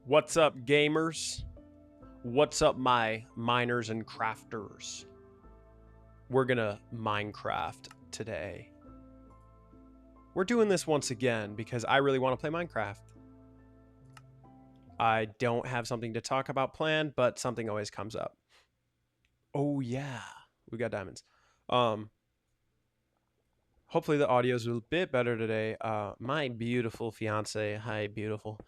What's up, gamers? What's up, my miners and crafters? We're gonna Minecraft today. We're doing this once again because I really want to play Minecraft. I don't have something to talk about planned, but something always comes up. Oh yeah, we got diamonds. Hopefully the audio is a bit better today. My beautiful fiance, hi beautiful.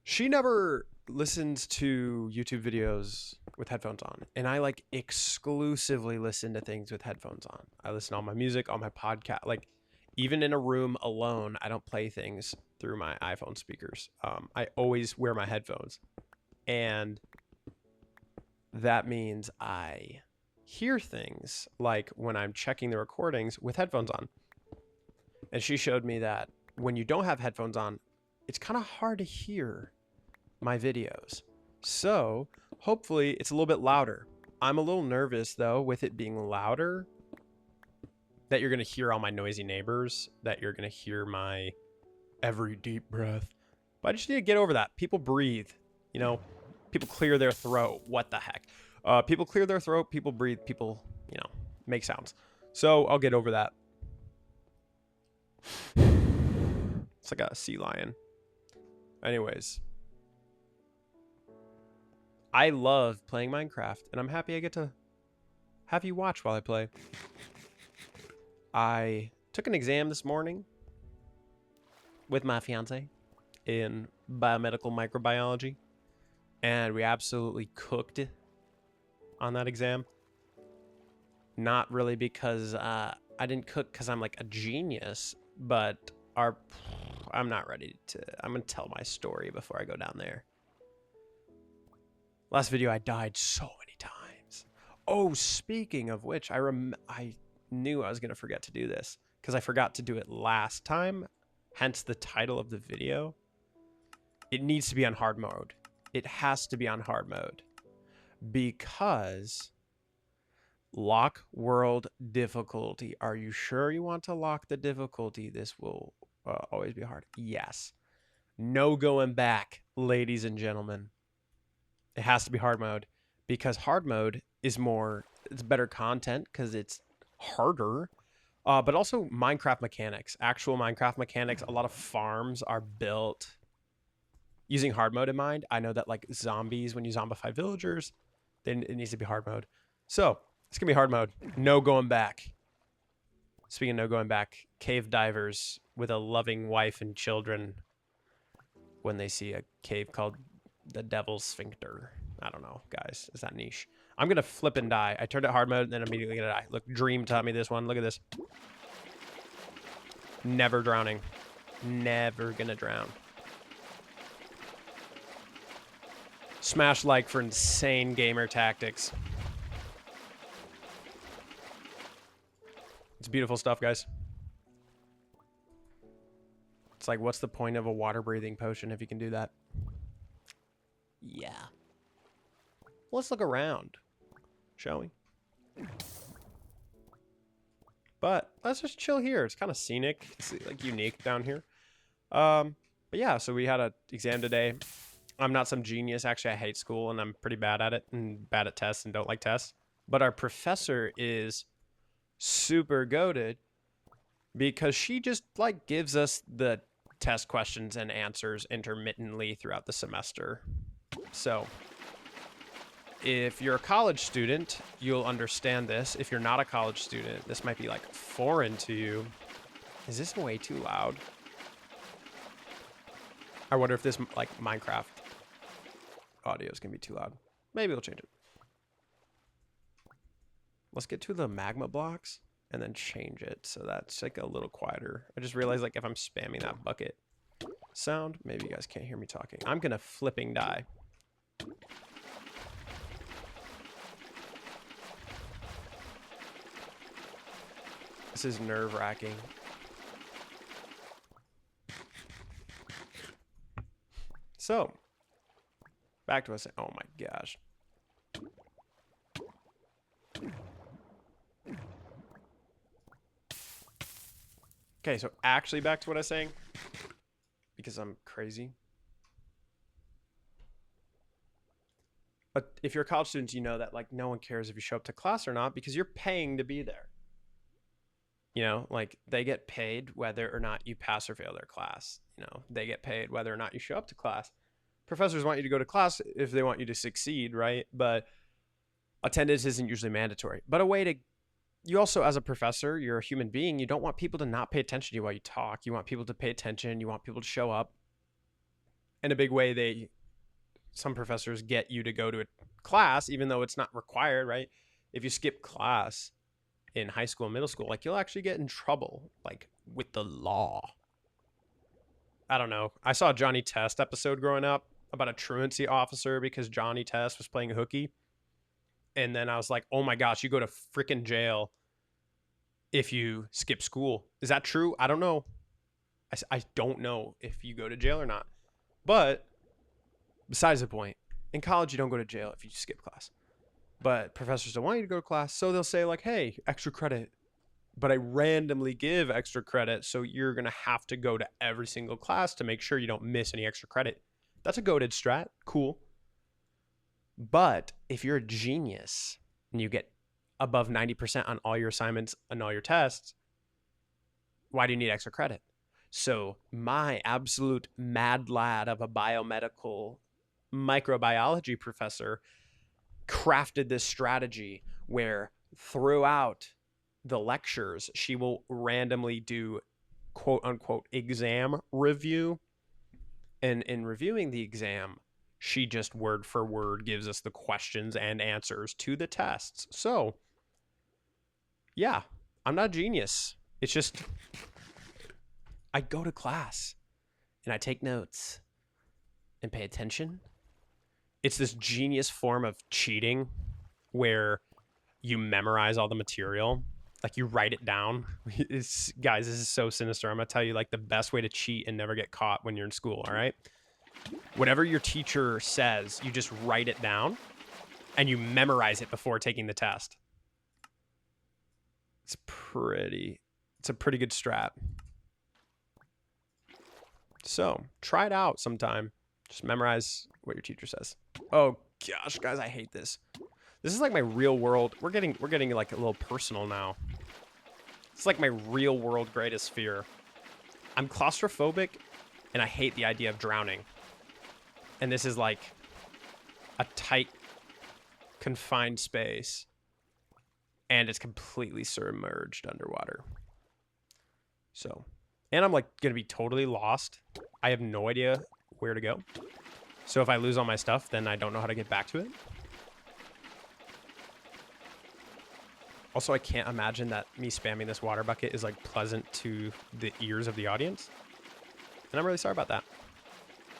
She never listens to YouTube videos with headphones on, and I like exclusively listen to things with headphones on. I listen to all my music, all my podcast, like even in a room alone, I don't play things through my iPhone speakers. I always wear my headphones, and that means I hear things like when I'm checking the recordings with headphones on. And she showed me that when you don't have headphones on, it's kind of hard to hear my videos. So hopefully it's a little bit louder. I'm a little nervous though with it being louder that you're going to hear all my noisy neighbors, that you're going to hear my every deep breath. But I just need to get over that. People breathe, you know, people clear their throat. What the heck? People clear their throat, people breathe, people, make sounds. So I'll get over that. It's like a sea lion. Anyways, I love playing Minecraft, and I'm happy I get to have you watch while I play. I took an exam this morning with my fiance in biomedical microbiology, and we absolutely cooked on that exam. Not really because I didn't cook because I'm like a genius, but I'm not ready to. I'm gonna tell my story before I go down there. Last video, I died so many times. Oh, speaking of which, I knew I was gonna forget to do this because I forgot to do it last time. Hence the title of the video. It needs to be on hard mode. It has to be on hard mode because lock world difficulty. Are you sure you want to lock the difficulty? This will always be hard. Yes. No going back, ladies and gentlemen. It has to be hard mode because hard mode is it's better content because it's harder. But also Minecraft mechanics, actual Minecraft mechanics. A lot of farms are built using hard mode in mind. I know that like zombies, when you zombify villagers, then it needs to be hard mode. So it's gonna be hard mode. No going back. Speaking of no going back, cave divers with a loving wife and children when they see a cave called the Devil's Sphincter. I don't know, guys. Is that niche? I'm gonna flip and die. I turned it hard mode and then immediately gonna die. Look, Dream taught me this one. Look at this. Never drowning. Never gonna drown. Smash like for insane gamer tactics. It's beautiful stuff, guys. It's like, what's the point of a water-breathing potion if you can do that? Yeah. Let's look around, shall we? But let's just chill here. It's kind of scenic. It's like unique down here. But yeah, so we had an exam today. I'm not some genius. Actually, I hate school and I'm pretty bad at it and bad at tests and don't like tests. But our professor is super goated because she just like gives us the test questions and answers intermittently throughout the semester. So if you're a college student, you'll understand this. If you're not a college student, this might be like foreign to you. Is this way too loud? I wonder if this like Minecraft audio is gonna be too loud. Maybe we'll change it. Let's get to the magma blocks and then change it so that's like a little quieter. I just realized like if I'm spamming that bucket sound, maybe you guys can't hear me talking. I'm gonna flipping die. This is nerve-wracking. So, back to us. Oh my gosh. Okay, so actually back to what I was saying, because I'm crazy. But if you're a college student, you know that like no one cares if you show up to class or not because you're paying to be there. You know, like they get paid whether or not you pass or fail their class. You know, they get paid whether or not you show up to class. Professors want you to go to class if they want you to succeed, right? But attendance isn't usually mandatory. But a way to, you also, as a professor, you're a human being. You don't want people to not pay attention to you while you talk. You want people to pay attention. You want people to show up. In a big way, some professors get you to go to a class, even though it's not required, right? If you skip class in high school and middle school, like you'll actually get in trouble, like with the law. I don't know. I saw a Johnny Test episode growing up about a truancy officer because Johnny Test was playing hooky. And then I was like, oh my gosh, you go to freaking jail if you skip school. Is that true? I don't know. I don't know if you go to jail or not. But besides the point, in college, you don't go to jail if you skip class. But professors don't want you to go to class. So they'll say like, hey, extra credit. But I randomly give extra credit. So you're going to have to go to every single class to make sure you don't miss any extra credit. That's a goated strat. Cool. But if you're a genius and you get above 90% on all your assignments and all your tests, why do you need extra credit? So my absolute mad lad of a biomedical microbiology professor crafted this strategy where throughout the lectures, she will randomly do quote unquote exam review. And in reviewing the exam, she just word for word gives us the questions and answers to the tests. So, yeah, I'm not a genius. It's just I go to class and I take notes and pay attention. It's this genius form of cheating where you memorize all the material. Like you write it down. Guys, this is so sinister. I'm going to tell you like the best way to cheat and never get caught when you're in school, all right? Whatever your teacher says, you just write it down and you memorize it before taking the test. It's a pretty good strat. So try it out sometime. Just memorize what your teacher says. Oh gosh, guys, I hate this. This is like my real world. We're getting like a little personal now. It's like my real world greatest fear. I'm claustrophobic and I hate the idea of drowning. And this is like a tight, confined space. And it's completely submerged underwater. So, and I'm like going to be totally lost. I have no idea where to go. So if I lose all my stuff, then I don't know how to get back to it. Also, I can't imagine that me spamming this water bucket is like pleasant to the ears of the audience. And I'm really sorry about that.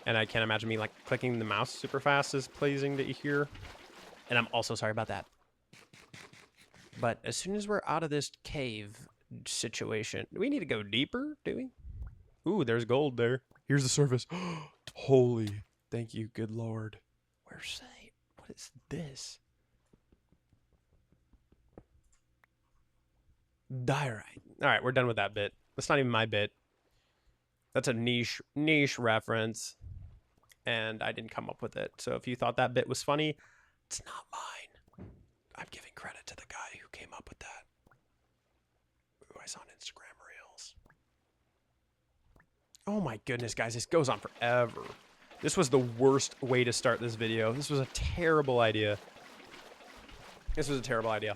And I can't imagine me like clicking the mouse super fast is pleasing to hear. And I'm also sorry about that. But as soon as we're out of this cave situation, do we need to go deeper? Do we? Ooh, there's gold there. Here's the surface. Holy, thank you, good Lord. Where's that? What is this? Diorite. All right, we're done with that bit. That's not even my bit. That's a niche reference. And I didn't come up with it. So if you thought that bit was funny, it's not mine. I'm giving credit to the guy who came up with that. Who I saw on Instagram Reels. Oh my goodness, guys. This goes on forever. This was the worst way to start this video. This was a terrible idea. This was a terrible idea.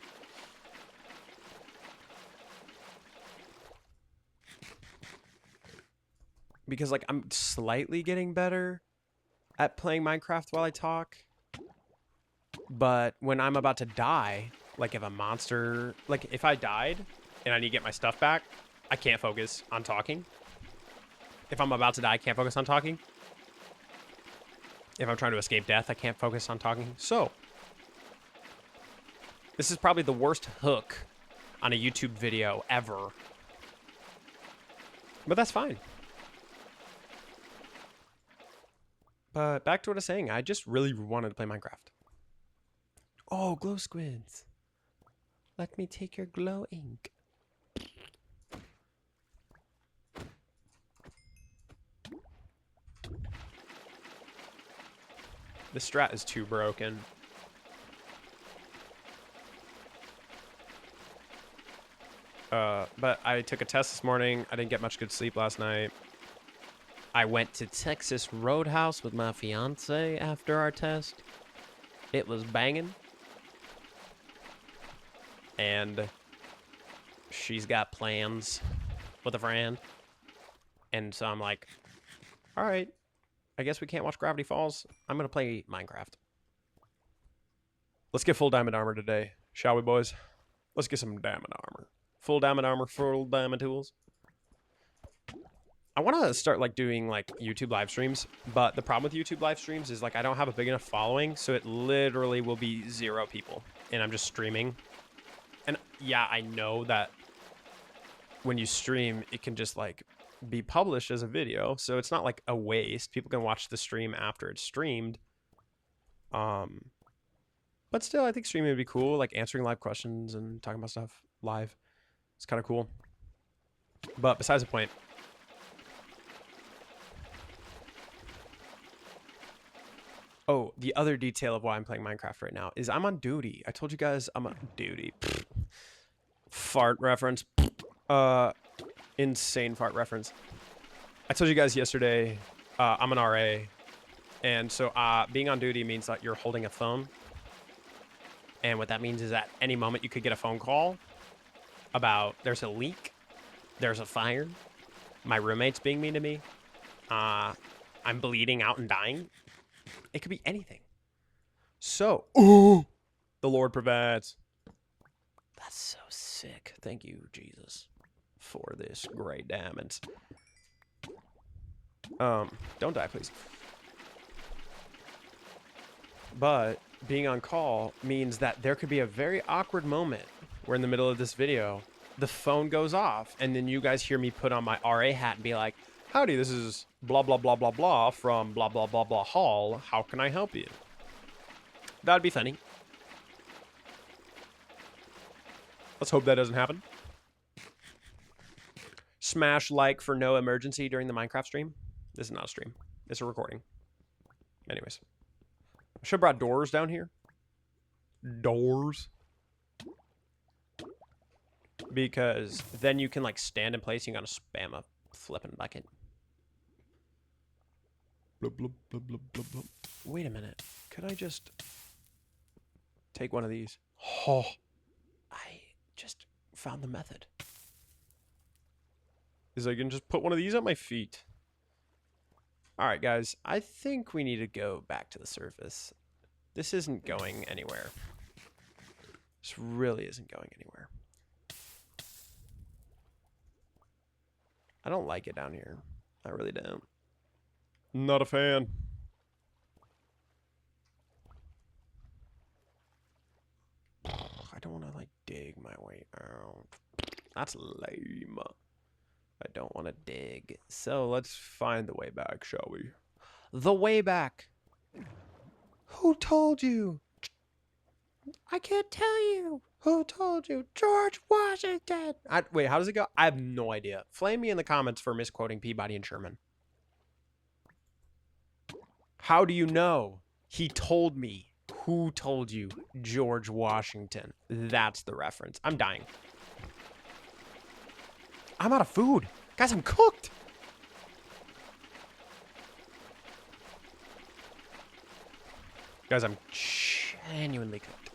Because, like, I'm slightly getting better at playing Minecraft while I talk. But when I'm about to die, like if a monster... Like, if I died and I need to get my stuff back, I can't focus on talking. If I'm about to die, I can't focus on talking. If I'm trying to escape death, I can't focus on talking. So, this is probably the worst hook on a YouTube video ever. But that's fine. But back to what I was saying, I just really wanted to play Minecraft. Oh, glow squids. Let me take your glow ink. This strat is too broken. But I took a test this morning. I didn't get much good sleep last night. I went to Texas Roadhouse with my fiance after our test. It was banging. And she's got plans with a friend. And so I'm like, all right, I guess we can't watch Gravity Falls. I'm going to play Minecraft. Let's get full diamond armor today, shall we, boys? Let's get some diamond armor. Full diamond armor, full diamond tools. I want to start like doing like YouTube live streams, but the problem with YouTube live streams is like I don't have a big enough following, so it literally will be 0 people, and I'm just streaming. And yeah, I know that when you stream, it can just like be published as a video, so it's not like a waste. People can watch the stream after it's streamed. But still, I think streaming would be cool, like answering live questions and talking about stuff live. It's kind of cool. But besides the point. Oh, the other detail of why I'm playing Minecraft right now is I'm on duty. I told you guys I'm on duty. Fart reference. Insane fart reference. I told you guys yesterday I'm an RA. And so being on duty means that you're holding a phone. And what that means is at any moment you could get a phone call about there's a leak, there's a fire, my roommate's being mean to me, I'm bleeding out and dying. It could be anything. So, ooh, the Lord provides. That's so sick. Thank you, Jesus, for this great diamonds. Don't die, please. But being on call means that there could be a very awkward moment where in the middle of this video, the phone goes off, and then you guys hear me put on my RA hat and be like, howdy, this is blah, blah, blah, blah, blah from blah, blah, blah, blah hall. How can I help you? That'd be funny. Let's hope that doesn't happen. Smash like for no emergency during the Minecraft stream. This is not a stream. It's a recording. Anyways. I should have brought doors down here. Doors. Because then you can like stand in place and you gotta spam a flipping bucket. Blub, blub, blub, blub, blub, blub. Wait a minute. Could I just take one of these? Oh, I just found the method. Is I can just put one of these on my feet. All right, guys. I think we need to go back to the surface. This isn't going anywhere. This really isn't going anywhere. I don't like it down here. I really don't. Not a fan. I don't want to like dig my way out. That's lame. I don't want to dig. So let's find the way back, shall we? The way back. Who told you? I can't tell you. Who told you? George Washington. Wait, how does it go? I have no idea. Flame me in the comments for misquoting Peabody and Sherman. How do you know? He told me. Who told you? George Washington. That's the reference. I'm dying. I'm out of food. Guys, I'm cooked. Guys, I'm genuinely cooked.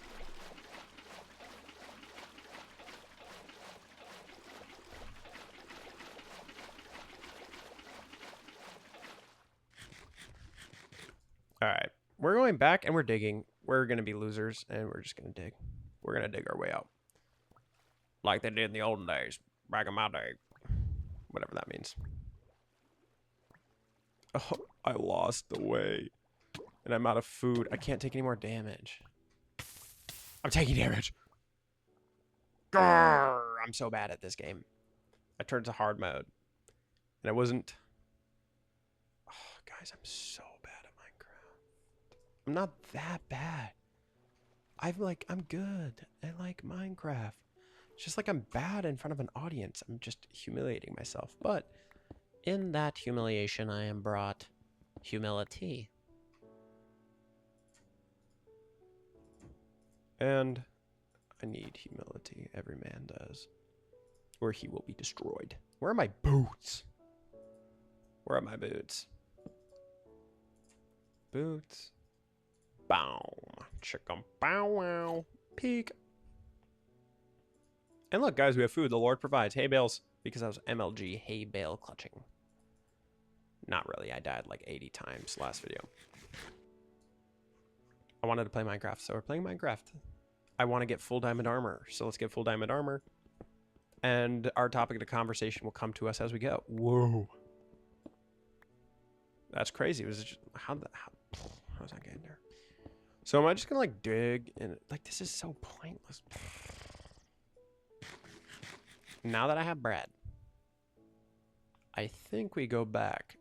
All right. We're going back and we're digging. We're going to be losers and we're just going to dig. We're going to dig our way out. Like they did in the olden days. Back in my day. Whatever that means. Oh, I lost the way. And I'm out of food. I can't take any more damage. I'm taking damage. Grrr, I'm so bad at this game. I turned to hard mode. And I wasn't... Oh, guys, I'm so bad at Minecraft. I'm not that bad. I'm good. I like Minecraft. It's just like I'm bad in front of an audience. I'm just humiliating myself. But in that humiliation, I am brought humility. And I need humility. Every man does. or he will be destroyed. Where are my boots? Where are my boots? Boots. Bow. Chicka bow wow. Peek. And look, guys, we have food. The Lord provides. Hay bales. Because I was MLG hay bale clutching. Not really. I died like 80 times last video. I wanted to play Minecraft, so we're playing Minecraft. I want to get full diamond armor, so let's get full diamond armor. And our topic of conversation will come to us as we go. Whoa. That's crazy. It was just, how was I getting there? So am I just gonna like dig and like this is so pointless. Now that I have bread, I think we go back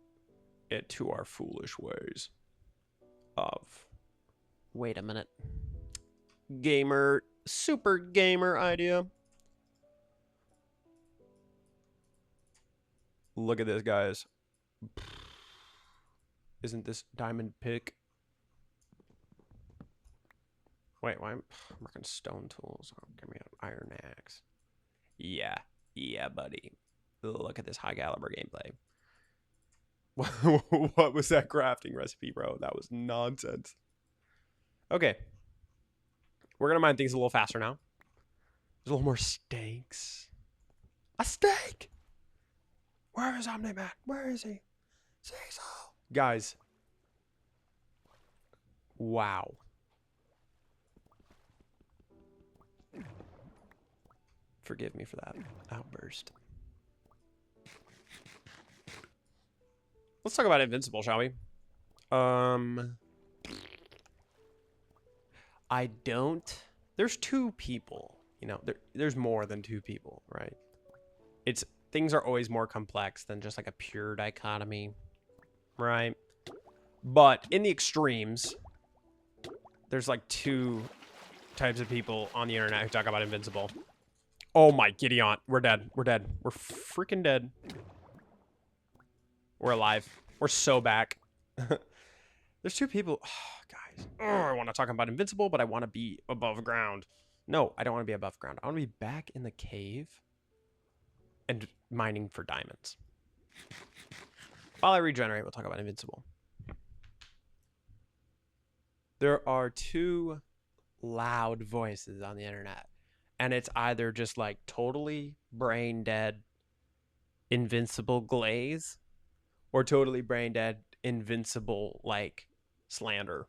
to our foolish ways of wait a minute. Gamer, super gamer idea. Look at this, guys. Isn't this diamond pick? Wait, why am I working stone tools? Oh, give me an iron axe. Yeah, buddy. Look at this high caliber gameplay. What was that crafting recipe, bro? That was nonsense. Okay. We're going to mine things a little faster now. There's a little more steaks. A steak! Where is Omni-Man? Where is he? Cecil! Guys. Wow. Forgive me for that outburst. Let's talk about Invincible, shall we? I don't... There's two people. You know, there's more than two people, right? Things are always more complex than just like a pure dichotomy, right? But in the extremes, there's like two types of people on the internet who talk about Invincible. Oh my, Gideon. We're dead. We're dead. We're freaking dead. We're alive. We're so back. There's two people. Oh, guys. Oh, I want to talk about Invincible, but I want to be above ground. No, I don't want to be above ground. I want to be back in the cave and mining for diamonds. While I regenerate, we'll talk about Invincible. There are two loud voices on the internet. And it's either just like totally brain dead Invincible glaze or totally brain dead Invincible like slander.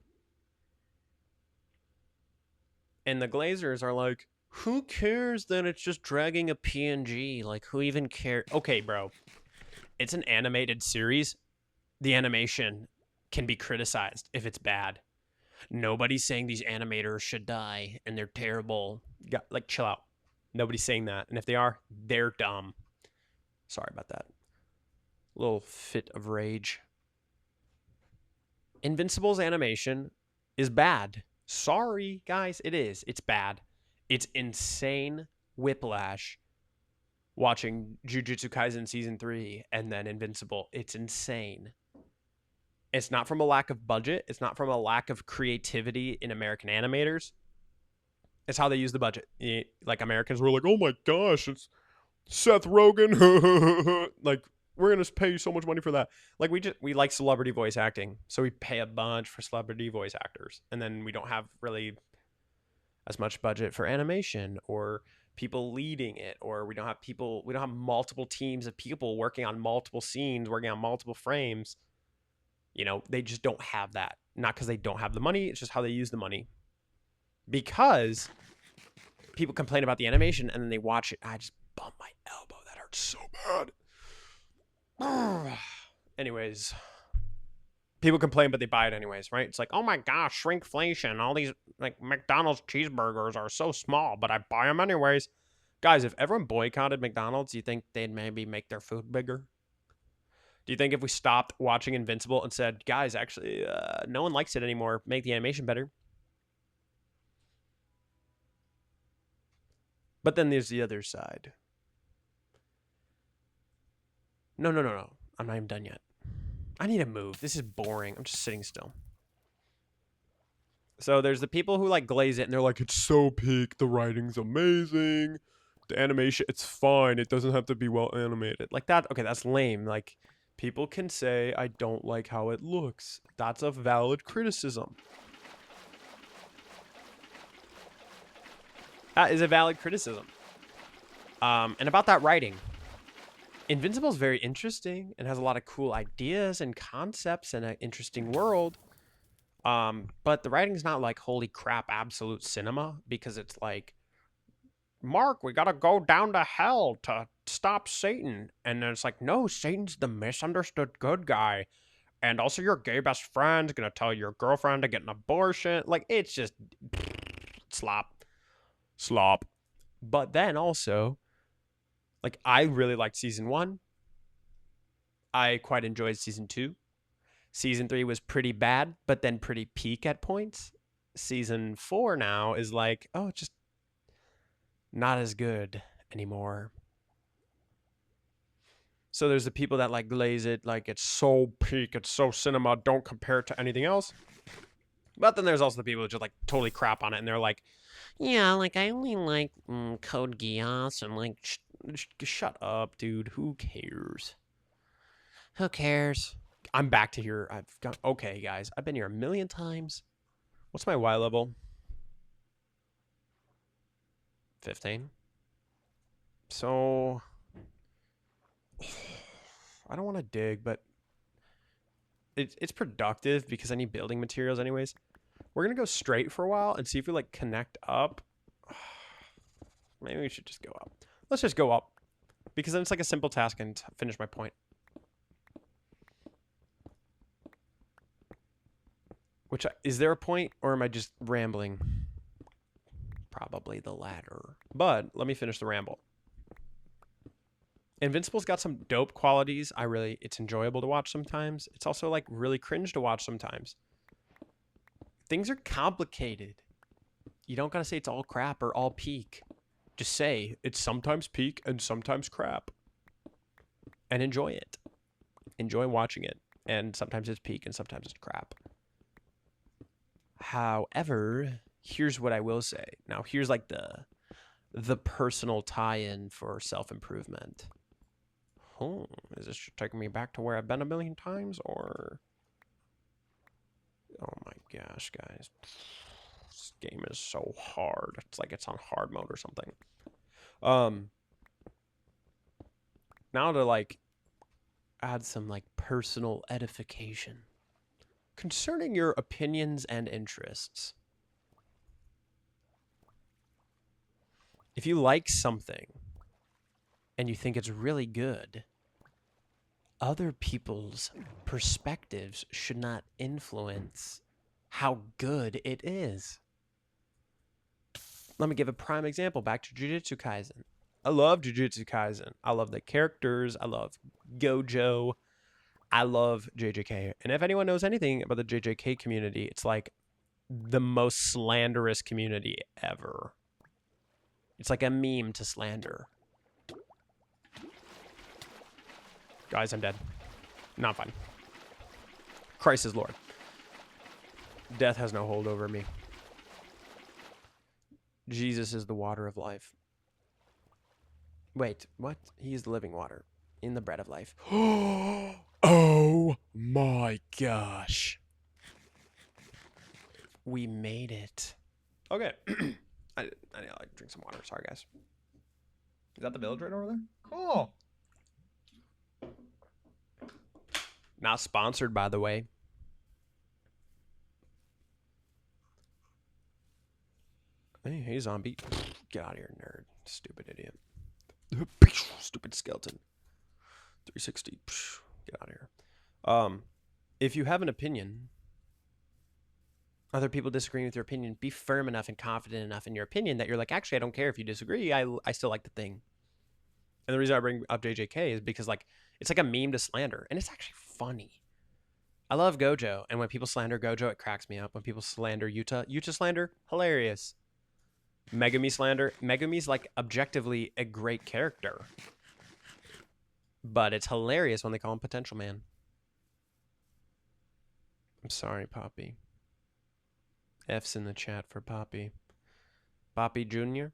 And the glazers are like, who cares that it's just dragging a PNG? Like, who even cares? Okay, bro. It's an animated series. The animation can be criticized if it's bad. Nobody's saying these animators should die and they're terrible. Like, chill out. Nobody's saying that. And if they are, they're dumb. Sorry about that. Little fit of rage. Invincible's animation is bad. Sorry, guys. It is. It's bad. It's insane whiplash watching Jujutsu Kaisen Season 3 and then Invincible. It's insane. It's not from a lack of budget. It's not from a lack of creativity in American animators. It's how they use the budget. Like, Americans were like, oh my gosh, it's Seth Rogen. Like, we're going to pay you so much money for that. Like, we like celebrity voice acting. So we pay a bunch for celebrity voice actors. And then we don't have really as much budget for animation or people leading it, or we don't have multiple teams of people working on multiple scenes, working on multiple frames. You know, they just don't have that. Not because they don't have the money, it's just how they use the money. Because people complain about the animation and then they watch it. I just bumped my elbow. That hurts so bad. Anyways, people complain, but they buy it anyways, right? It's like, oh my gosh, shrinkflation. All these like McDonald's cheeseburgers are so small, but I buy them anyways. Guys, if everyone boycotted McDonald's, do you think they'd maybe make their food bigger? Do you think if we stopped watching Invincible and said, guys, actually, no one likes it anymore, make the animation better? But then there's the other side. No. I'm not even done yet. I need to move. This is boring. I'm just sitting still. So there's the people who like glaze it and they're like, it's so peak. The writing's amazing. the animation, it's fine. It doesn't have to be well animated. Like that, okay, that's lame. Like, people can say, I don't like how it looks. That's a valid criticism. That is a valid criticism. And about that writing, Invincible is very interesting and has a lot of cool ideas and concepts and an interesting world. But the writing's not like, holy crap, absolute cinema, because it's like, Mark, we gotta go down to hell to stop Satan. And then it's like, no, Satan's the misunderstood good guy. And also your gay best friend's gonna tell your girlfriend to get an abortion. Like, it's just slop. But then also, like, I really liked season 1. I quite enjoyed season 2. Season 3 was pretty bad, but then pretty peak at points. Season 4 now is like, oh, it's just not as good anymore. So there's the people that like glaze it like it's so peak, it's so cinema, don't compare it to anything else. But then there's also the people that just like totally crap on it, and they're like, yeah, like I only like Code Geass, and like, shut up, dude. Who cares? Who cares? I'm back to here. I've got, okay, guys, I've been here a million times. What's my Y level? 15. So I don't want to dig, but it's productive because I need building materials anyways. We're gonna go straight for a while and see if we like connect up. Maybe we should just go up. Let's just go up, because then it's like a simple task and finish my point. Which, is there a point, or am I just rambling? Probably the latter. But let me finish the ramble. Invincible's got some dope qualities. It's enjoyable to watch sometimes. It's also like really cringe to watch sometimes. Things are complicated. You don't gotta say it's all crap or all peak. Just say it's sometimes peak and sometimes crap. And enjoy it. Enjoy watching it. And sometimes it's peak and sometimes it's crap. However, here's what I will say. Now, here's like the personal tie-in for self-improvement. Oh, is this taking me back to where I've been a million times, or? Oh my gosh, guys. This game is so hard. It's like it's on hard mode or something. Now to like add some like personal edification concerning your opinions and interests. If you like something and you think it's really good, other people's perspectives should not influence how good it is. Let me give a prime example back to Jujutsu Kaisen. I love Jujutsu Kaisen. I love the characters. I love Gojo. I love JJK. And if anyone knows anything about the JJK community, it's like the most slanderous community ever. It's like a meme to slander. Guys, I'm dead. Not fine. Christ is Lord. Death has no hold over me. Jesus is the water of life. Wait, what? He is the living water in the bread of life. Oh my gosh. We made it. Okay. I need to like drink some water. Sorry, guys. Is that the village right over there? Cool. Not sponsored, by the way. Hey, zombie. Get out of here, nerd. Stupid idiot. Stupid skeleton. 360. Get out of here. If you have an opinion, other people disagreeing with your opinion, be firm enough and confident enough in your opinion that you're like, actually, I don't care if you disagree. I still like the thing. And the reason I bring up JJK is because like it's like a meme to slander, and it's actually funny. I love Gojo, and when people slander Gojo, it cracks me up. When people slander Yuta slander, hilarious. Megumi slander, Megumi's like objectively a great character, but it's hilarious when they call him Potential Man. I'm sorry, Poppy. F's in the chat for Poppy. Poppy Jr.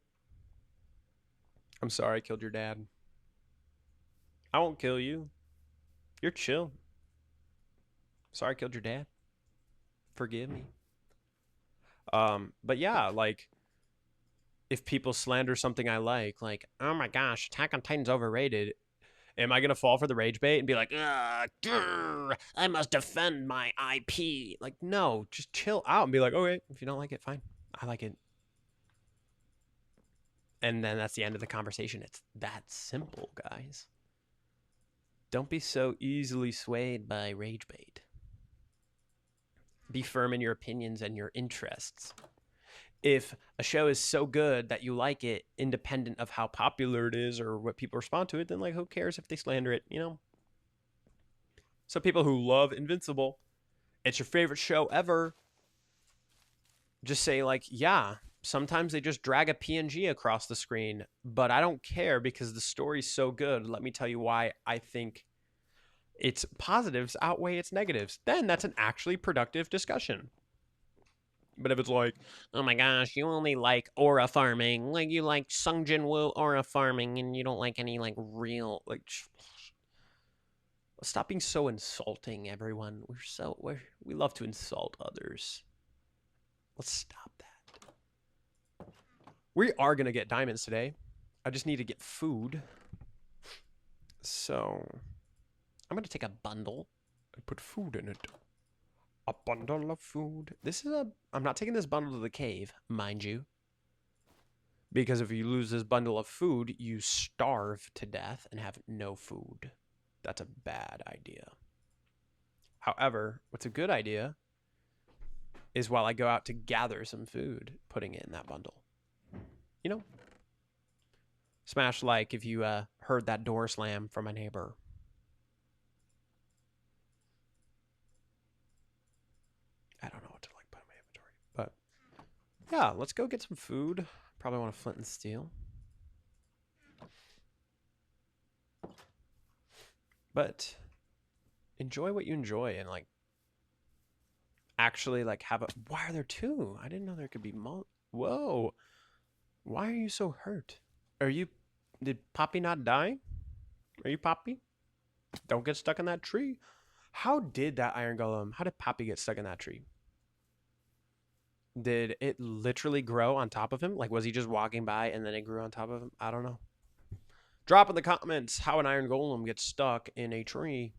I'm sorry I killed your dad. I won't kill you. You're chill. Sorry I killed your dad. Forgive me. But yeah, like if people slander something I like, oh my gosh, Attack on Titan's overrated. Am I gonna fall for the rage bait and be like, I must defend my IP? Like, no, just chill out and be like, okay, if you don't like it, fine. I like it. And then that's the end of the conversation. It's that simple, guys. Don't be so easily swayed by rage bait. Be firm in your opinions and your interests. If a show is so good that you like it, independent of how popular it is or what people respond to it, then like who cares if they slander it, you know? So people who love Invincible, it's your favorite show ever, just say like, yeah, sometimes they just drag a PNG across the screen, but I don't care because the story's so good. Let me tell you why I think its positives outweigh its negatives. Then that's an actually productive discussion. But if it's like, oh my gosh, you only like aura farming, like you like Sung Jin Woo aura farming, and you don't like any like real like. Stop being so insulting, everyone. We love to insult others. Let's stop that. We are gonna get diamonds today. I just need to get food. So I'm gonna take a bundle and put food in it. A bundle of food. I'm not taking this bundle to the cave, mind you. Because if you lose this bundle of food, you starve to death and have no food. That's a bad idea. However, what's a good idea is while I go out to gather some food, putting it in that bundle. You know? Smash like if you heard that door slam from a neighbor. I don't know what to like put in my inventory. But yeah, let's go get some food. Probably want a flint and steel. But enjoy what you enjoy and like actually like have a. Why are there two? I didn't know there could be Whoa. Why are you so hurt? Did Poppy not die? Are you Poppy? Don't get stuck in that tree. How did that iron golem, how did Poppy get stuck in that tree? Did it literally grow on top of him? Like, was he just walking by and then it grew on top of him? I don't know. Drop in the comments how an iron golem gets stuck in a tree.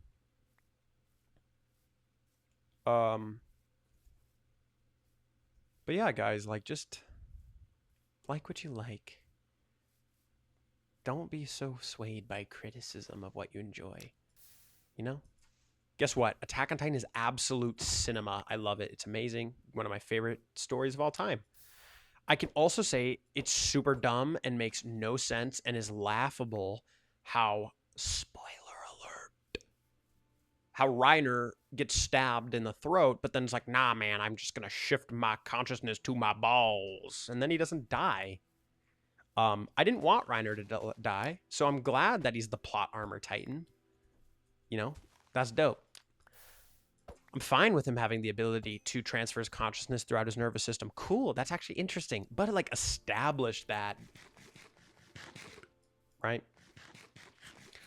But yeah, guys, like, just like what you like. Don't be so swayed by criticism of what you enjoy. You know? Guess what? Attack on Titan is absolute cinema. I love it. It's amazing. One of my favorite stories of all time. I can also say it's super dumb and makes no sense and is laughable how, spoiler alert, how Reiner gets stabbed in the throat, but then it's like, nah, man, I'm just going to shift my consciousness to my balls. And then he doesn't die. I didn't want Reiner to die, so I'm glad that he's the plot armor Titan. You know, that's dope. I'm fine with him having the ability to transfer his consciousness throughout his nervous system. Cool, that's actually interesting. But like establish that, right?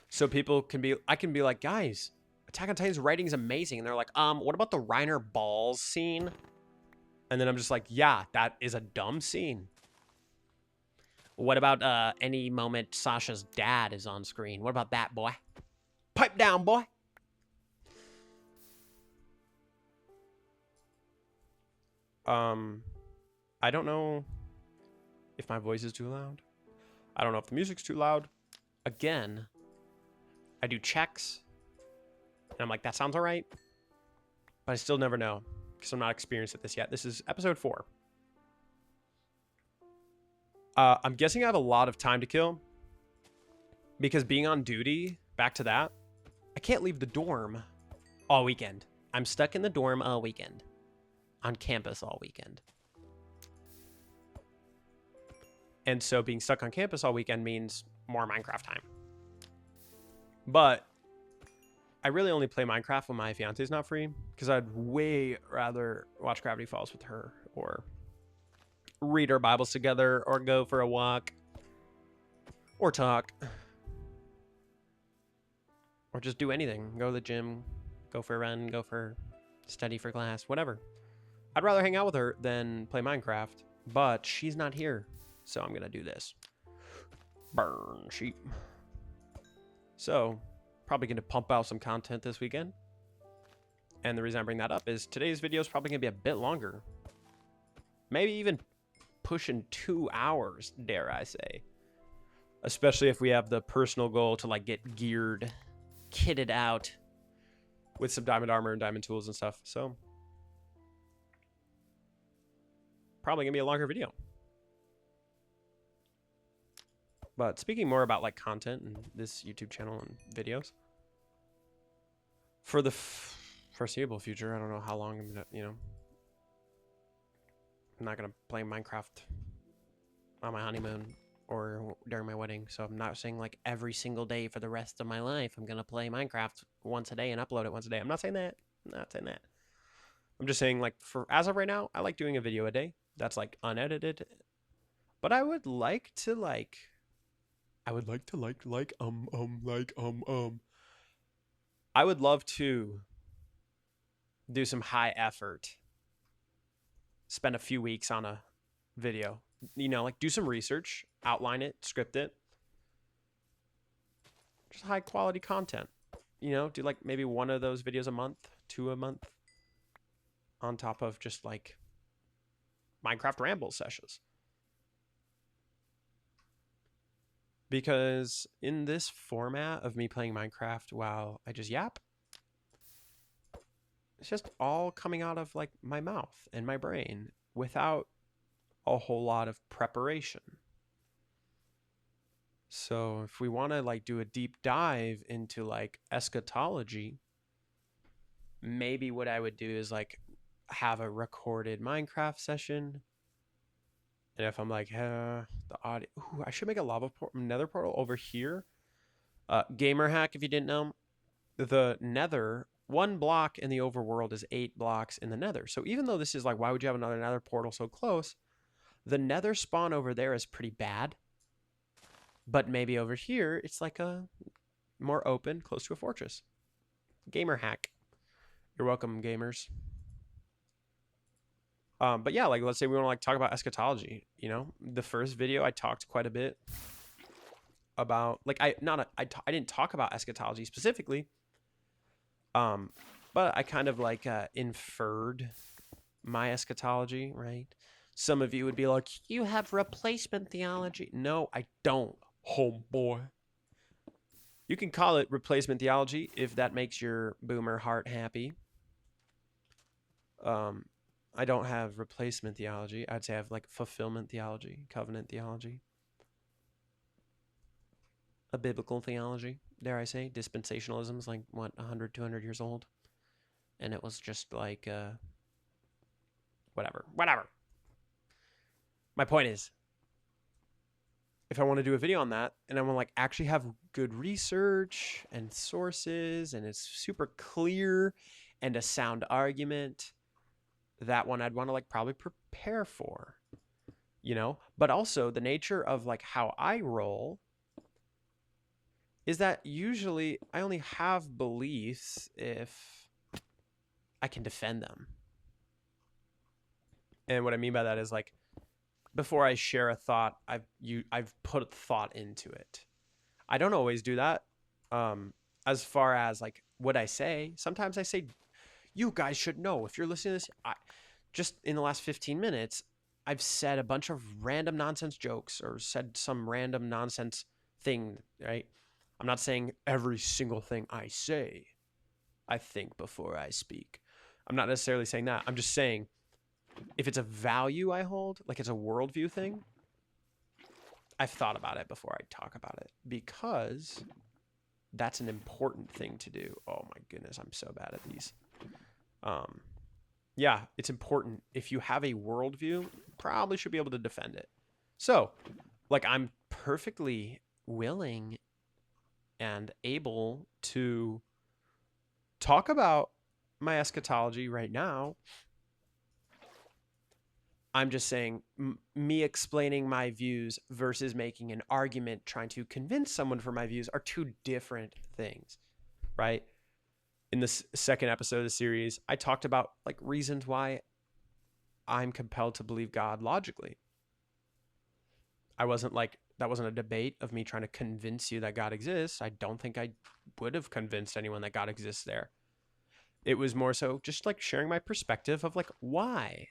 So people can be, I can be like, guys, Attack on Titan's writing is amazing. And they're like, what about the Reiner balls scene? And then I'm just like, yeah, that is a dumb scene. What about any moment Sasha's dad is on screen? What about that, boy? Pipe down, boy. I don't know if my voice is too loud. I don't know if the music's too loud. Again, I do checks, and I'm like, that sounds all right. But I still never know, because I'm not experienced at this yet. This is episode 4. I'm guessing I have a lot of time to kill, because being on duty, back to that, I can't leave the dorm all weekend. I'm stuck in the dorm all weekend. On campus all weekend. And so being stuck on campus all weekend means more Minecraft time. But I really only play Minecraft when my fiance's not free, because I'd way rather watch Gravity Falls with her, or read our Bibles together, or go for a walk, or talk, or just do anything. Go to the gym, go for a run, go for study for class, whatever. I'd rather hang out with her than play Minecraft, but she's not here, so I'm gonna do this. Burn sheep. So, probably gonna pump out some content this weekend. And the reason I bring that up is today's video is probably gonna be a bit longer. Maybe even pushing 2 hours, dare I say. Especially if we have the personal goal to like get geared, kitted out with some diamond armor and diamond tools and stuff. So, probably gonna be a longer video. But speaking more about like content and this YouTube channel and videos, for the foreseeable future, I don't know how long I'm gonna, I'm not gonna play Minecraft on my honeymoon or during my wedding. So I'm not saying like every single day for the rest of my life I'm gonna play Minecraft once a day and upload it once a day. I'm not saying that. I'm just saying like for as of right now, I like doing a video a day that's like unedited. But I would like to I would love to do some high effort, spend a few weeks on a video, like do some research, outline it, script it, just high quality content, do like maybe one of those videos a month, 2 a month, on top of just like Minecraft ramble sessions. Because in this format of me playing Minecraft while I just yap, it's just all coming out of like my mouth and my brain without a whole lot of preparation. So if we want to like do a deep dive into like eschatology, maybe what I would do is like have a recorded Minecraft session. And if I'm like, the audio, ooh, I should make a nether portal over here. Gamer hack, if you didn't know, the nether, 1 block in the overworld is 8 blocks in the nether. So even though this is like, why would you have another nether portal so close? The nether spawn over there is pretty bad. But maybe over here, it's like a more open, close to a fortress. Gamer hack. You're welcome, gamers. But yeah, like let's say we want to like talk about eschatology. The first video I talked quite a bit about like I didn't talk about eschatology specifically. But I kind of like inferred my eschatology, right? Some of you would be like, you have replacement theology. No, I don't, homeboy. You can call it replacement theology if that makes your boomer heart happy. I don't have replacement theology. I'd say I have like fulfillment theology, covenant theology, a biblical theology, dare I say. Dispensationalism is like, what, 100, 200 years old? And it was just like, whatever. My point is, if I want to do a video on that and I want to like actually have good research and sources and it's super clear and a sound argument, that one I'd want to like probably prepare for, but also the nature of like how I roll is that usually I only have beliefs if I can defend them. And what I mean by that is like, before I share a thought, I've put thought into it. I don't always do that. As far as like what I say, sometimes I say, you guys should know. If you're listening to this, just in the last 15 minutes, I've said a bunch of random nonsense jokes or said some random nonsense thing, right? I'm not saying every single thing I say, I think before I speak. I'm not necessarily saying that. I'm just saying if it's a value I hold, like it's a worldview thing, I've thought about it before I talk about it because that's an important thing to do. Oh my goodness, I'm so bad at these. Yeah, it's important. If you have a worldview, probably should be able to defend it. So, like, I'm perfectly willing and able to talk about my eschatology right now I'm just saying me explaining my views versus making an argument trying to convince someone for my views are two different things, right? In this second episode of the series, I talked about like reasons why I'm compelled to believe God logically. I wasn't like, that wasn't a debate of me trying to convince you that God exists. I don't think I would have convinced anyone that God exists there. It was more so just like sharing my perspective of like why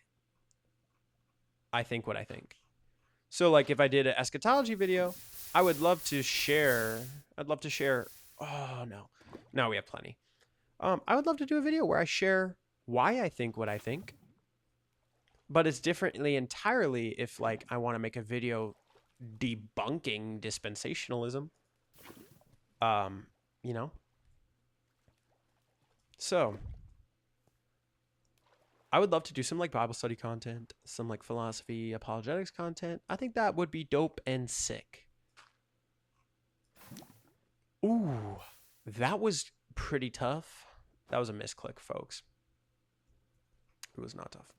I think what I think. So like if I did an eschatology video, I would love to share. I'd love to share. Oh no, we have plenty. I would love to do a video where I share why I think what I think, but it's differently entirely if like I want to make a video debunking dispensationalism. Um, you know. So I would love to do some like Bible study content, some like philosophy, apologetics content. I think that would be dope and sick. Ooh, that was pretty tough. That was a misclick, folks. It was not tough.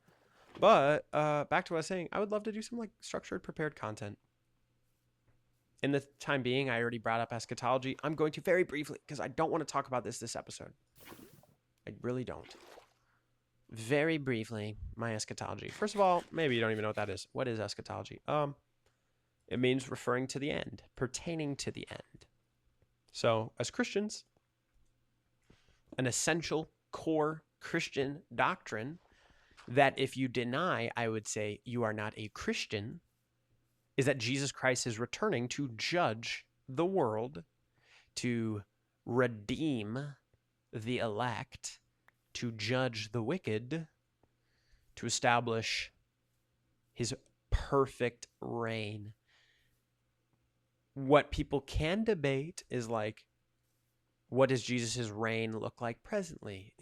But back to what I was saying, I would love to do some like structured, prepared content. In the time being, I already brought up eschatology. I'm going to very briefly, because I don't want to talk about this episode. I really don't. Very briefly, my eschatology. First of all, maybe you don't even know what that is. What is eschatology? It means referring to the end, pertaining to the end. So, as Christians, an essential core Christian doctrine that if you deny, I would say you are not a Christian, is that Jesus Christ is returning to judge the world, to redeem the elect, to judge the wicked, to establish his perfect reign. What people can debate is like, what does Jesus' reign look like presently?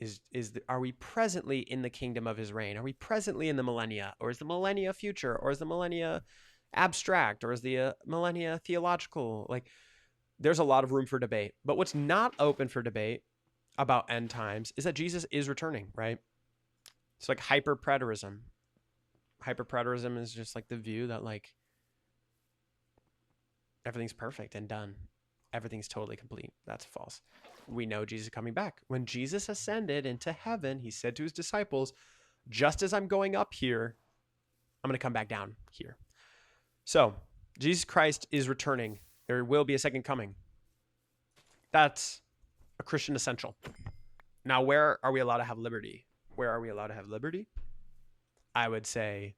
Are we presently in the kingdom of his reign? Are we presently in the millennia? Or is the millennia future? Or is the millennia abstract? Or is the millennia theological? Like, there's a lot of room for debate. But what's not open for debate about end times is that Jesus is returning, right? It's like hyperpreterism. Hyperpreterism is just like the view that like everything's perfect and done. Everything's totally complete. That's false. We know Jesus is coming back. When Jesus ascended into heaven, he said to his disciples, just as I'm going up here, I'm going to come back down here. So Jesus Christ is returning. There will be a second coming. That's a Christian essential. Now, where are we allowed to have liberty? Where are we allowed to have liberty? I would say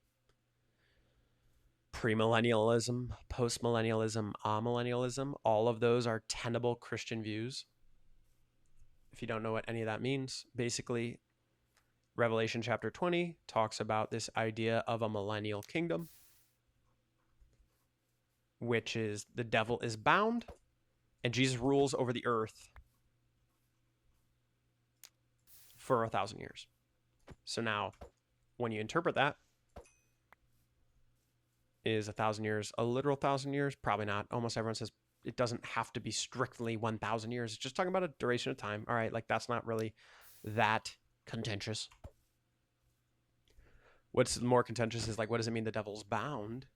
premillennialism, postmillennialism, amillennialism, all of those are tenable Christian views. If you don't know what any of that means, basically, Revelation chapter 20 talks about this idea of a millennial kingdom, which is the devil is bound and Jesus rules over the earth for 1,000 years. So now, when you interpret that, is 1,000 years a literal 1,000 years? Probably not. Almost everyone says it doesn't have to be strictly 1,000 years. It's just talking about a duration of time. All right, like that's not really that contentious. What's more contentious is like, what does it mean the devil's bound,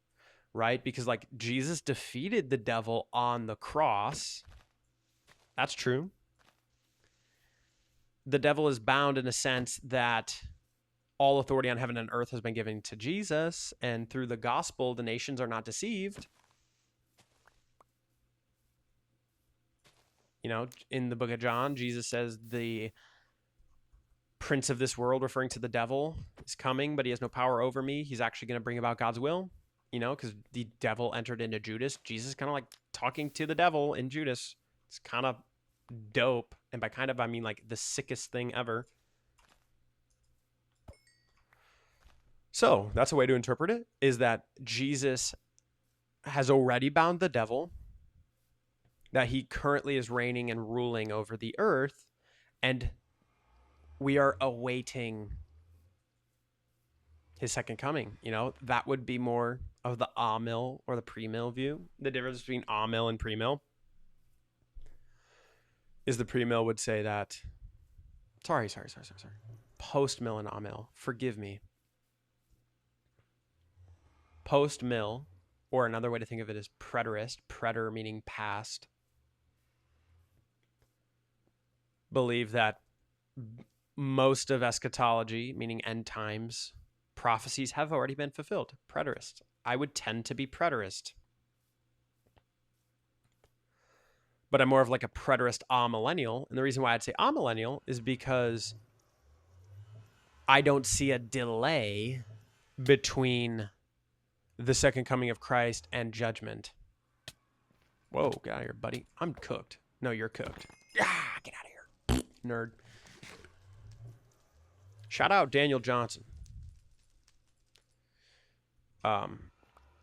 right? Because like Jesus defeated the devil on the cross. That's true. The devil is bound in a sense that all authority on heaven and earth has been given to Jesus, and through the gospel, the nations are not deceived. You know, in the book of John, Jesus says the prince of this world, referring to the devil, is coming, but he has no power over me. He's actually going to bring about God's will, you know, because the devil entered into Judas. Jesus kind of like talking to the devil in Judas. It's kind of dope. And by kind of, I mean like the sickest thing ever. So that's a way to interpret it, is that Jesus has already bound the devil, that he currently is reigning and ruling over the earth, and we are awaiting his second coming. You know, that would be more of the amill or the premill view. The difference between amill and premill is the premill would say that, sorry. Post mill and amill, forgive me. post-mill, or another way to think of it is preterist, preter meaning past, believe that most of eschatology, meaning end times, prophecies have already been fulfilled. Preterist. I would tend to be preterist. But I'm more of like a preterist amillennial. And the reason why I'd say amillennial is because I don't see a delay between the second coming of Christ and judgment. Whoa, get out of here, buddy. I'm cooked. No, you're cooked. Ah, get out of here, nerd. Shout out Daniel Johnson.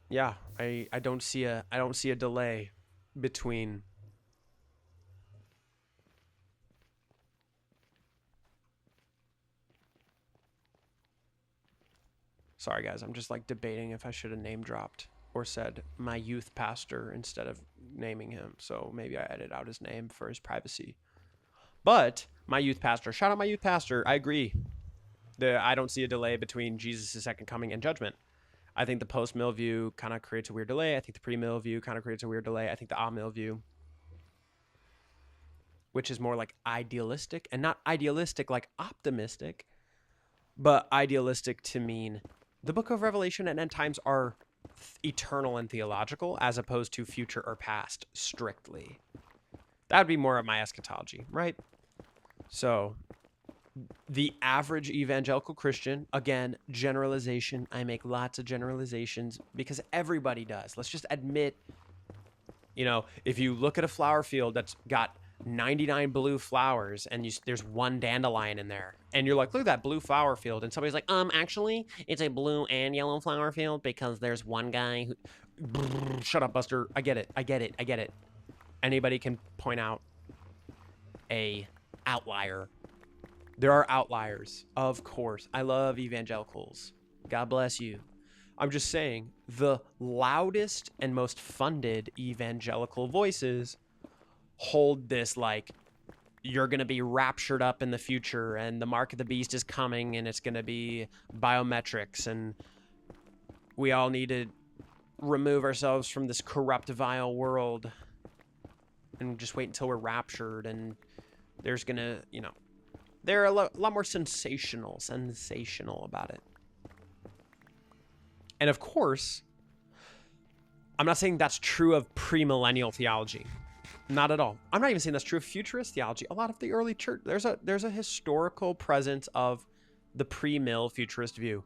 Yeah, I don't see a delay between Sorry guys, I'm just like debating if I should have name dropped or said my youth pastor instead of naming him. So maybe I edit out his name for his privacy. But my youth pastor, shout out my youth pastor. I agree. I don't see a delay between Jesus' second coming and judgment. I think the post-mill view kind of creates a weird delay. I think the pre-mill view kind of creates a weird delay. I think the a-mill view, which is more like idealistic, and not idealistic like optimistic, but idealistic to mean the book of Revelation and end times are eternal and theological as opposed to future or past strictly. That would be more of my eschatology, right? So the average evangelical Christian, again, generalization. I make lots of generalizations because everybody does. Let's just admit, if you look at a flower field that's got 99 blue flowers and there's one dandelion in there, and you're like, look at that blue flower field, and somebody's like, actually it's a blue and yellow flower field because there's one guy who shut up, Buster. I get it. Anybody can point out a outlier. There are outliers, of course. I love evangelicals. God bless you. I'm just saying the loudest and most funded evangelical voices hold this like you're going to be raptured up in the future and the mark of the beast is coming and it's going to be biometrics and we all need to remove ourselves from this corrupt, vile world and just wait until we're raptured, and there's going to, they're a lot more sensational about it. And of course, I'm not saying that's true of premillennial theology. Not at all. I'm not even saying that's true of futurist theology. A lot of the early church, there's a historical presence of the pre-mill futurist view.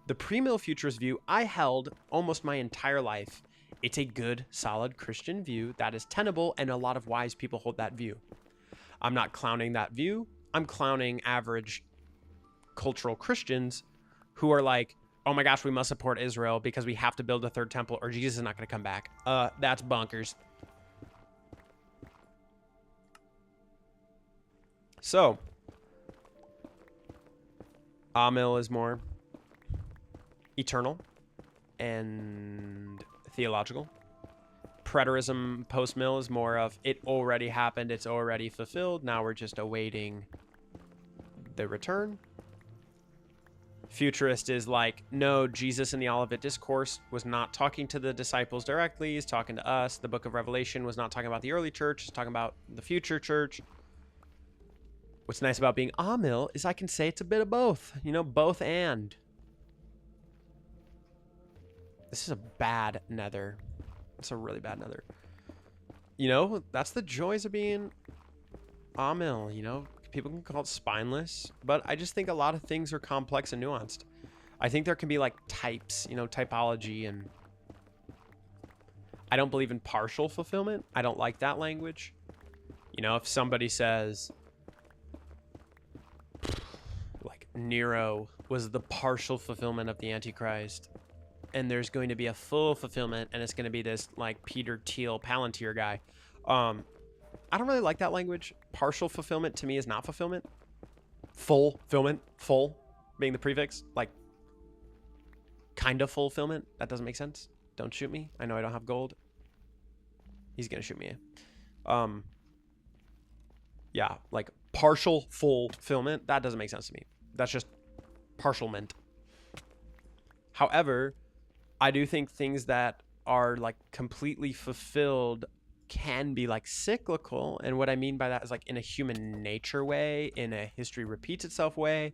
The pre-mill futurist view I held almost my entire life. It's a good, solid Christian view that is tenable, and a lot of wise people hold that view. I'm not clowning that view. I'm clowning average cultural Christians who are like, oh my gosh, we must support Israel because we have to build a third temple or Jesus is not going to come back. That's bonkers. So, Amil is more eternal and theological. Preterism, post-mill is more of it already happened, it's already fulfilled, now we're just awaiting the return. Futurist is like, no, Jesus in the Olivet Discourse was not talking to the disciples directly, he's talking to us. The book of Revelation was not talking about the early church, it's talking about the future church. What's nice about being Amil is I can say it's a bit of both, both and. This is a bad nether. It's a really bad nether. That's the joys of being Amil, People can call it spineless, but I just think a lot of things are complex and nuanced. I think there can be like types, typology, and I don't believe in partial fulfillment. I don't like that language. If somebody says, like, Nero was the partial fulfillment of the Antichrist, and there's going to be a full fulfillment, and it's going to be this like Peter Thiel Palantir guy. I don't really like that language. Partial fulfillment to me is not fulfillment. Fulfillment, full being the prefix, like kind of fulfillment. That doesn't make sense. Don't shoot me. I know I don't have gold. He's gonna shoot me. Yeah, like partial fulfillment. That doesn't make sense to me. That's just partialment. However, I do think things that are like completely fulfilled can be like cyclical. And what I mean by that is like in a human nature way, in a history repeats itself way,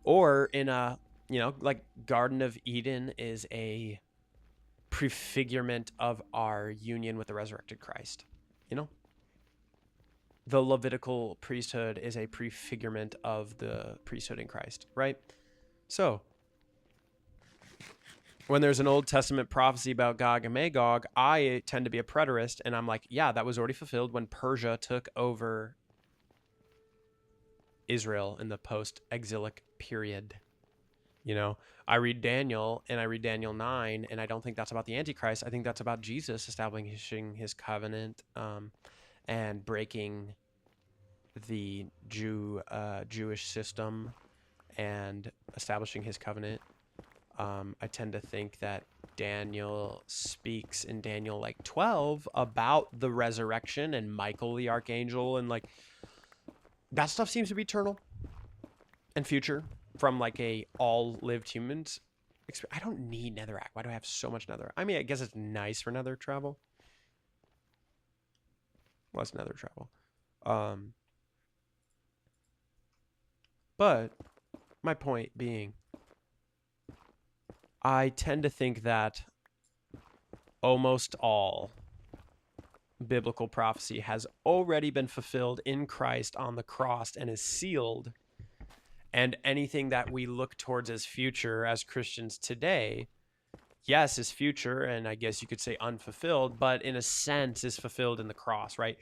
or in a, like Garden of Eden is a prefigurement of our union with the resurrected Christ. The Levitical priesthood is a prefigurement of the priesthood in Christ, right? So when there's an Old Testament prophecy about Gog and Magog, I tend to be a preterist, and I'm like, yeah, that was already fulfilled when Persia took over Israel in the post-exilic period. I read Daniel, and I read Daniel 9, and I don't think that's about the Antichrist. I think that's about Jesus establishing his covenant and breaking the Jewish system and establishing his covenant. I tend to think that Daniel speaks in Daniel like 12 about the resurrection and Michael the archangel, and like that stuff seems to be eternal and future from like a all lived humans. I don't need netherrack. Why do I have so much nether? I mean, I guess it's nice for nether travel. Less nether travel. But my point being, I tend to think that almost all biblical prophecy has already been fulfilled in Christ on the cross and is sealed. And anything that we look towards as future as Christians today, yes, is future, and I guess you could say unfulfilled, but in a sense is fulfilled in the cross, right?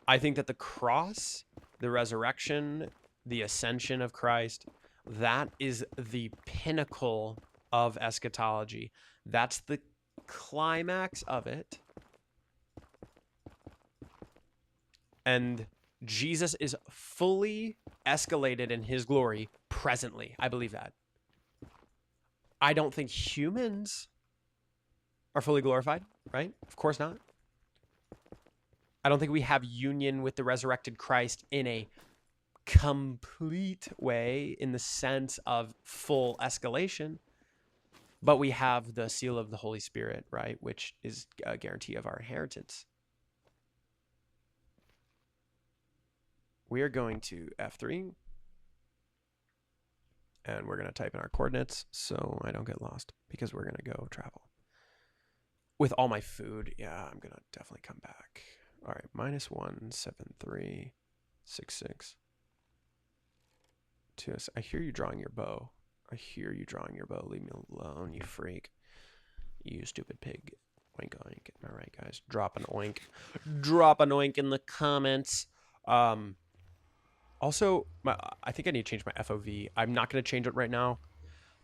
I think that the cross, the resurrection, the ascension of Christ, that is the pinnacle of eschatology. That's the climax of it. And Jesus is fully escalated in his glory presently. I believe that. I don't think humans are fully glorified, right? Of course not. I don't think we have union with the resurrected Christ in a complete way in the sense of full escalation, but we have the seal of the Holy Spirit, right, which is a guarantee of our inheritance. We are going to F3, and we're going to type in our coordinates so I don't get lost, because we're going to go travel. With all my food, yeah, I'm going to definitely come back. All right, -17366. I hear you drawing your bow. Leave me alone, you freak. You stupid pig. Oink oink. All right, guys. Drop an oink in the comments. Also, I think I need to change my FOV. I'm not going to change it right now.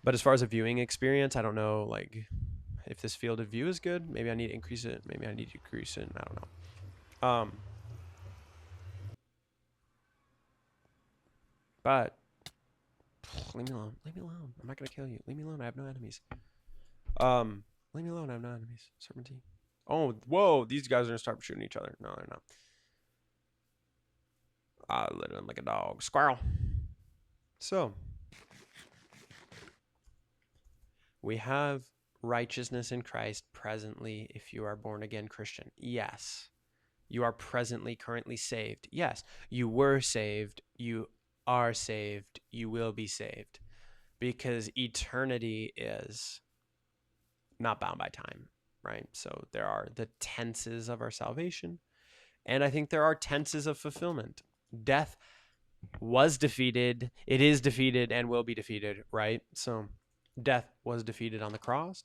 But as far as a viewing experience, I don't know, like, if this field of view is good. Maybe I need to increase it. Maybe I need to decrease it. I don't know. But leave me alone. I'm not going to kill you. Leave me alone. I have no enemies. Leave me alone. I have no enemies. Serpentine. Oh, whoa. These guys are going to start shooting each other. No, they're not. I lit him like a dog. Squirrel. So, we have righteousness in Christ presently if you are born again Christian. Yes. You are currently saved. Yes. You were saved. You are saved. You will be saved. Because eternity is not bound by time, right? So there are the tenses of our salvation. And I think there are tenses of fulfillment. Death was defeated, it is defeated, and will be defeated, right? So death was defeated on the cross.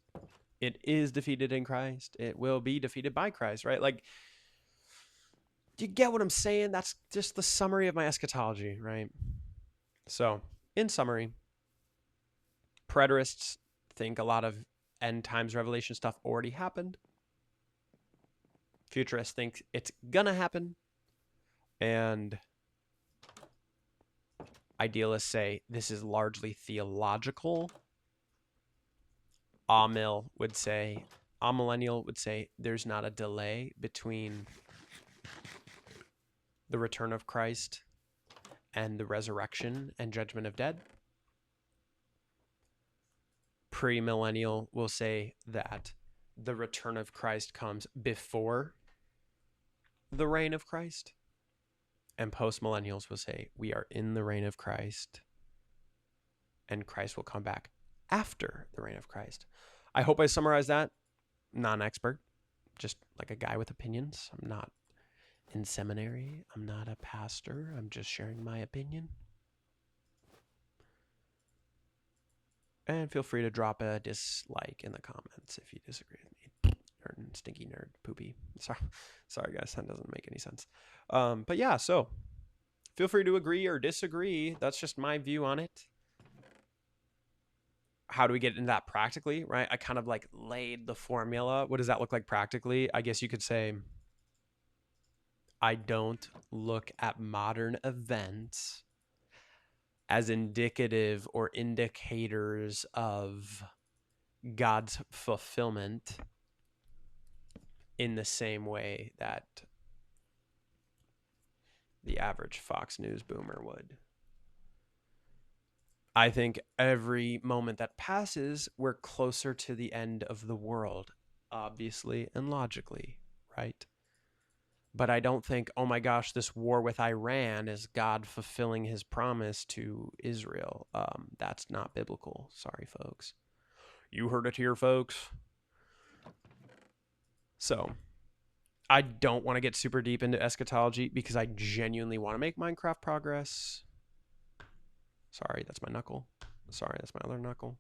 It is defeated in Christ. It will be defeated by Christ, right? Like, you get what I'm saying? That's just the summary of my eschatology, right? So, in summary, preterists think a lot of end times revelation stuff already happened. Futurists think it's gonna happen. And idealists say this is largely theological. Amillennial would say there's not a delay between the return of Christ and the resurrection and judgment of dead. Premillennial will say that the return of Christ comes before the reign of Christ. And postmillennials will say we are in the reign of Christ and Christ will come back after the reign of Christ. I hope I summarized that. Non-expert, just like a guy with opinions. I'm not in seminary. I'm not a pastor. I'm just sharing my opinion. And feel free to drop a dislike in the comments if you disagree with me. Nerd, stinky nerd, poopy. Sorry guys, that doesn't make any sense. But yeah, so feel free to agree or disagree. That's just my view on it. How do we get into that practically, right? I kind of like laid the formula. What does that look like practically? I guess you could say I don't look at modern events as indicative or indicators of God's fulfillment in the same way that the average Fox News boomer would. I think every moment that passes, we're closer to the end of the world, obviously and logically, right? But I don't think, oh my gosh, this war with Iran is God fulfilling his promise to Israel. That's not biblical. Sorry, folks. You heard it here, folks. So I don't want to get super deep into eschatology because I genuinely want to make Minecraft progress. Sorry, that's my knuckle. Sorry, that's my other knuckle.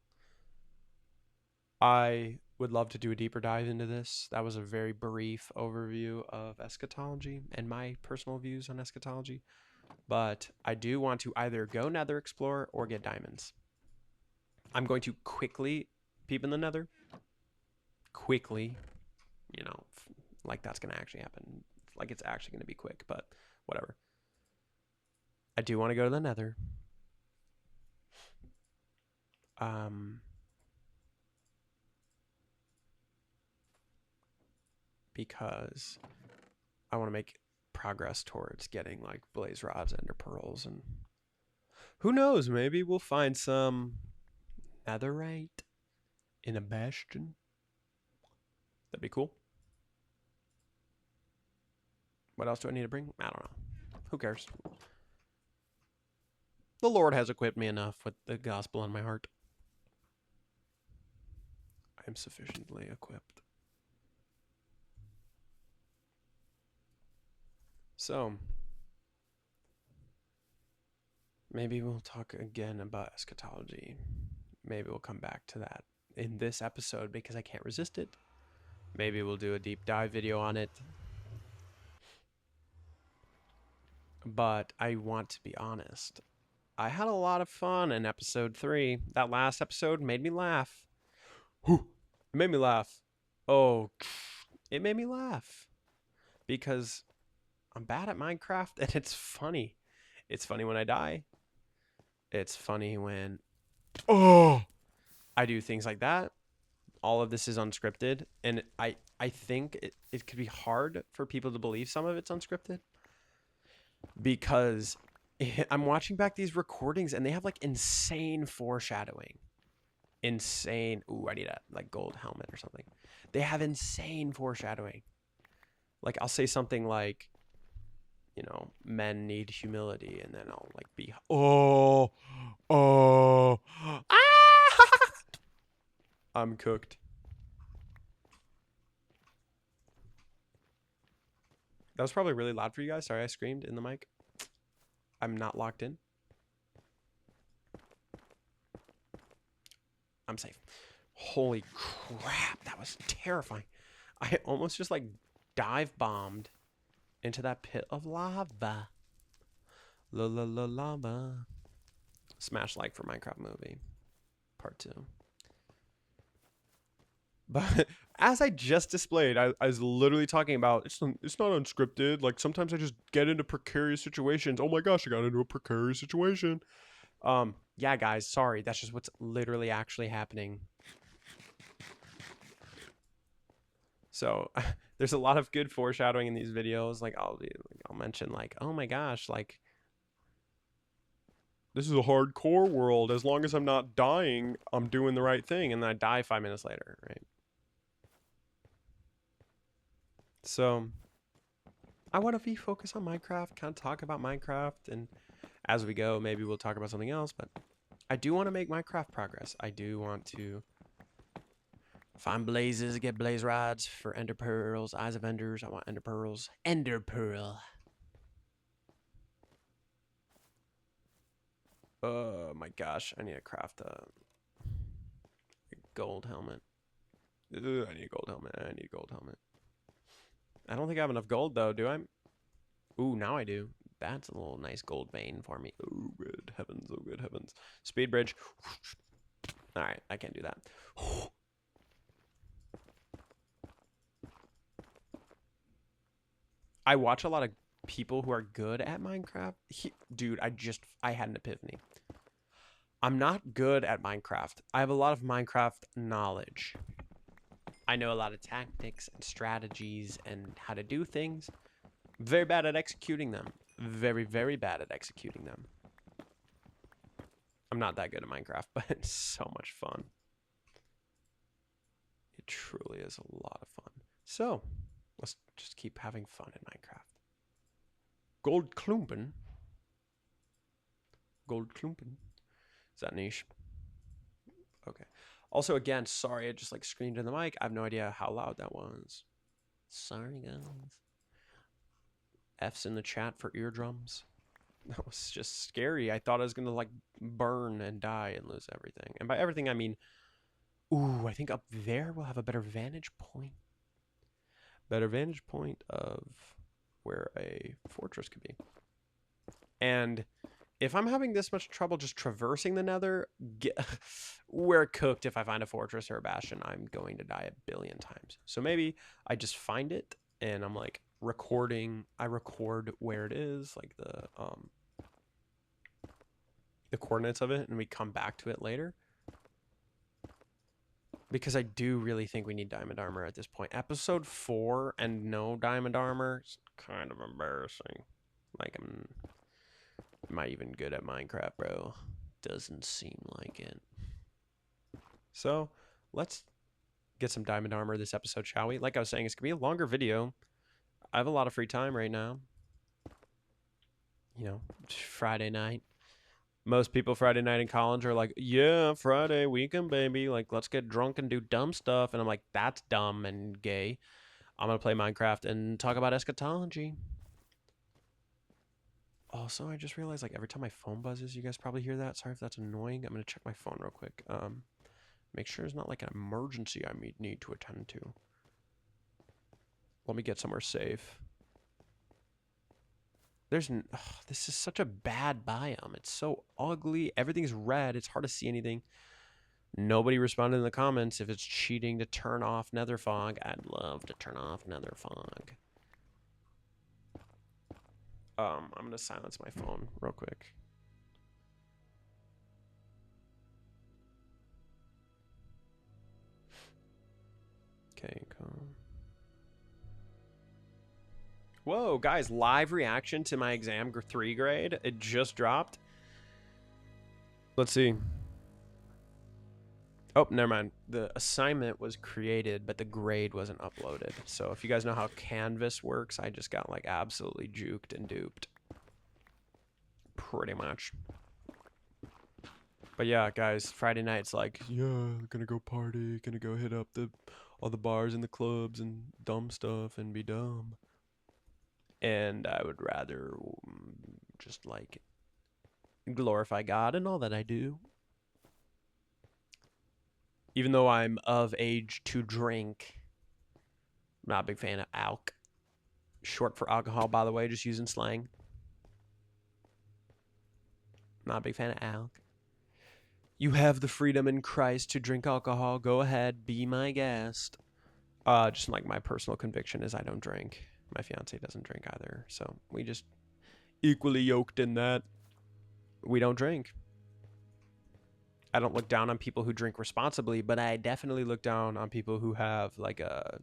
I would love to do a deeper dive into this. That was a very brief overview of eschatology and my personal views on eschatology. But I do want to either go Nether Explorer or get diamonds. I'm going to quickly peep in the Nether. Quickly, you know, like that's going to actually happen. Like it's actually going to be quick, but whatever. I do want to go to the Nether. Because I want to make progress towards getting like blaze rods, ender pearls, and who knows, maybe we'll find some netherite in a bastion. That'd be cool. What else do I need to bring? I don't know. Who cares? The Lord has equipped me enough with the gospel in my heart. I am sufficiently equipped. So, maybe we'll talk again about eschatology. Maybe we'll come back to that in this episode because I can't resist it. Maybe we'll do a deep dive video on it. But I want to be honest. I had a lot of fun in episode 3. That last episode made me laugh. It made me laugh. Oh, it made me laugh. Because I'm bad at Minecraft and it's funny. It's funny when I die. It's funny when I do things like that. All of this is unscripted. And I think it could be hard for people to believe some of it's unscripted. Because I'm watching back these recordings and they have like insane foreshadowing. Insane. Ooh, I need a like gold helmet or something. They have insane foreshadowing. Like I'll say something like, you know, men need humility, and then I'll like be I'm cooked. That was probably really loud for you guys. Sorry, I screamed in the mic. I'm not locked in. I'm safe. Holy crap, that was terrifying. I almost just like dive bombed into that pit of lava. Lava. Smash like for Minecraft movie part 2. But as I just displayed, I was literally talking about it's not unscripted. Like sometimes I just get into precarious situations. Oh my gosh, I got into a precarious situation. Yeah, guys, sorry. That's just what's literally actually happening. So there's a lot of good foreshadowing in these videos. Like I'll mention like, oh my gosh, like this is a hardcore world. As long as I'm not dying, I'm doing the right thing. And then I die 5 minutes later, right? So I want to focus on Minecraft, kind of talk about Minecraft, and as we go, maybe we'll talk about something else, but I do want to make Minecraft progress. I do want to find blazes, get blaze rods for ender pearls, eyes of enders. I want ender pearls. Ender pearl. Oh my gosh, I need to craft a gold helmet. Ugh, I need a gold helmet. I need a gold helmet. I don't think I have enough gold though, do I? Ooh, now I do. That's a little nice gold vein for me. Oh, good heavens. Oh, good heavens. Speed bridge. All right, I can't do that. I watch a lot of people who are good at Minecraft. Dude, I had an epiphany. I'm not good at Minecraft. I have a lot of Minecraft knowledge. I know a lot of tactics and strategies and how to do things. Very bad at executing them. Very, very bad at executing them. I'm not that good at Minecraft, but it's so much fun. It truly is a lot of fun. So, let's just keep having fun in Minecraft. Gold Klumpen. Gold Klumpen. Is that niche? Okay. Also, again, sorry, I just like screamed in the mic. I have no idea how loud that was. Sorry, guys. F's in the chat for eardrums. That was just scary. I thought I was gonna like burn and die and lose everything. And by everything, I mean, ooh, I think up there we'll have a better vantage point. Better vantage point of where a fortress could be. And if I'm having this much trouble just traversing the nether, we're cooked. If I find a fortress or a bastion, I'm going to die a billion times. So maybe I just find it and I'm like recording. I record where it is, like the coordinates of it, and we come back to it later. Because I do really think we need diamond armor at this point. Episode 4 and no diamond armor is kind of embarrassing. Like, am I even good at Minecraft, bro? Doesn't seem like it. So, let's get some diamond armor this episode, shall we? Like I was saying, it's going to be a longer video. I have a lot of free time right now. You know, Friday night. Most people Friday night in college are like, yeah, Friday weekend, baby. Like, let's get drunk and do dumb stuff. And I'm like, that's dumb and gay. I'm going to play Minecraft and talk about eschatology. Also, I just realized, like, every time my phone buzzes, you guys probably hear that. Sorry if that's annoying. I'm going to check my phone real quick. Make sure it's not like an emergency I need to attend to. Let me get somewhere safe. This is such a bad biome. It's so ugly. Everything's red. It's hard to see anything. Nobody responded in the comments if it's cheating to turn off nether fog. I'd love to turn off nether fog. I'm going to silence my phone real quick. Okay, cool. Whoa, guys, live reaction to my exam 3 grade. It just dropped. Let's see. Oh, never mind. The assignment was created, but the grade wasn't uploaded. So if you guys know how Canvas works, I just got like absolutely juked and duped. Pretty much. But yeah, guys, Friday night's like, yeah, gonna go party, gonna go hit up all the bars and the clubs and dumb stuff and be dumb. And I would rather just like glorify God in all that I do. Even though I'm of age to drink, I'm not a big fan of alk. Short for alcohol, by the way, just using slang. Not a big fan of alk. You have the freedom in Christ to drink alcohol. Go ahead, be my guest. Just like my personal conviction is I don't drink. My fiance doesn't drink either. So we just equally yoked in that we don't drink. I don't look down on people who drink responsibly, but I definitely look down on people who have like a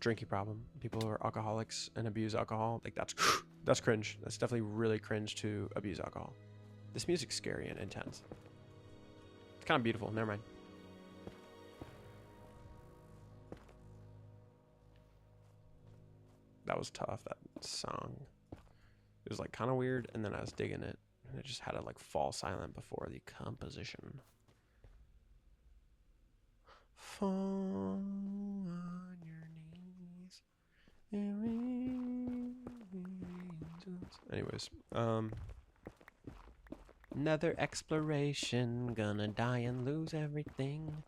drinking problem. People who are alcoholics and abuse alcohol. Like That's cringe. That's definitely really cringe to abuse alcohol. This music's scary and intense. It's kind of beautiful. Never mind. That was tough, that song. It was like kind of weird, and then I was digging it. And it just had to like fall silent before the composition. Fall on your knees. Anyways, another exploration, gonna die and lose everything.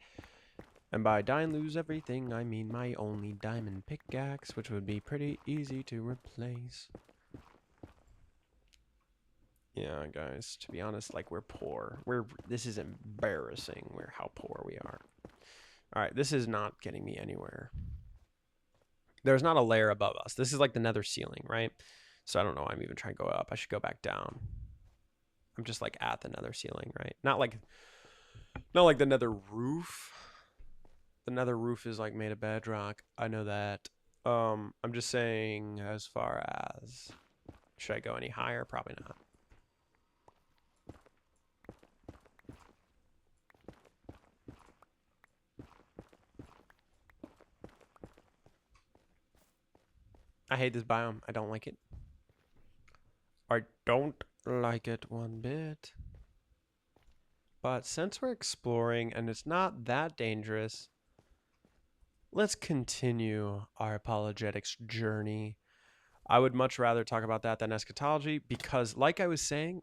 And by die and lose everything, I mean my only diamond pickaxe, which would be pretty easy to replace. Yeah, guys, to be honest, like, we're poor. This is embarrassing, how poor we are. All right, this is not getting me anywhere. There's not a layer above us. This is like the nether ceiling, right? So I don't know why I'm even trying to go up. I should go back down. I'm just like at the nether ceiling, right? Not like the nether roof. The nether roof is like made of bedrock. I know that. I'm just saying, as far as, should I go any higher? Probably not. I hate this biome. I don't like it. I don't like it one bit. But since we're exploring and it's not that dangerous, let's continue our apologetics journey. I would much rather talk about that than eschatology because, like I was saying,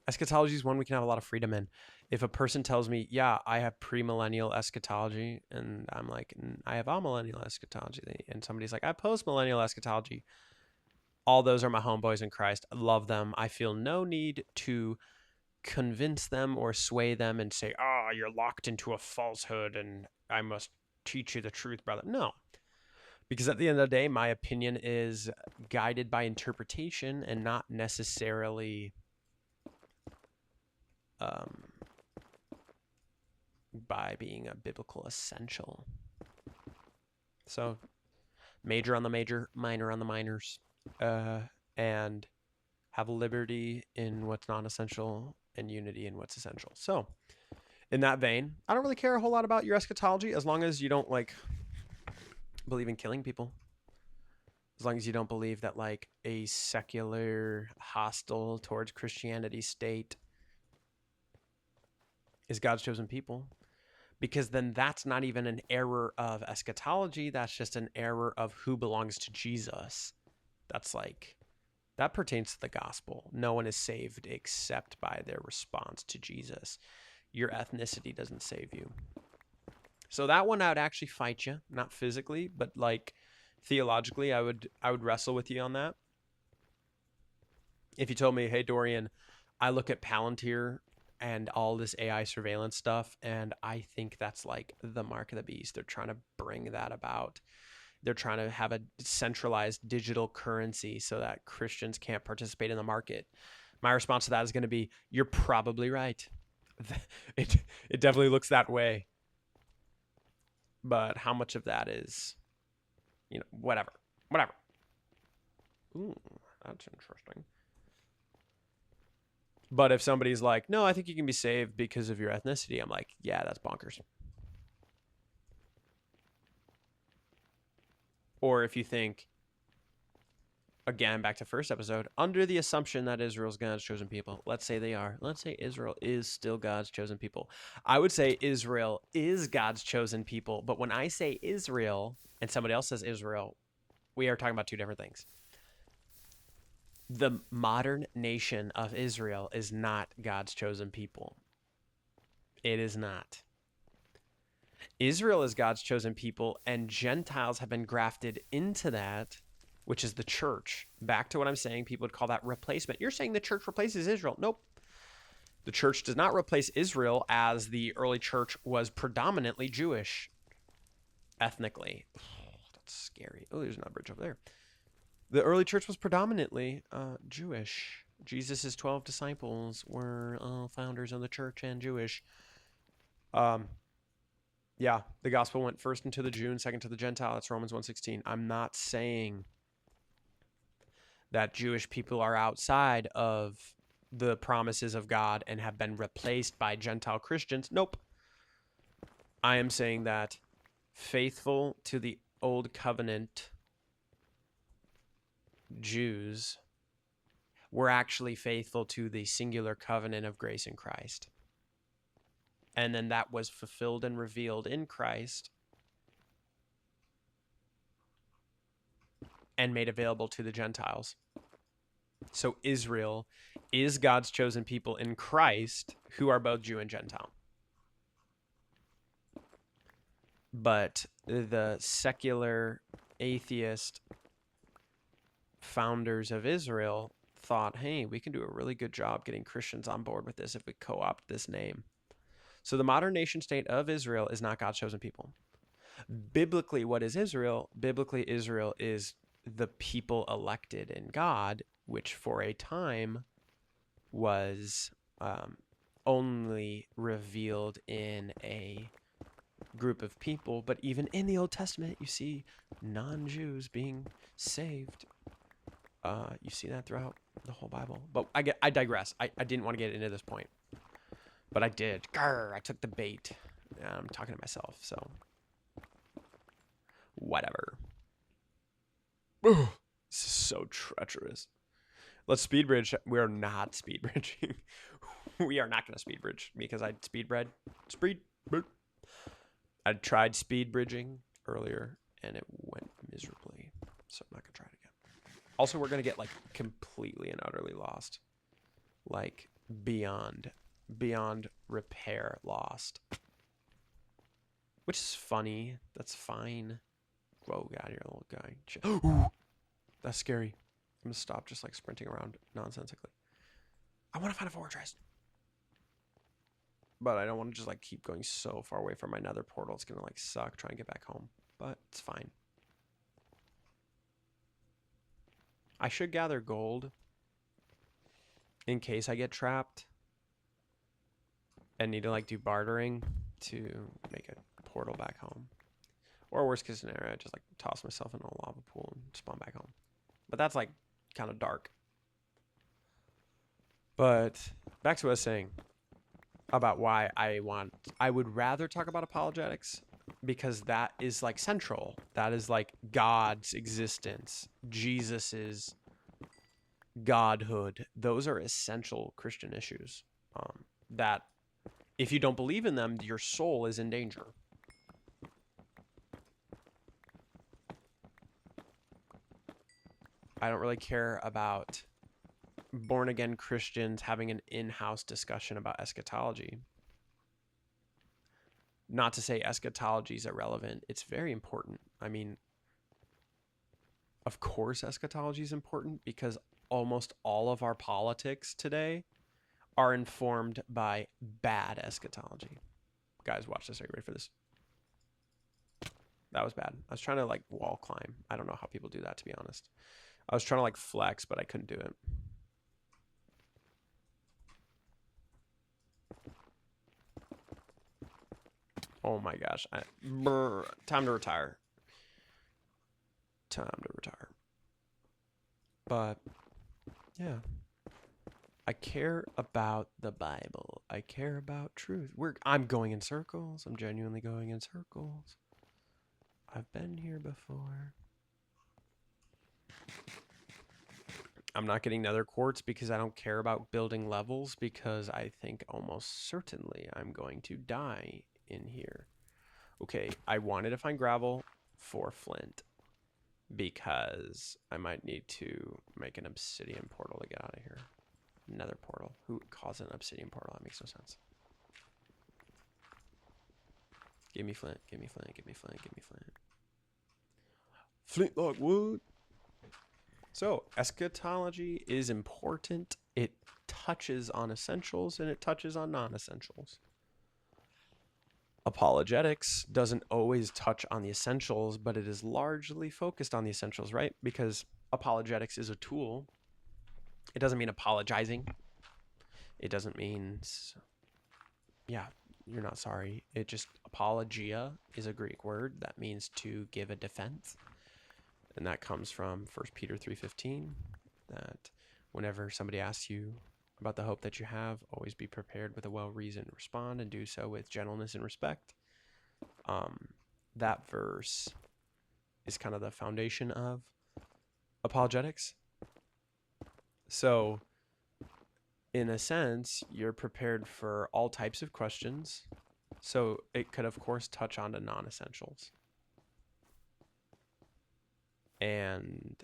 eschatology is one we can have a lot of freedom in. If a person tells me, yeah, I have premillennial eschatology, and I'm like, I have amillennial eschatology, and somebody's like, I have postmillennial eschatology, all those are my homeboys in Christ. I love them. I feel no need to convince them or sway them and say, oh, you're locked into a falsehood and I must teach you the truth, brother. No. Because at the end of the day, my opinion is guided by interpretation and not necessarily by being a biblical essential. So, major on the major, minor on the minors, and have liberty in what's non-essential and unity in what's essential. So, in that vein, I don't really care a whole lot about your eschatology as long as you don't like believe in killing people. As long as you don't believe that like a secular, hostile towards Christianity state is God's chosen people. Because then that's not even an error of eschatology. That's just an error of who belongs to Jesus. That's like, that pertains to the gospel. No one is saved except by their response to Jesus. Your ethnicity doesn't save you. So that one I would actually fight you, not physically, but like theologically, I would wrestle with you on that. If you told me, hey, Dorian, I look at Palantir and all this AI surveillance stuff, and I think that's like the mark of the beast. They're trying to bring that about. They're trying to have a centralized digital currency so that Christians can't participate in the market. My response to that is going to be, you're probably right. It definitely looks that way. But how much of that is, whatever. Ooh, that's interesting. But if somebody's like, no, I think you can be saved because of your ethnicity, I'm like, yeah, that's bonkers. Or if you think, again, back to first episode, under the assumption that Israel's God's chosen people, let's say they are. Let's say Israel is still God's chosen people. I would say Israel is God's chosen people. But when I say Israel and somebody else says Israel, we are talking about two different things. The modern nation of Israel is not God's chosen people. It is not. Israel is God's chosen people, and Gentiles have been grafted into that, which is the church. Back to what I'm saying, people would call that replacement. You're saying the church replaces Israel. Nope. The church does not replace Israel, as the early church was predominantly Jewish ethnically. Oh, that's scary. Oh, there's another bridge over there. The early church was predominantly Jewish. Jesus' 12 disciples were founders of the church and Jewish. Yeah, the gospel went first into the Jew and second to the Gentile. That's Romans 1:16. I'm not saying that Jewish people are outside of the promises of God and have been replaced by Gentile Christians. Nope. I am saying that faithful to the old covenant Jews were actually faithful to the singular covenant of grace in Christ. And then that was fulfilled and revealed in Christ and made available to the Gentiles. So Israel is God's chosen people in Christ who are both Jew and Gentile. But the secular atheist founders of Israel thought, hey, we can do a really good job getting Christians on board with this if we co-opt this name. So the modern nation state of Israel is not God's chosen people. Biblically, what is Israel? Biblically, Israel is the people elected in God, which for a time was only revealed in a group of people. But even in the Old Testament, you see non-Jews being saved. You see that throughout the whole Bible. But I digress. I didn't want to get into this point, but I did. Grr, I took the bait. I'm talking to myself, so whatever. This is so treacherous. Let's speed bridge. We're not speed bridging. We are not going to speed bridge because I speed bred. I tried speed bridging earlier and it went miserably. So I'm not going to try it again. Also, we're going to get like completely and utterly lost. Like beyond repair lost. Which is funny. That's fine. Whoa, God, you're a little guy. Ooh, that's scary. I'm going to stop just like sprinting around nonsensically. I want to find a fortress. But I don't want to just like keep going so far away from my nether portal. It's going to like suck trying to get back home. But it's fine. I should gather gold in case I get trapped and need to like do bartering to make a portal back home. Or worst case scenario, I just like toss myself in a lava pool and spawn back home. But that's like kind of dark. But back to what I was saying about why I would rather talk about apologetics, because that is like central. That is like God's existence, Jesus's godhood. Those are essential Christian issues that if you don't believe in them, your soul is in danger. I don't really care about born-again Christians having an in-house discussion about eschatology. Not to say eschatology is irrelevant. It's very important. I mean, of course eschatology is important because almost all of our politics today are informed by bad eschatology. Guys, watch this. Are you ready for this? That was bad. I was trying to like wall climb. I don't know how people do that, to be honest. I was trying to like flex, but I couldn't do it. Oh my gosh. Time to retire. Time to retire. But yeah. I care about the Bible. I care about truth. I'm going in circles. I'm genuinely going in circles. I've been here before. I'm not getting nether quartz because I don't care about building levels, because I think almost certainly I'm going to die in here. Okay, I wanted to find gravel for flint because I might need to make an obsidian portal to get out of here. Nether portal. Who calls it an obsidian portal? That makes no sense. Give me flint, give me flint, give me flint, give me flint. Flintlock wood. So, eschatology is important. It touches on essentials and it touches on non-essentials. Apologetics doesn't always touch on the essentials, but it is largely focused on the essentials, right? Because apologetics is a tool. It doesn't mean apologizing. It doesn't mean, yeah, you're not sorry. It just, apologia is a Greek word that means to give a defense. And that comes from 1 Peter 3:15. that whenever somebody asks you about the hope that you have, always be prepared with a well-reasoned response and do so with gentleness and respect. That verse is kind of the foundation of apologetics. So, in a sense, you're prepared for all types of questions. So it could, of course, touch on the non-essentials. And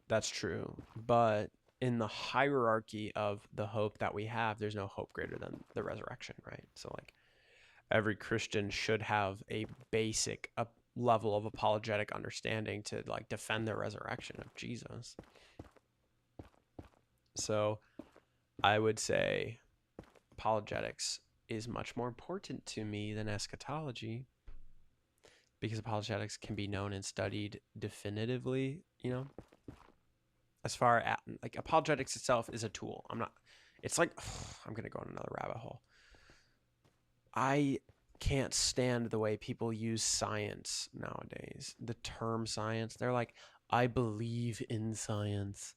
that's true. But in the hierarchy of the hope that we have, there's no hope greater than the resurrection, right? So, like, every Christian should have a basic level of apologetic understanding to, like, defend the resurrection of Jesus. So I would say apologetics is much more important to me than eschatology, because apologetics can be known and studied definitively, as far as, like, apologetics itself is a tool. It's like, I'm going to go on another rabbit hole. I can't stand the way people use science nowadays. The term science, they're like, I believe in science.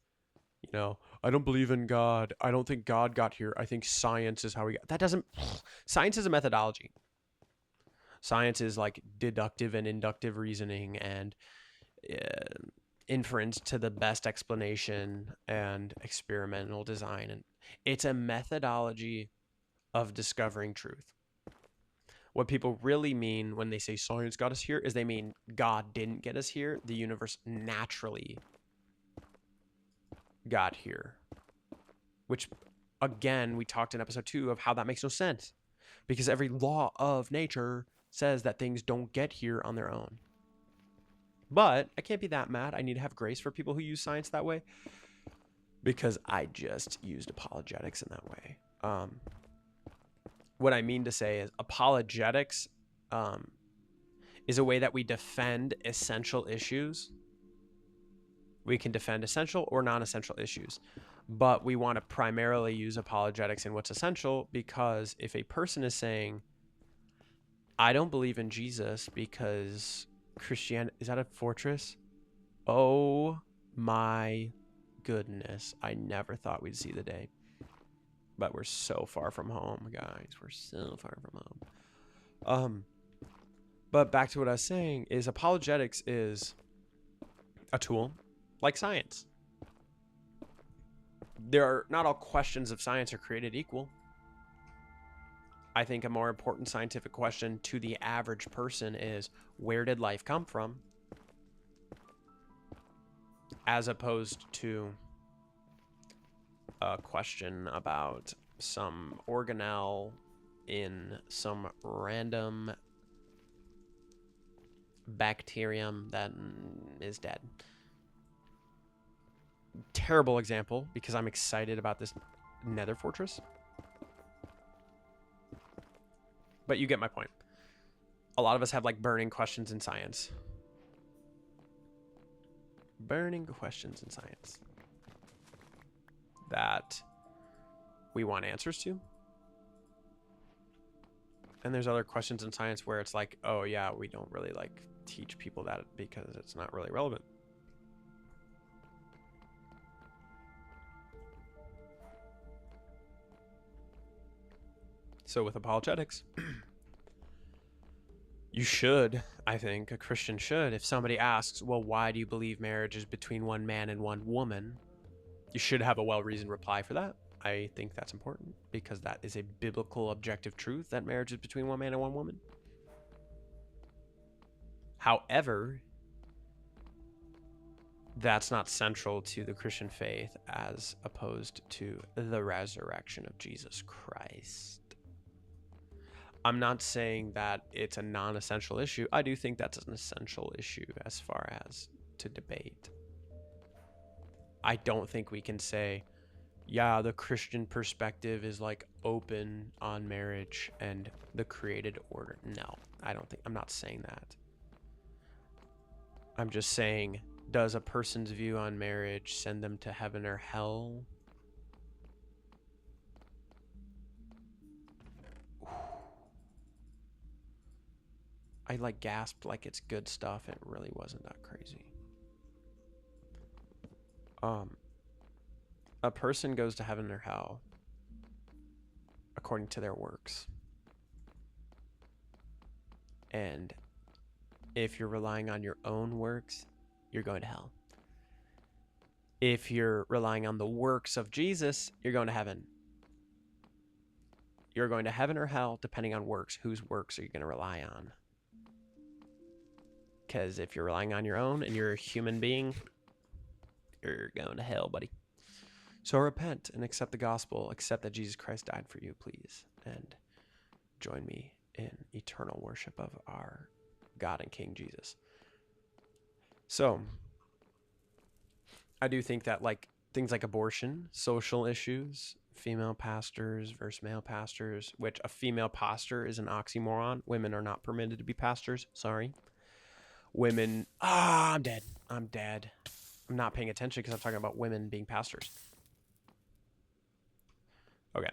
I don't believe in God. I don't think God got here. I think science is how we got. Science is a methodology. Science is like deductive and inductive reasoning and inference to the best explanation and experimental design. And it's a methodology of discovering truth. What people really mean when they say science got us here is they mean God didn't get us here. The universe naturally got here. Which, again, we talked in episode 2 of how that makes no sense. Because every law of nature says that things don't get here on their own. But I can't be that mad. I need to have grace for people who use science that way, because I just used apologetics in that way. What I mean to say is apologetics is a way that we defend essential issues. We can defend essential or non-essential issues, but we want to primarily use apologetics in what's essential, because if a person is saying, I don't believe in Jesus because Christianity, is that a fortress? Oh my goodness. I never thought we'd see the day. But we're so far from home, guys. We're so far from home. But back to what I was saying is apologetics is a tool like science. Not all questions of science are created equal. I think a more important scientific question to the average person is, where did life come from? As opposed to a question about some organelle in some random bacterium that is dead. Terrible example, because I'm excited about this nether fortress. But you get my point. A lot of us have like burning questions in science. Burning questions in science that we want answers to. And there's other questions in science where it's like, oh yeah, we don't really like teach people that because it's not really relevant. So with apologetics, you should, I think, a Christian should, if somebody asks, well, why do you believe marriage is between one man and one woman? You should have a well-reasoned reply for that. I think that's important, because that is a biblical objective truth, that marriage is between one man and one woman. However, that's not central to the Christian faith as opposed to the resurrection of Jesus Christ. I'm not saying that it's a non-essential issue. I do think that's an essential issue as far as to debate. I don't think we can say, yeah, the Christian perspective is like open on marriage and the created order. No, I'm not saying that. I'm just saying, does a person's view on marriage send them to heaven or hell? I like gasped like it's good stuff. It really wasn't that crazy. Um, a person goes to heaven or hell according to their works. And if you're relying on your own works, you're going to hell. If you're relying on the works of Jesus, you're going to heaven. You're going to heaven or hell depending on works. Whose works are you going to rely on? Because if you're relying on your own and you're a human being, you're going to hell, buddy. So repent and accept the gospel. Accept that Jesus Christ died for you, please. And join me in eternal worship of our God and King Jesus. So I do think that like things like abortion, social issues, female pastors versus male pastors, which a female pastor is an oxymoron. Women are not permitted to be pastors. Sorry. Women, I'm dead. I'm dead. I'm not paying attention because I'm talking about women being pastors. Okay.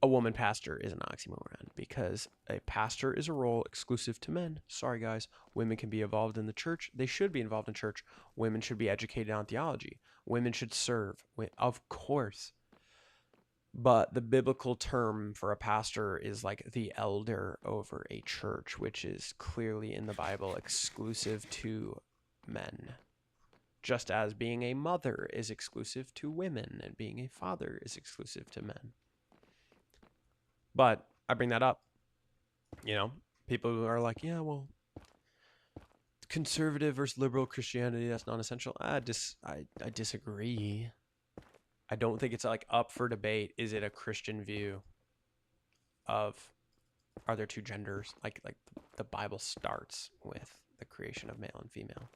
A woman pastor is an oxymoron because a pastor is a role exclusive to men. Sorry, guys. Women can be involved in the church. They should be involved in church. Women should be educated on theology. Women should serve. Of course. But the biblical term for a pastor is like the elder over a church, which is clearly in the Bible exclusive to men. Just as being a mother is exclusive to women and being a father is exclusive to men. But I bring that up, people who are like, yeah, well, conservative versus liberal Christianity, that's non-essential. I disagree. I don't think it's like up for debate. Is it a Christian view of, are there two genders? Like the Bible starts with the creation of male and female.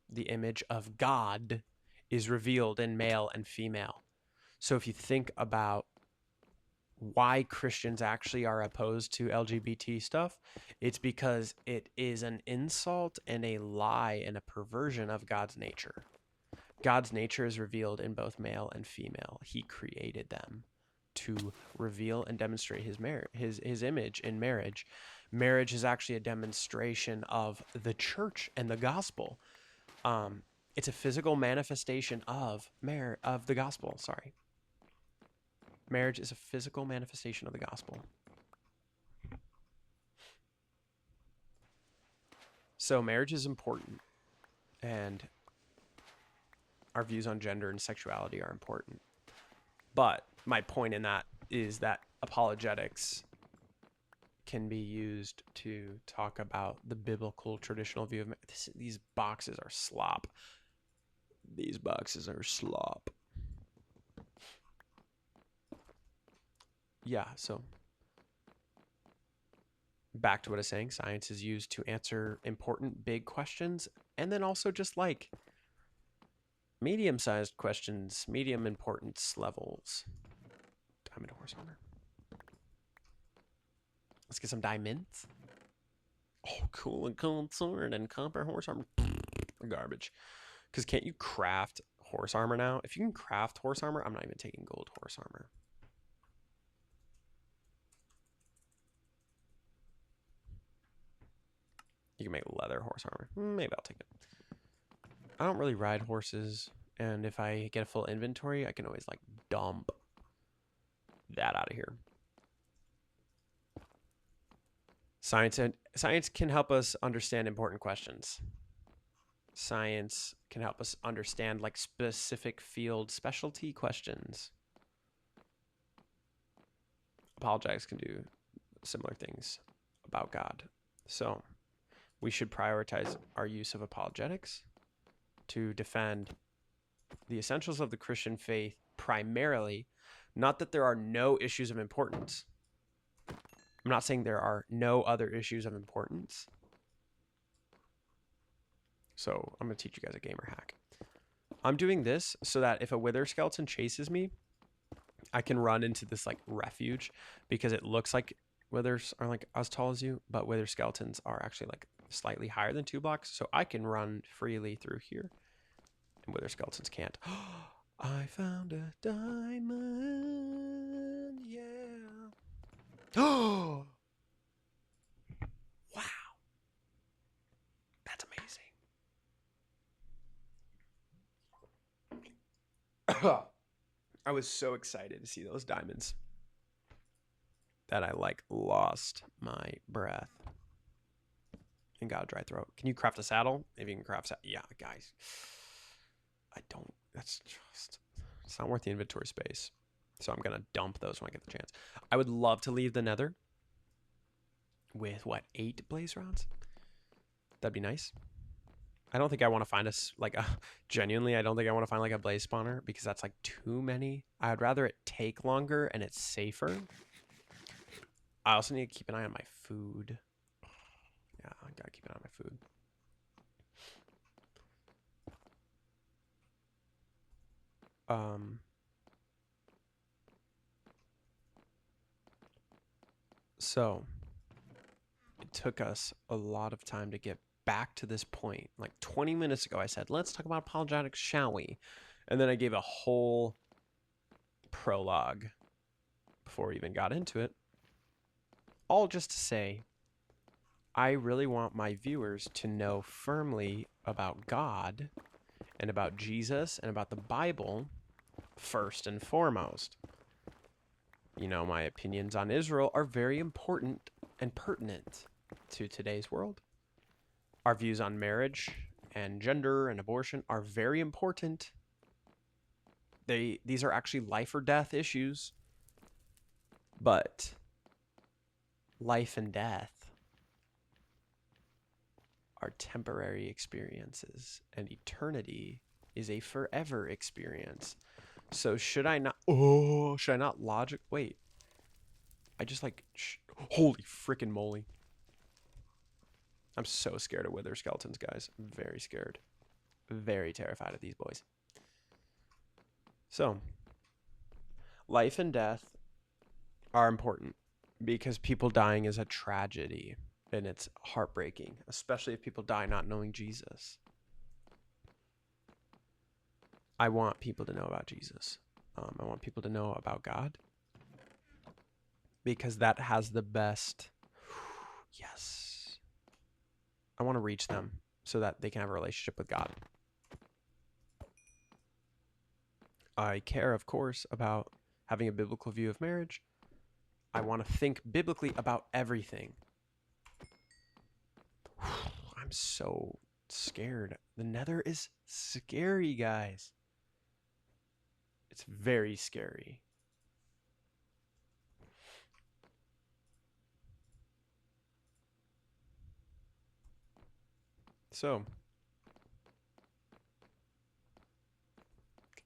The image of God is revealed in male and female. So if you think about why Christians actually are opposed to LGBT stuff, it's because it is an insult and a lie and a perversion of God's nature. God's nature is revealed in both male and female. He created them to reveal and demonstrate his image in marriage. Marriage is actually a demonstration of the church and the gospel. It's a physical manifestation of the gospel. Sorry. Marriage is a physical manifestation of the gospel. So marriage is important, and our views on gender and sexuality are important. But my point in that is that apologetics can be used to talk about the biblical traditional view of marriage. These boxes are slop. These boxes are slop. Yeah, so back to what I was saying, science is used to answer important big questions, and then also just like medium-sized questions, medium importance levels. Diamond horse armor. Let's get some diamonds. Oh, cool and cold sword and copper horse armor. Garbage. Because can't you craft horse armor now? If you can craft horse armor, I'm not even taking gold horse armor. You can make leather horse armor. Maybe I'll take it. I don't really ride horses, and if I get a full inventory, I can always like dump that out of here. Science can help us understand important questions. Science can help us understand like specific field specialty questions. Apologetics can do similar things about God. So we should prioritize our use of apologetics to defend the essentials of the Christian faith primarily. Not that there are no issues of importance. I'm not saying there are no other issues of importance. So I'm going to teach you guys a gamer hack. I'm doing this so that if a wither skeleton chases me, I can run into this like refuge, because it looks like withers are like as tall as you, but wither skeletons are actually like slightly higher than 2 blocks. So I can run freely through here, and wither skeletons can't. I found a diamond. Yeah. Oh, wow. That's amazing. I was so excited to see those diamonds that I like lost my breath and got a dry throat. Can you craft a saddle? Maybe you can craft saddle. Yeah, guys. I don't. That's just. It's not worth the inventory space. So I'm going to dump those when I get the chance. I would love to leave the nether with, what, 8 blaze rods? That'd be nice. I don't think I want to find genuinely, I don't think I want to find like a blaze spawner because that's like too many. I'd rather it take longer and it's safer. I also need to keep an eye on my food. Yeah, I gotta keep an eye on my food. So it took us a lot of time to get back to this point. Like 20 minutes ago, I said, let's talk about apologetics, shall we? And then I gave a whole prologue before we even got into it. All just to say, I really want my viewers to know firmly about God and about Jesus and about the Bible first and foremost. You know, my opinions on Israel are very important and pertinent to today's world. Our views on marriage and gender and abortion are very important. These are actually life or death issues. But life and death are temporary experiences, and eternity is a forever experience. So should I not logic? Wait. I just holy freaking moly. I'm so scared of wither skeletons, guys. I'm very scared. Very terrified of these boys. So, life and death are important because people dying is a tragedy and it's heartbreaking, especially if people die not knowing Jesus. I want people to know about Jesus. I want people to know about God because that has the best. Yes. I want to reach them so that they can have a relationship with God. I care, of course, about having a biblical view of marriage. I want to think biblically about everything. I'm so scared. The nether is scary, guys. It's very scary. So,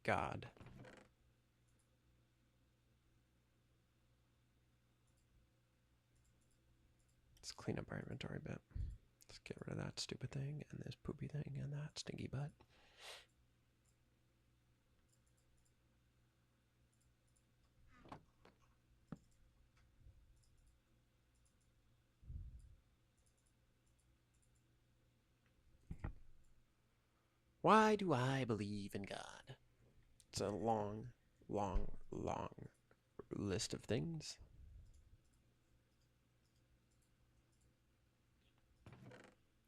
God. Let's clean up our inventory a bit. Let's get rid of that stupid thing and this poopy thing and that stinky butt. Why do I believe in God? It's a long, long, long list of things.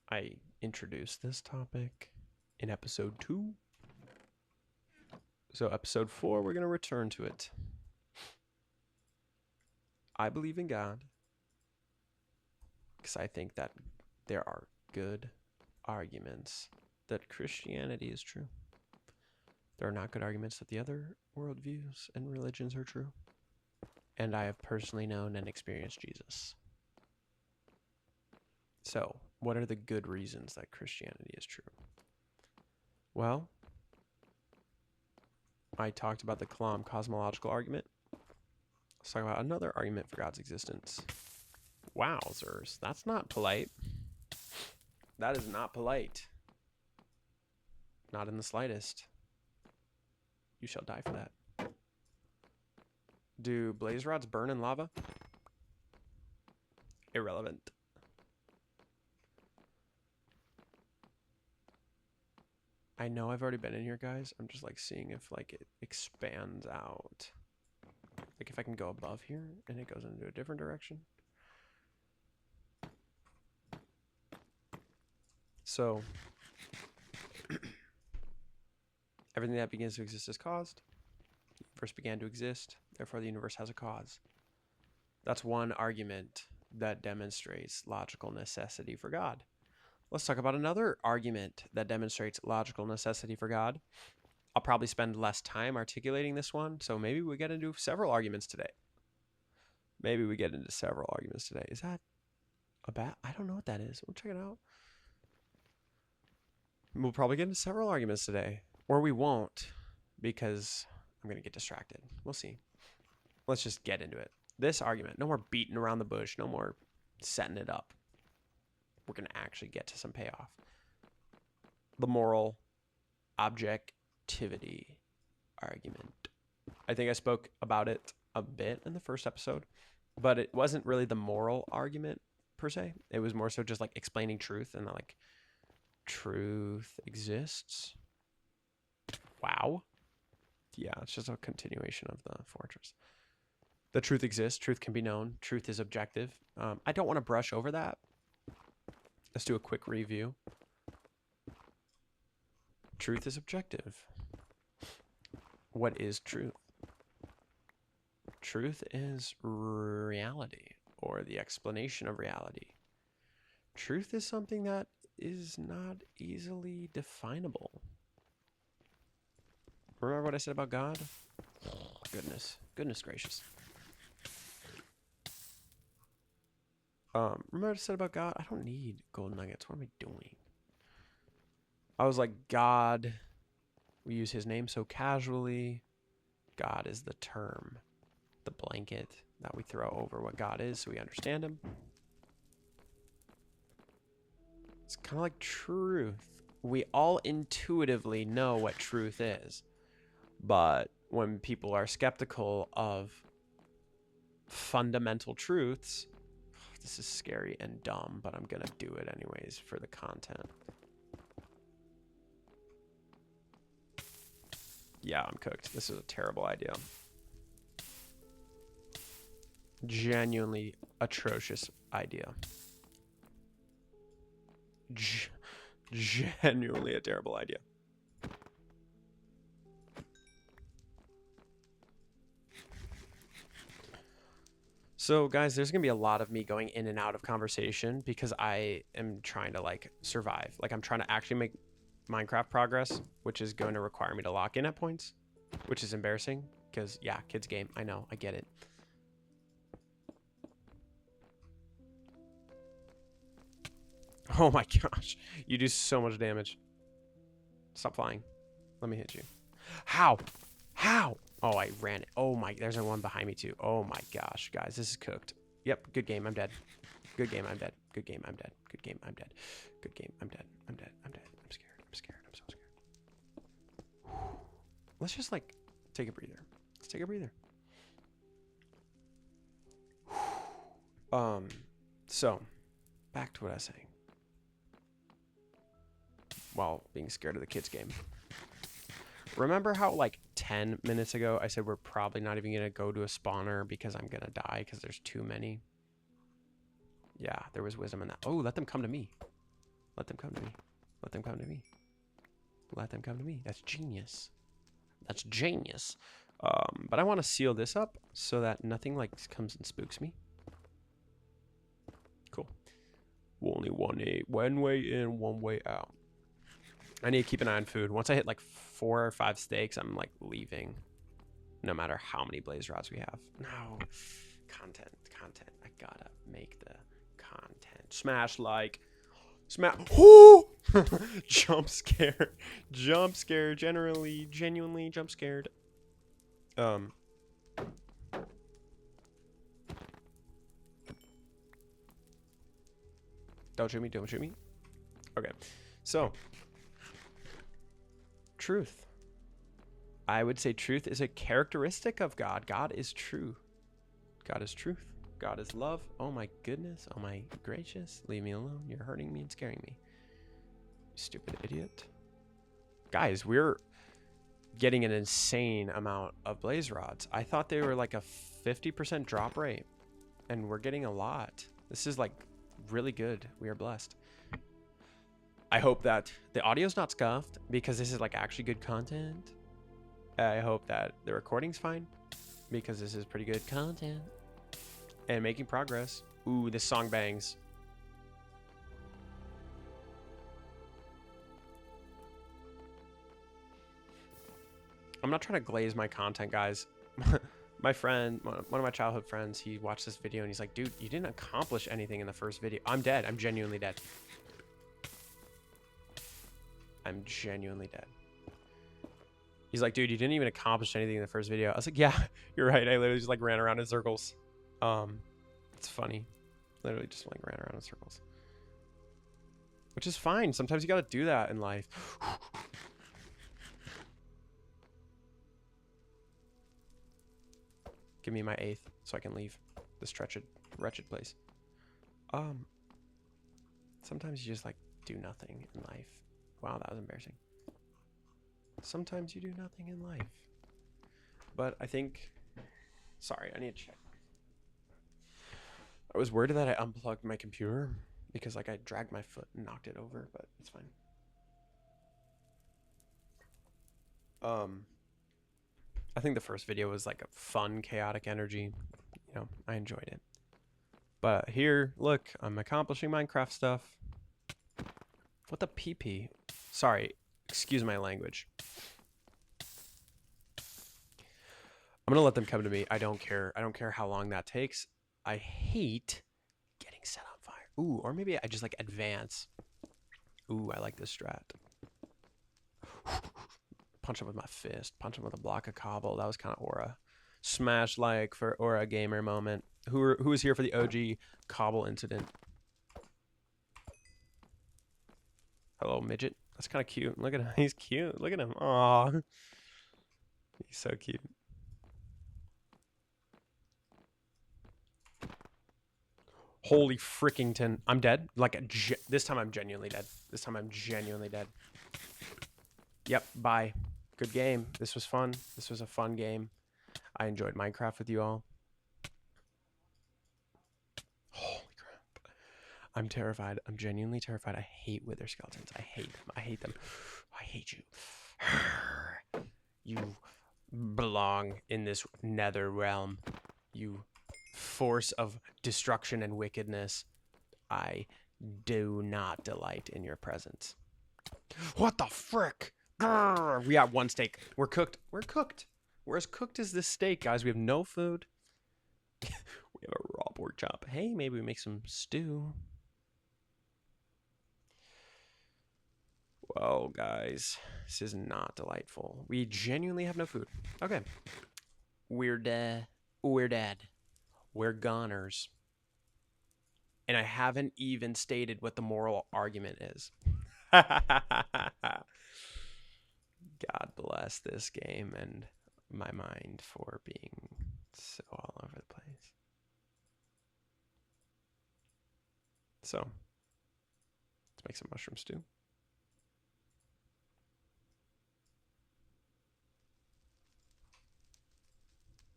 I introduced this topic in episode 2. So episode 4, we're going to return to it. I believe in God because I think that there are good arguments that Christianity is true. There are not good arguments that the other worldviews and religions are true. And I have personally known and experienced Jesus. So, what are the good reasons that Christianity is true? Well, I talked about the Kalam cosmological argument. Let's talk about another argument for God's existence. Wowzers, that's not polite. That is not polite. Not in the slightest. You shall die for that. Do blaze rods burn in lava? Irrelevant. I know I've already been in here, guys. I'm just seeing if it expands out. If I can go above here and it goes into a different direction. So everything that begins to exist is caused. first began to exist. Therefore, the universe has a cause. That's one argument that demonstrates logical necessity for God. Let's talk about another argument that demonstrates logical necessity for God. I'll probably spend less time articulating this one, so maybe we get into several arguments today. Is that a bat? I don't know what that is. We'll check it out. We'll probably get into several arguments today. Or we won't, because I'm going to get distracted. We'll see. Let's just get into it. This argument, no more beating around the bush, no more setting it up. We're going to actually get to some payoff. The moral objectivity argument. I think I spoke about it a bit in the first episode, but it wasn't really the moral argument per se. It was more so just like explaining truth and like truth exists. Wow. Yeah, it's just a continuation of the fortress. The truth exists. Truth can be known. Truth is objective. I don't want to brush over that. Let's do a quick review. Truth is objective. What is truth? Truth is reality, or the explanation of reality. Truth is something that is not easily definable. Remember what I said about God? Goodness gracious. Remember what I said about God? I don't need gold nuggets. What am I doing? I was like, God, we use his name so casually. God is the term, the blanket that we throw over what God is so we understand him. It's kind of like truth. We all intuitively know what truth is. But when people are skeptical of fundamental truths, this is scary and dumb, but I'm going to do it anyways for the content. Yeah, I'm cooked. This is a terrible idea. Genuinely atrocious idea. Genuinely a terrible idea. So guys, there's going to be a lot of me going in and out of conversation because I am trying to like survive. Like I'm trying to actually make Minecraft progress, which is going to require me to lock in at points, which is embarrassing because yeah, kids game. I know, I get it. Oh my gosh, you do so much damage. Stop flying. Let me hit you. How? Oh, I ran it. Oh my, there's one behind me too. Oh my gosh, guys, this is cooked. Yep, good game, I'm dead. Good game, I'm dead. Good game, I'm dead. Good game, I'm dead. Good game, I'm dead. I'm dead. I'm scared. I'm so scared. Let's just like take a breather. Let's take a breather. So back to what I was saying. While being scared of the kids game. Remember how like 10 minutes ago I said we're probably not even going to go to a spawner because I'm going to die because there's too many? Yeah, there was wisdom in that. Oh, let them come to me. Let them come to me. Let them come to me. Let them come to me. That's genius. That's genius. But I want to seal this up so that nothing like comes and spooks me. Cool. Only one way in, one way out. I need to keep an eye on food. Once I hit like 4 or 5 steaks, I'm like leaving. No matter how many blaze rods we have. No. Content. I gotta make the content. Smash like. Smash. Whoo! Jump scare. Genuinely jump scared. Don't shoot me. Okay. So. Truth. I would say truth is a characteristic of God. God is true. God is truth. God is love. Oh my goodness. Oh my gracious. Leave me alone. You're hurting me and scaring me. Stupid idiot. Guys, we're getting an insane amount of blaze rods. I thought they were like a 50% drop rate. And we're getting a lot. This is like really good. We are blessed. I hope that the audio's not scuffed because this is like actually good content. I hope that the recording's fine because this is pretty good content and making progress. Ooh, this song bangs. I'm not trying to glaze my content, guys. My friend, one of my childhood friends, he watched this video and he's like, dude, you didn't accomplish anything in the first video. I'm dead. I'm genuinely dead. I'm genuinely dead. He's like, dude, you didn't even accomplish anything in the first video. I was like, yeah, you're right. I literally just like ran around in circles. It's funny. Literally just like ran around in circles. Which is fine. Sometimes you gotta do that in life. Give me my 8th so I can leave this wretched place. Sometimes you just like do nothing in life. Wow, that was embarrassing. Sometimes you do nothing in life. But I think... Sorry, I need to check. I was worried that I unplugged my computer because like I dragged my foot and knocked it over, but it's fine. I think the first video was like a fun, chaotic energy. You know, I enjoyed it. But here, look, I'm accomplishing Minecraft stuff. What the PP? Sorry, excuse my language. I'm gonna let them come to me. I don't care. I don't care how long that takes. I hate getting set on fire. Ooh, or maybe I just like advance. Ooh, I like this strat. Punch him with my fist. Punch him with a block of cobble. That was kind of aura. Smash like for aura gamer moment. Who is here for the OG cobble incident? Hello, midget. That's kind of cute. Look at him. He's cute. Look at him. Aw. He's so cute. Holy frickington. I'm dead. Like, this time I'm genuinely dead. This time I'm genuinely dead. Yep, bye. Good game. This was fun. This was a fun game. I enjoyed Minecraft with you all. Holy crap. I'm terrified. I'm genuinely terrified. I hate wither skeletons. I hate them. I hate them. I hate you. You belong in this nether realm. You force of destruction and wickedness. I do not delight in your presence. What the frick? Grr, we got one steak. We're cooked. We're cooked. We're as cooked as this steak, guys. We have no food. We have a raw pork chop. Hey, maybe we make some stew. Well, guys, this is not delightful. We genuinely have no food. Okay. We're dead. We're dead. We're goners. And I haven't even stated what the moral argument is. God bless this game and my mind for being so all over the place. So, let's make some mushroom stew.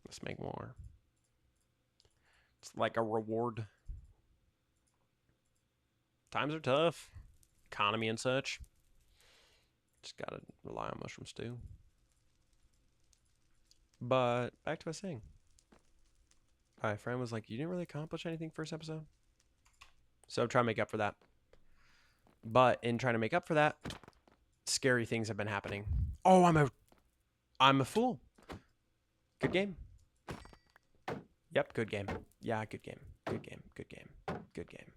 Let's make more. It's like a reward. Times are tough. Economy and such. Just gotta rely on mushroom stew. But back to what I was saying. My friend was like, you didn't really accomplish anything first episode. So I'm trying to make up for that. But in trying to make up for that, scary things have been happening. Oh, I'm a fool. Good game. Yep, good game. Yeah, good game. Good game. Good game. Good game.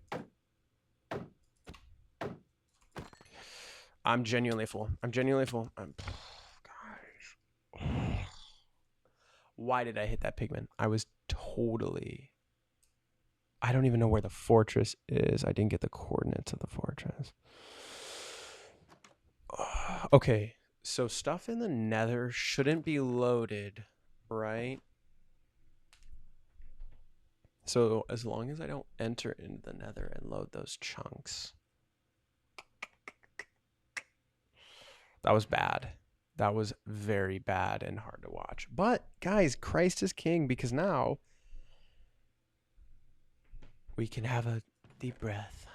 I'm genuinely a fool. I'm genuinely a fool. Guys. Why did I hit that pigment? I was totally... I don't even know where the fortress is. I didn't get the coordinates of the fortress. Okay, so stuff in the nether shouldn't be loaded, right? So as long as I don't enter into the nether and load those chunks. That was bad. That was very bad and hard to watch. But guys, Christ is king, because now we can have a deep breath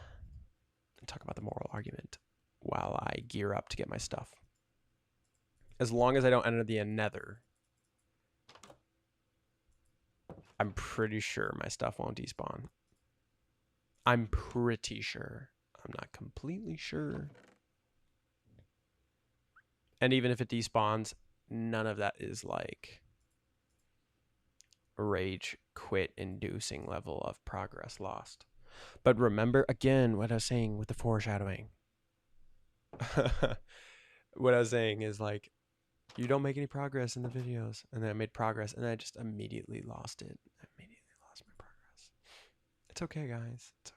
and talk about the moral argument while I gear up to get my stuff. As long as I don't enter the nether, I'm pretty sure my stuff won't despawn. I'm pretty sure. I'm not completely sure. And even if it despawns, none of that is like rage quit inducing level of progress lost. But remember again what I was saying with the foreshadowing. What I was saying is like, you don't make any progress in the videos. And then I made progress and then I just immediately lost it. I immediately lost my progress. It's okay, guys. It's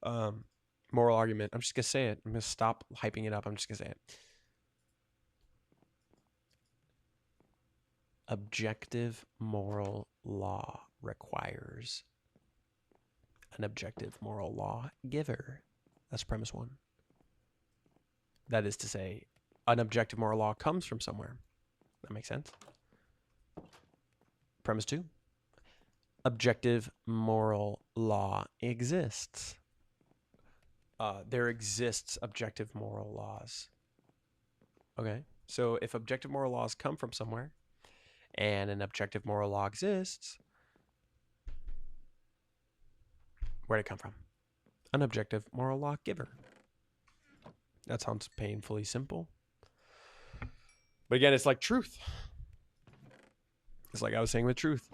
okay. Moral argument. I'm just gonna say it. I'm gonna stop hyping it up. I'm just gonna say it. Objective moral law requires an objective moral law giver. That's premise one. That is to say, an objective moral law comes from somewhere. That makes sense. Premise two. Objective moral law exists. There exists objective moral laws. Okay, so if objective moral laws come from somewhere and an objective moral law exists, where'd it come from? An objective moral law giver. That sounds painfully simple. But again, it's like truth. It's like I was saying with truth.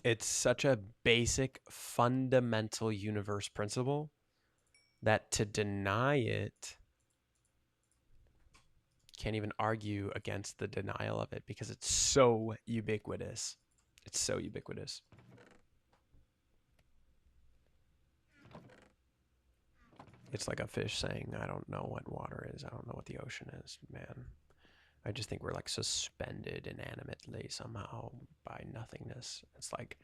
It's such a basic, fundamental universe principle that to deny it, can't even argue against the denial of it because it's so ubiquitous. It's so ubiquitous. It's like a fish saying, I don't know what water is. I don't know what the ocean is, man. I just think we're like suspended inanimately somehow by nothingness. It's like,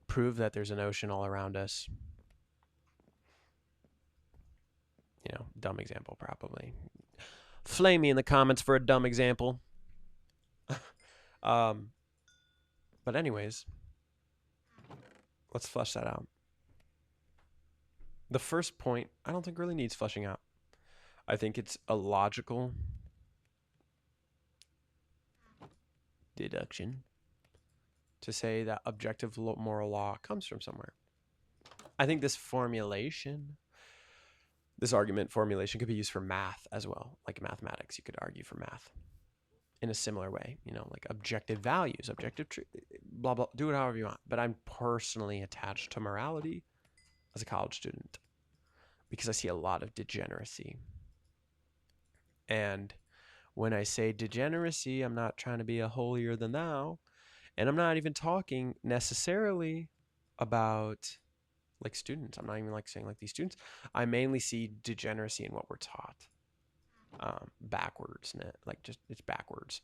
prove that there's an ocean all around us. You know, dumb example probably. Flame me in the comments for a dumb example. But anyways, let's flesh that out. The first point, I don't think really needs fleshing out. I think it's a logical deduction to say that objective moral law comes from somewhere. I think this argument formulation could be used for math as well. Like mathematics, you could argue for math in a similar way, you know, like objective values, objective truth, blah, blah, do it however you want. But I'm personally attached to morality as a college student because I see a lot of degeneracy. And when I say degeneracy, I'm not trying to be a holier than thou. And I'm not even talking necessarily about like students. I'm not even like saying like these students. I mainly see degeneracy in what we're taught. Backwards, like just it's backwards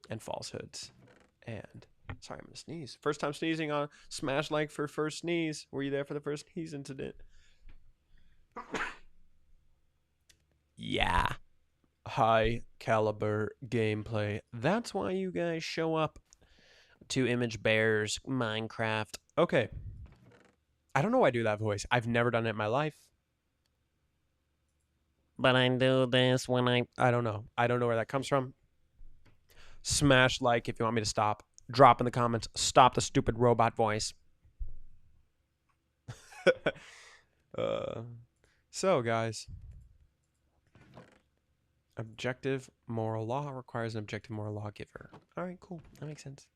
and falsehoods. And sorry, I'm gonna sneeze. First time sneezing on smash like for first sneeze. Were you there for the first sneeze incident? Yeah. High caliber gameplay. That's why you guys show up to Image Bears Minecraft. Okay. I don't know why I do that voice. I've never done it in my life. But I do this when I don't know. I don't know where that comes from. Smash like if you want me to stop. Drop in the comments. Stop the stupid robot voice. So, guys. Objective moral law requires an objective moral lawgiver. All right, cool. That makes sense.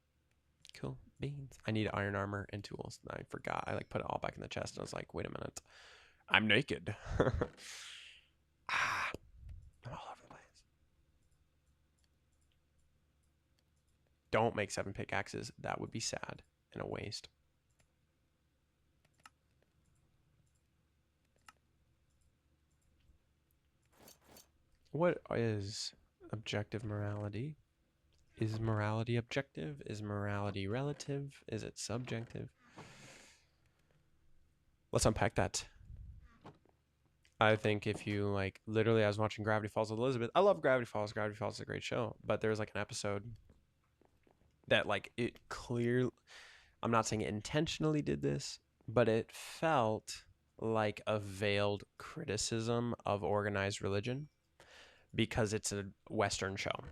Cool beans. I need iron armor and tools. I forgot. I like put it all back in the chest. And I was like, wait a minute. I'm naked. I'm all over the place. Don't make 7 pickaxes. That would be sad and a waste. What is objective morality? Is morality objective? Is morality relative? Is it subjective? Let's unpack that. I think if you like, literally, I was watching Gravity Falls with Elizabeth. I love Gravity Falls. Gravity Falls is a great show. But there was like an episode that like it clearly, I'm not saying it intentionally did this, but it felt like a veiled criticism of organized religion because it's a Western show.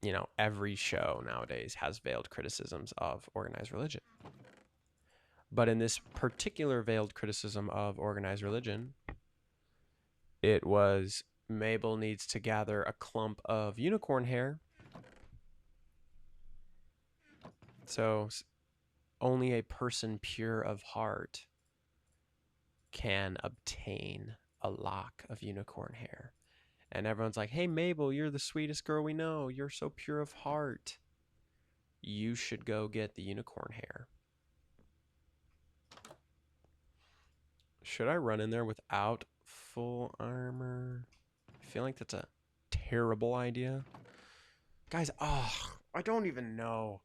You know, every show nowadays has veiled criticisms of organized religion. But in this particular veiled criticism of organized religion, it was Mabel needs to gather a clump of unicorn hair. So only a person pure of heart can obtain a lock of unicorn hair. And everyone's like, hey, Mabel, you're the sweetest girl we know. You're so pure of heart. You should go get the unicorn hair. Should I run in there without full armor? I feel like that's a terrible idea. Guys, I don't even know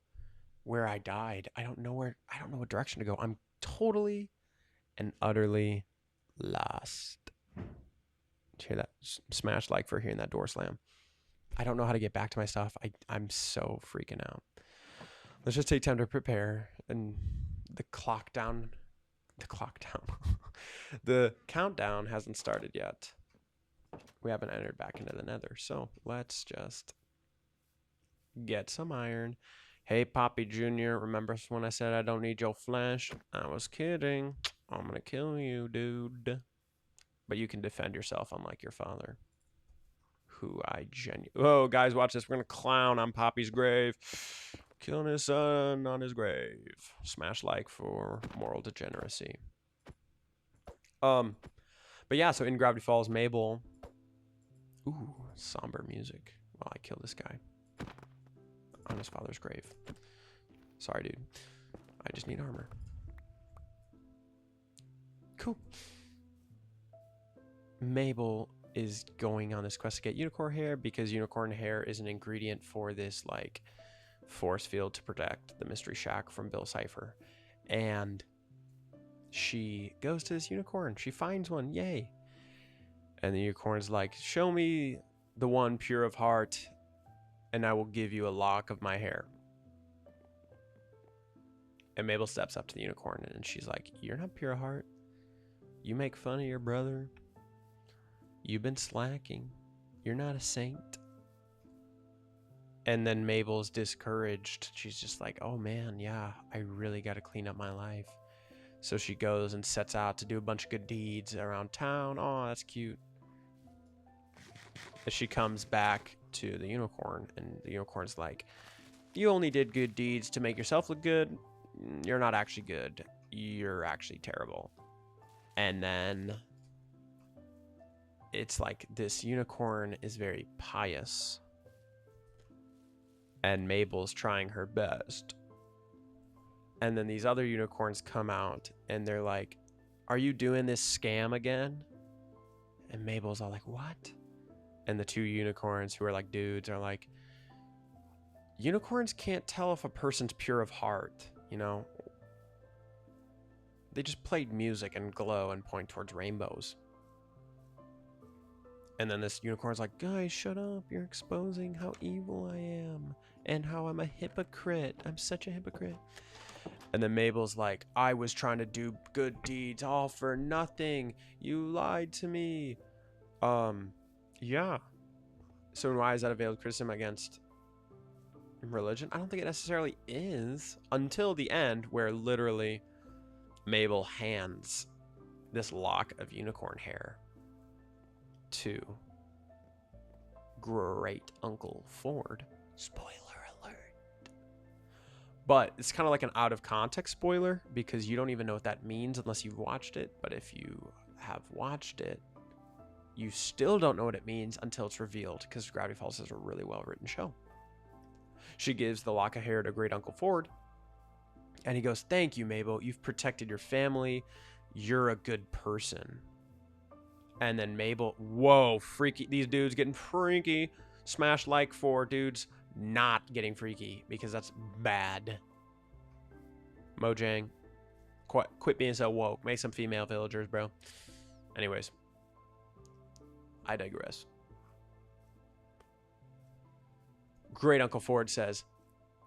where I died. I don't know what direction to go. I'm totally and utterly lost. Did you hear that? Smash like for hearing that door slam. I don't know how to get back to my stuff. I'm so freaking out. Let's just take time to prepare. And the the countdown hasn't started yet. We haven't entered back into the nether. So let's just get some iron. Hey, Poppy Jr., remember when I said I don't need your flesh? I was kidding. I'm going to kill you, dude. But you can defend yourself, unlike your father. Who I genuinely... Oh, guys, watch this. We're going to clown on Poppy's grave. Killing his son on his grave. Smash like for moral degeneracy. But yeah, so in Gravity Falls, Mabel... Ooh, somber music. While I kill this guy. On his father's grave. Sorry, dude. I just need armor. Cool. Mabel is going on this quest to get unicorn hair because unicorn hair is an ingredient for this like force field to protect the mystery shack from Bill Cipher. And she goes to this unicorn. She finds one. Yay. And the unicorn's like, show me the one pure of heart and I will give you a lock of my hair. And Mabel steps up to the unicorn and she's like, you're not pure of heart. You make fun of your brother. You've been slacking. You're not a saint. And then Mabel's discouraged. She's just like, oh man, yeah, I really got to clean up my life. So she goes and sets out to do a bunch of good deeds around town. Oh, that's cute. As she comes back to the unicorn, and the unicorn's like, you only did good deeds to make yourself look good. You're not actually good. You're actually terrible. And then it's like this unicorn is very pious. And Mabel's trying her best. And then these other unicorns come out and they're like, are you doing this scam again? And Mabel's all like, what? And the two unicorns who are like dudes are like, unicorns can't tell if a person's pure of heart, you know? They just played music and glow and point towards rainbows. And then this unicorn's like, guys, shut up. You're exposing how evil I am and how I'm a hypocrite. I'm such a hypocrite. And then Mabel's like, I was trying to do good deeds all for nothing. You lied to me. Yeah. So why is that a veiled criticism against religion? I don't think it necessarily is until the end where literally Mabel hands this lock of unicorn hair to Great Uncle Ford. Spoiler alert. But it's kind of like an out of context spoiler because you don't even know what that means unless you've watched it. But if you have watched it, you still don't know what it means until it's revealed because Gravity Falls is a really well written show. She gives the lock of hair to Great Uncle Ford and he goes, thank you, Mabel. You've protected your family. You're a good person. And then Mabel, whoa, freaky. These dudes getting freaky. Smash like for dudes not getting freaky because that's bad. Mojang, quit being so woke. Make some female villagers, bro. Anyways, I digress. Great Uncle Ford says,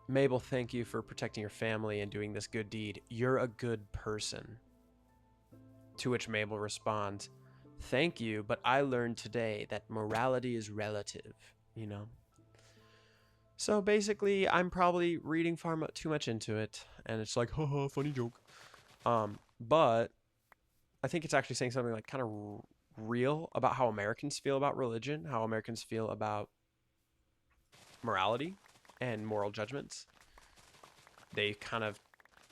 Mabel, thank you for protecting your family and doing this good deed. You're a good person. To which Mabel responds, "Thank you, but I learned today that morality is relative, you know?" So basically, I'm probably reading far too much into it, and it's like, haha, funny joke. But I think it's actually saying something like kind of real about how Americans feel about religion, how Americans feel about morality and moral judgments. They kind of,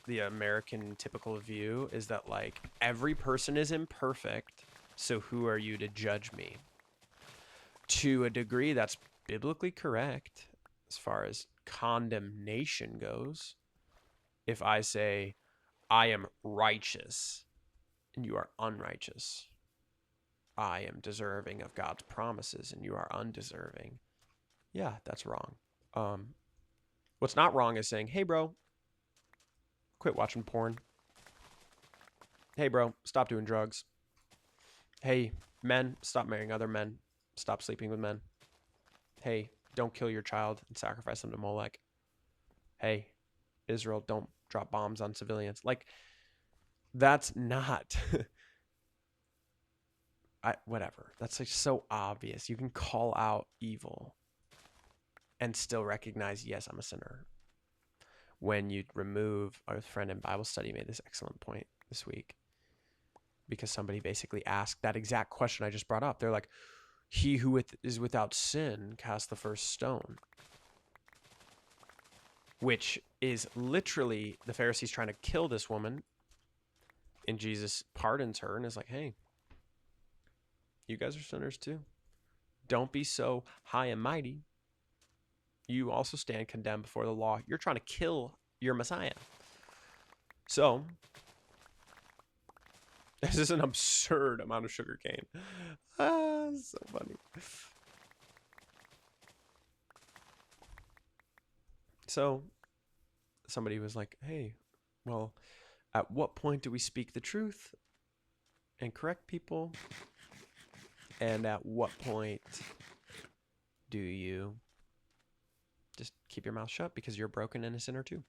the American typical view is that like every person is imperfect, so who are you to judge me? To a degree, that's biblically correct as far as condemnation goes. If I say, I am righteous and you are unrighteous, I am deserving of God's promises and you are undeserving, yeah, that's wrong. What's not wrong is saying, hey, bro, quit watching porn. Hey, bro, stop doing drugs. Hey, men, stop marrying other men. Stop sleeping with men. Hey, don't kill your child and sacrifice them to Molech. Hey, Israel, don't drop bombs on civilians. Like, that's not whatever. That's like so obvious. You can call out evil and still recognize, yes, I'm a sinner. When you remove, our friend in Bible study made this excellent point this week, because somebody basically asked that exact question I just brought up. They're like, he who is without sin cast the first stone, which is literally the Pharisees trying to kill this woman, and Jesus pardons her and is like, hey, you guys are sinners too. Don't be so high and mighty. You also stand condemned before the law. You're trying to kill your Messiah. So this is an absurd amount of sugar cane. So funny. So somebody was like, hey, well, at what point do we speak the truth and correct people? And at what point do you just keep your mouth shut because you're broken and a sinner too?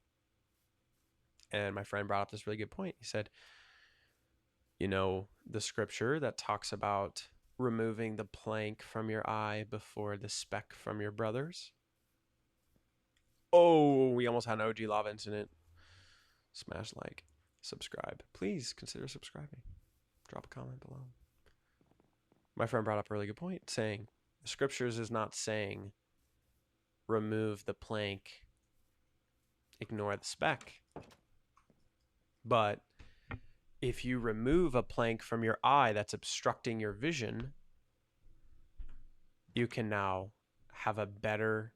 And my friend brought up this really good point. He said, you know, the scripture that talks about removing the plank from your eye before the speck from your brother's. Oh, we almost had an OG lava incident. Smash like, subscribe. Please consider subscribing. Drop a comment below. My friend brought up a really good point, saying the scriptures is not saying remove the plank, ignore the speck. But if you remove a plank from your eye that's obstructing your vision, you can now have a better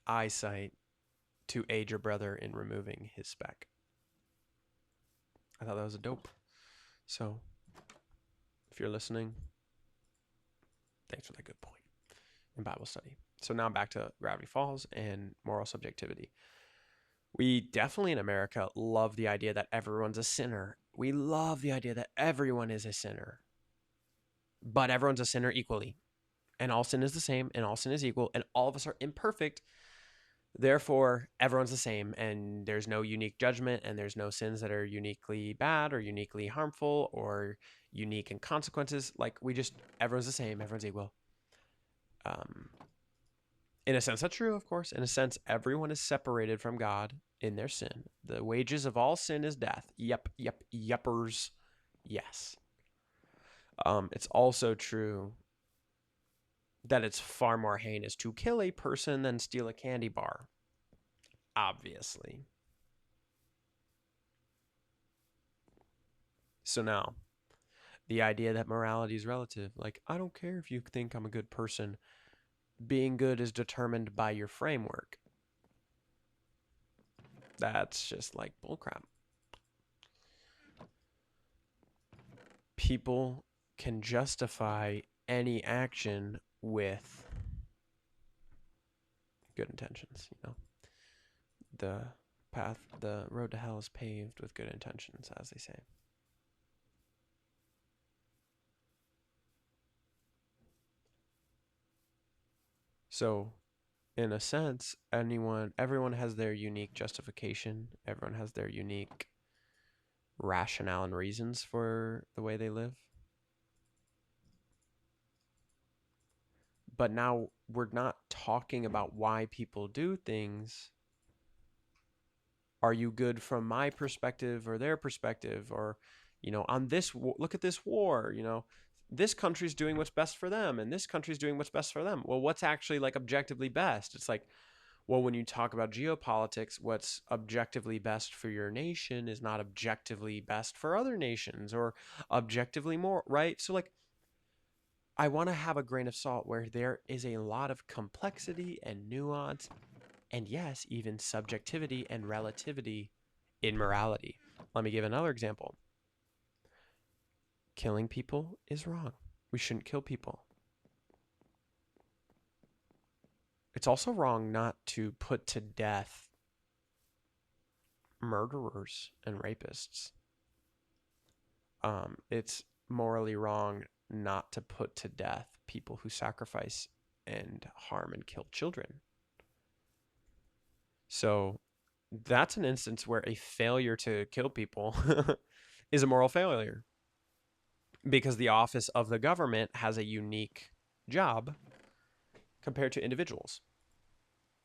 eyesight to aid your brother in removing his speck. I thought that was a dope. So if you're listening, thanks for that good point in Bible study. So now back to Gravity Falls and moral subjectivity. We definitely in America love the idea that everyone's a sinner. We love the idea that everyone is a sinner. But everyone's a sinner equally. And all sin is the same, and all sin is equal, and all of us are imperfect. Therefore, everyone's the same, and there's no unique judgment, and there's no sins that are uniquely bad or uniquely harmful or unique in consequences. Like, everyone's the same, everyone's equal. In a sense, that's true, of course. In a sense, everyone is separated from God in their sin. The wages of all sin is death. Yuppers. Yes. It's also true that it's far more heinous to kill a person than steal a candy bar. Obviously. So now, the idea that morality is relative. Like, I don't care if you think I'm a good person. Being good is determined by your framework. That's just like bullcrap. People can justify any action with good intentions, you know. The road to hell is paved with good intentions, as they say. So, in a sense, everyone has their unique justification. Everyone has their unique rationale and reasons for the way they live. But now we're not talking about why people do things. Are you good from my perspective or their perspective? Or, on this, look at this war, this country's doing what's best for them and this country's doing what's best for them. Well, what's actually like objectively best? It's like, well, when you talk about geopolitics, what's objectively best for your nation is not objectively best for other nations or objectively more, right? So, like, I want to have a grain of salt where there is a lot of complexity and nuance, and yes, even subjectivity and relativity in morality. Let me give another example. Killing people is wrong. We shouldn't kill people. It's also wrong not to put to death murderers and rapists. It's morally wrong not to put to death people who sacrifice and harm and kill children. So that's an instance where a failure to kill people is a moral failure because the office of the government has a unique job compared to individuals,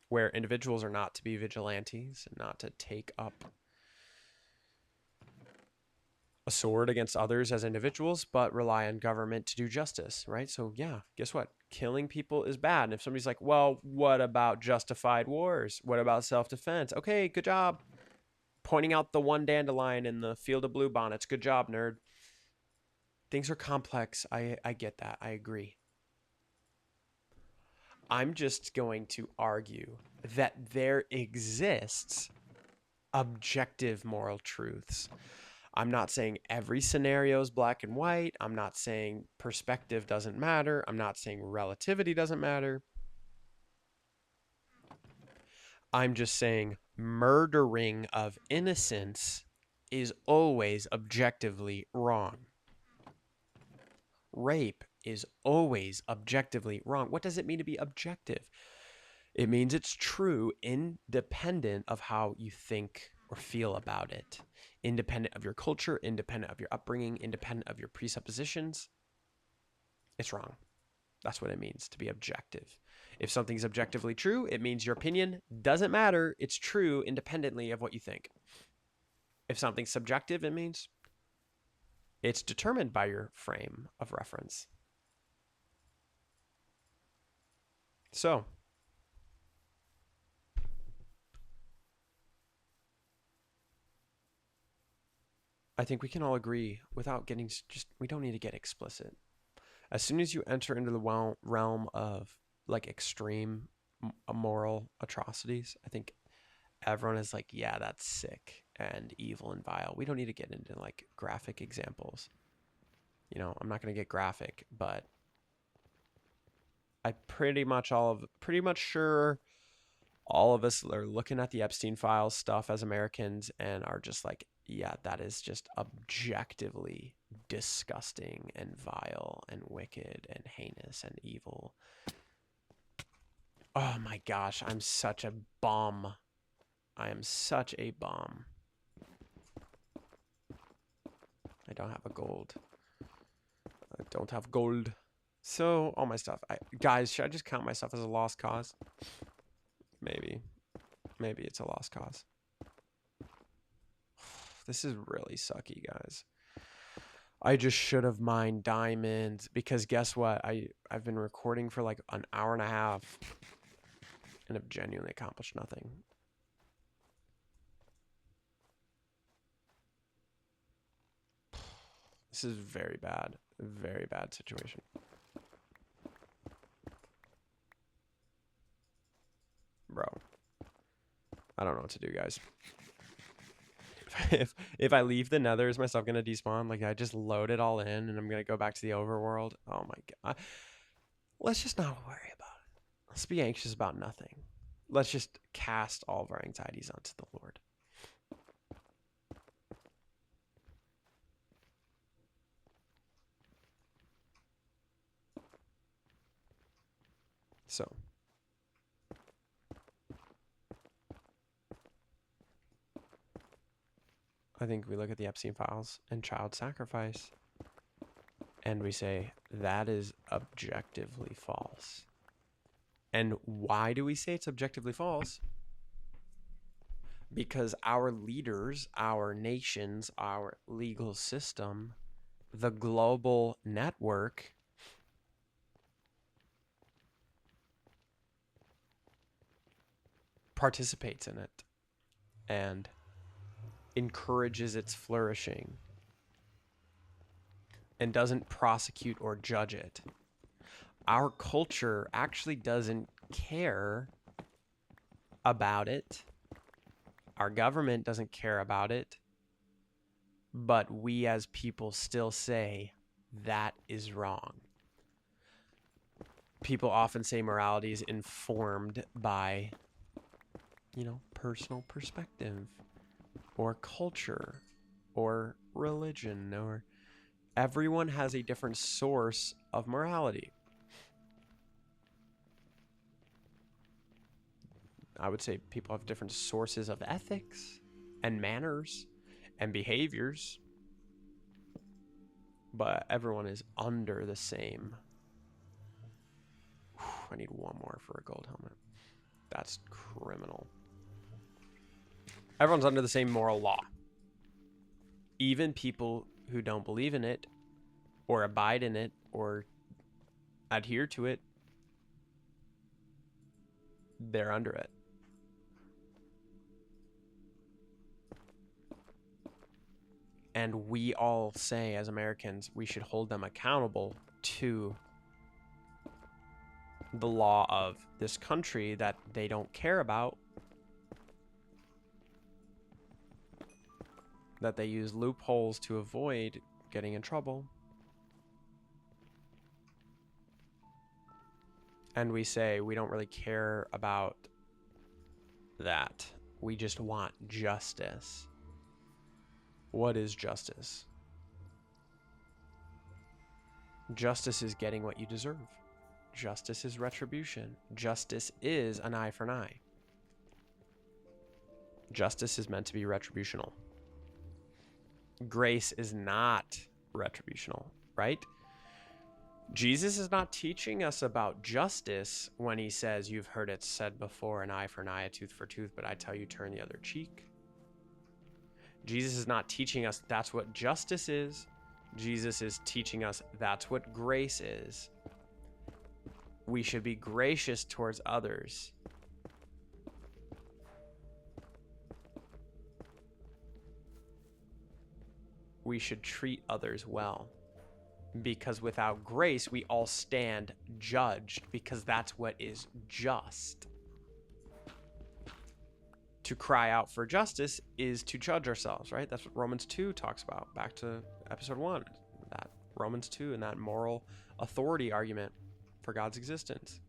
where individuals are not to be vigilantes and not to take up a sword against others as individuals, but rely on government to do justice, right? So yeah, guess what? Killing people is bad. And if somebody's like, well, what about justified wars? What about self-defense? Okay, good job. Pointing out the one dandelion in the field of bluebonnets. Good job, nerd. Things are complex. I get that. I agree. I'm just going to argue that there exists objective moral truths. I'm not saying every scenario is black and white. I'm not saying perspective doesn't matter. I'm not saying relativity doesn't matter. I'm just saying murdering of innocence is always objectively wrong. Rape is always objectively wrong. What does it mean to be objective? It means it's true independent of how you think or feel about it, independent of your culture, independent of your upbringing, independent of your presuppositions. It's wrong. That's what it means to be objective. If something's objectively true, it means your opinion doesn't matter. It's true independently of what you think. If something's subjective, it means it's determined by your frame of reference. So, I think we can all agree without getting we don't need to get explicit. As soon as you enter into the realm of like extreme moral atrocities, I think everyone is like, yeah, that's sick and evil and vile. We don't need to get into like graphic examples. I'm not going to get graphic, but I pretty much sure all of us are looking at the Epstein files stuff as Americans and are just like, yeah, that is just objectively disgusting and vile and wicked and heinous and evil. Oh my gosh, I'm such a bum. I am such a bum. I don't have a gold. I don't have gold. So, all my stuff. Guys, should I just count myself as a lost cause? Maybe. Maybe it's a lost cause. This is really sucky, guys. I just should have mined diamonds because guess what? I've been recording for like an hour and a half and have genuinely accomplished nothing. This is very bad situation. Bro, I don't know what to do, guys. If I leave the nether, is my stuff gonna despawn? Like I just load it all in and I'm gonna go back to the overworld. Oh my god. Let's just not worry about it. Let's be anxious about nothing. Let's just cast all of our anxieties onto the Lord. So I think we look at the Epstein files and child sacrifice, and we say that is objectively false. And why do we say it's objectively false? Because our leaders, our nations, our legal system, the global network participates in it and encourages its flourishing and doesn't prosecute or judge it. Our culture actually doesn't care about it. Our government doesn't care about it. But we as people still say that is wrong. People often say morality is informed by, personal perspective or culture or religion, or everyone has a different source of morality. I would say people have different sources of ethics and manners and behaviors, but everyone is under the same. I need one more for a gold helmet. That's criminal. Everyone's under the same moral law. Even people who don't believe in it or abide in it or adhere to it, they're under it. And we all say as Americans, we should hold them accountable to the law of this country that they don't care about, that they use loopholes to avoid getting in trouble. And we say we don't really care about that. We just want justice. What is justice? Justice is getting what you deserve. Justice is retribution. Justice is an eye for an eye. Justice is meant to be retributional. Grace is not retributional, right? Jesus is not teaching us about justice when he says, you've heard it said before, an eye for an eye, a tooth for tooth, but I tell you, turn the other cheek. Jesus is not teaching us that's what justice is. Jesus is teaching us that's what grace is. We should be gracious towards others. We should treat others well. Because without grace, we all stand judged, because that's what is just. To cry out for justice is to judge ourselves, right? That's what Romans 2 talks about. Back to episode 1, that Romans 2 and that moral authority argument for God's existence.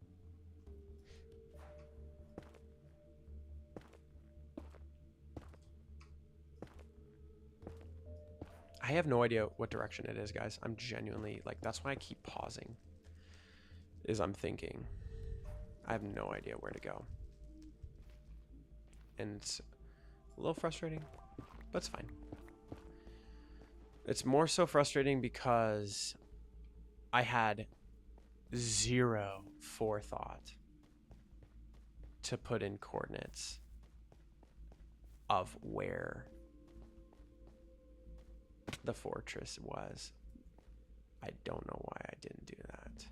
I have no idea what direction it is, guys. I'm genuinely, that's why I keep pausing, is I'm thinking. I have no idea where to go. And it's a little frustrating, but it's fine. It's more so frustrating because I had zero forethought to put in coordinates of where the fortress was. I don't know why I didn't do that.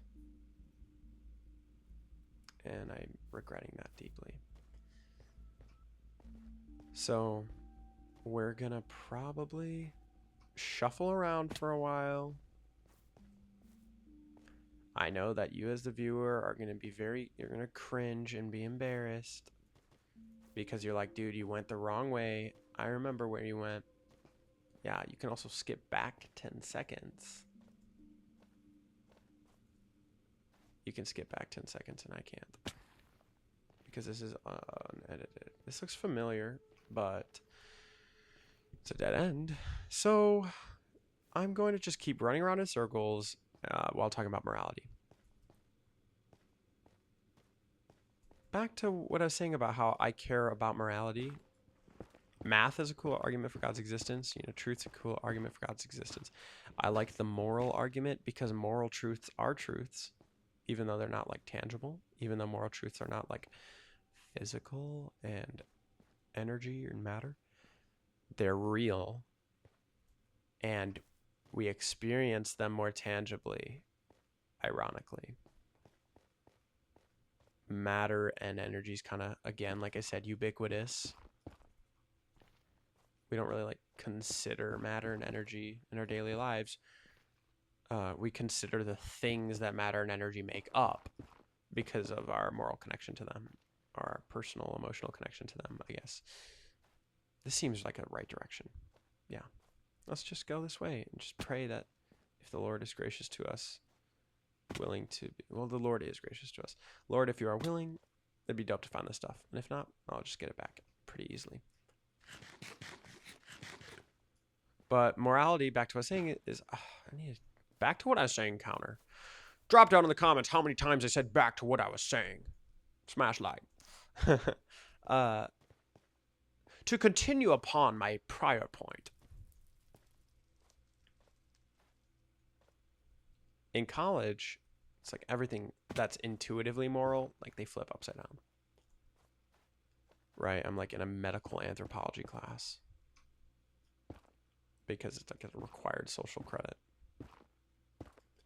And I'm regretting that deeply. So we're gonna probably shuffle around for a while. I know that you as the viewer are gonna be you're gonna cringe and be embarrassed because you're like, dude, you went the wrong way. I remember where you went. Yeah, you can also skip back 10 seconds. You can skip back 10 seconds and I can't. Because this is unedited. This looks familiar, but it's a dead end. So I'm going to just keep running around in circles while talking about morality. Back to what I was saying about how I care about morality. Math is a cool argument for God's existence. Truth's a cool argument for God's existence. I like the moral argument because moral truths are truths, even though they're not like tangible, even though moral truths are not like physical and energy and matter. They're real, and we experience them more tangibly, ironically. Matter and energy is kind of, again, like I said, ubiquitous. We don't really like consider matter and energy in our daily lives. We consider the things that matter and energy make up because of our moral connection to them, our personal, emotional connection to them, I guess. This seems like a right direction. Yeah. Let's just go this way and just pray that if the Lord is gracious to us, willing to be, well, the Lord is gracious to us. Lord, if you are willing, it'd be dope to find this stuff. And if not, I'll just get it back pretty easily. But morality, back to what I was saying, is I need to, back to what I was saying, counter. Drop down in the comments how many times I said back to what I was saying. Smash like. To continue upon my prior point. In college, it's like everything that's intuitively moral, like they flip upside down. Right? I'm like in a medical anthropology class because it's like a required social credit.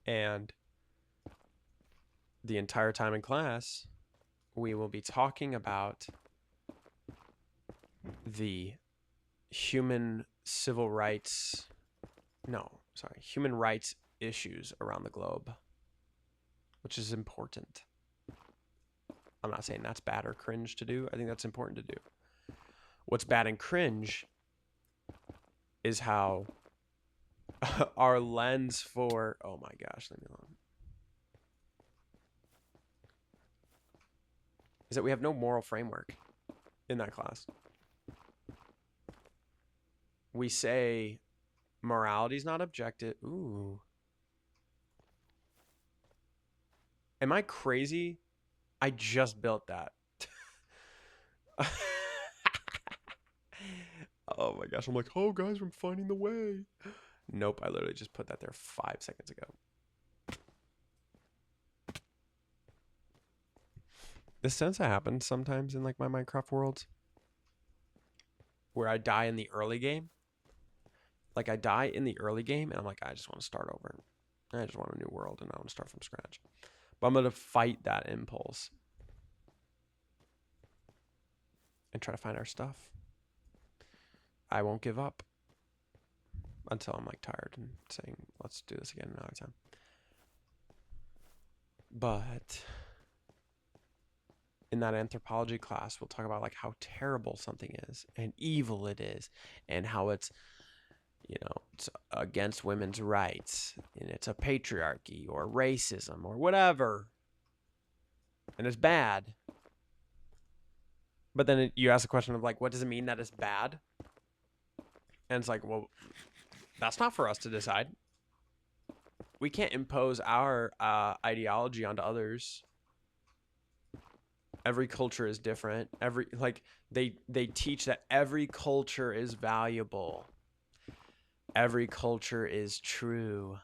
And the entire time in class, we will be talking about the human rights issues around the globe, which is important. I'm not saying that's bad or cringe to do. I think that's important to do. What's bad and cringe is how our lens for, oh my gosh, leave me alone. Is that we have no moral framework in that class. We say morality is not objective. Ooh. Am I crazy? I just built that. Oh my gosh. I'm like, oh guys, I'm finding the way. Nope. I literally just put that there 5 seconds ago. This tends to happen sometimes in like my Minecraft worlds where I die in the early game. Like I die in the early game and I'm like, I just want to start over. I just want a new world and I want to start from scratch. But I'm going to fight that impulse and try to find our stuff. I won't give up until I'm like tired and saying, let's do this again another time. But in that anthropology class, we'll talk about like how terrible something is and evil it is and how it's, it's against women's rights and it's a patriarchy or racism or whatever. And it's bad. But then you ask the question of like, what does it mean that it's bad? And it's like, well, that's not for us to decide. We can't impose our ideology onto others. Every culture is different. They teach that every culture is valuable. Every culture is true.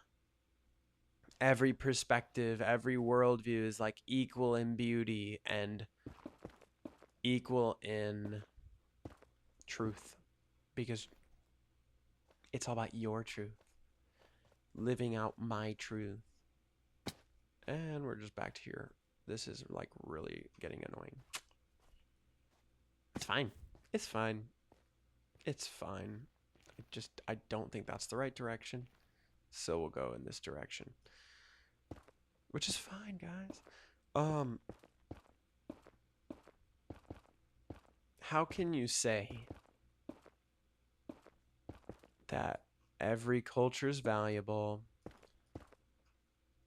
Every perspective, every worldview is like equal in beauty and equal in truth, because it's all about your truth, living out my truth. And we're just back to here. This is like really getting annoying. It's fine. It's fine. It's fine. I don't think that's the right direction. So we'll go in this direction. Which is fine, guys. How can you say that every culture is valuable,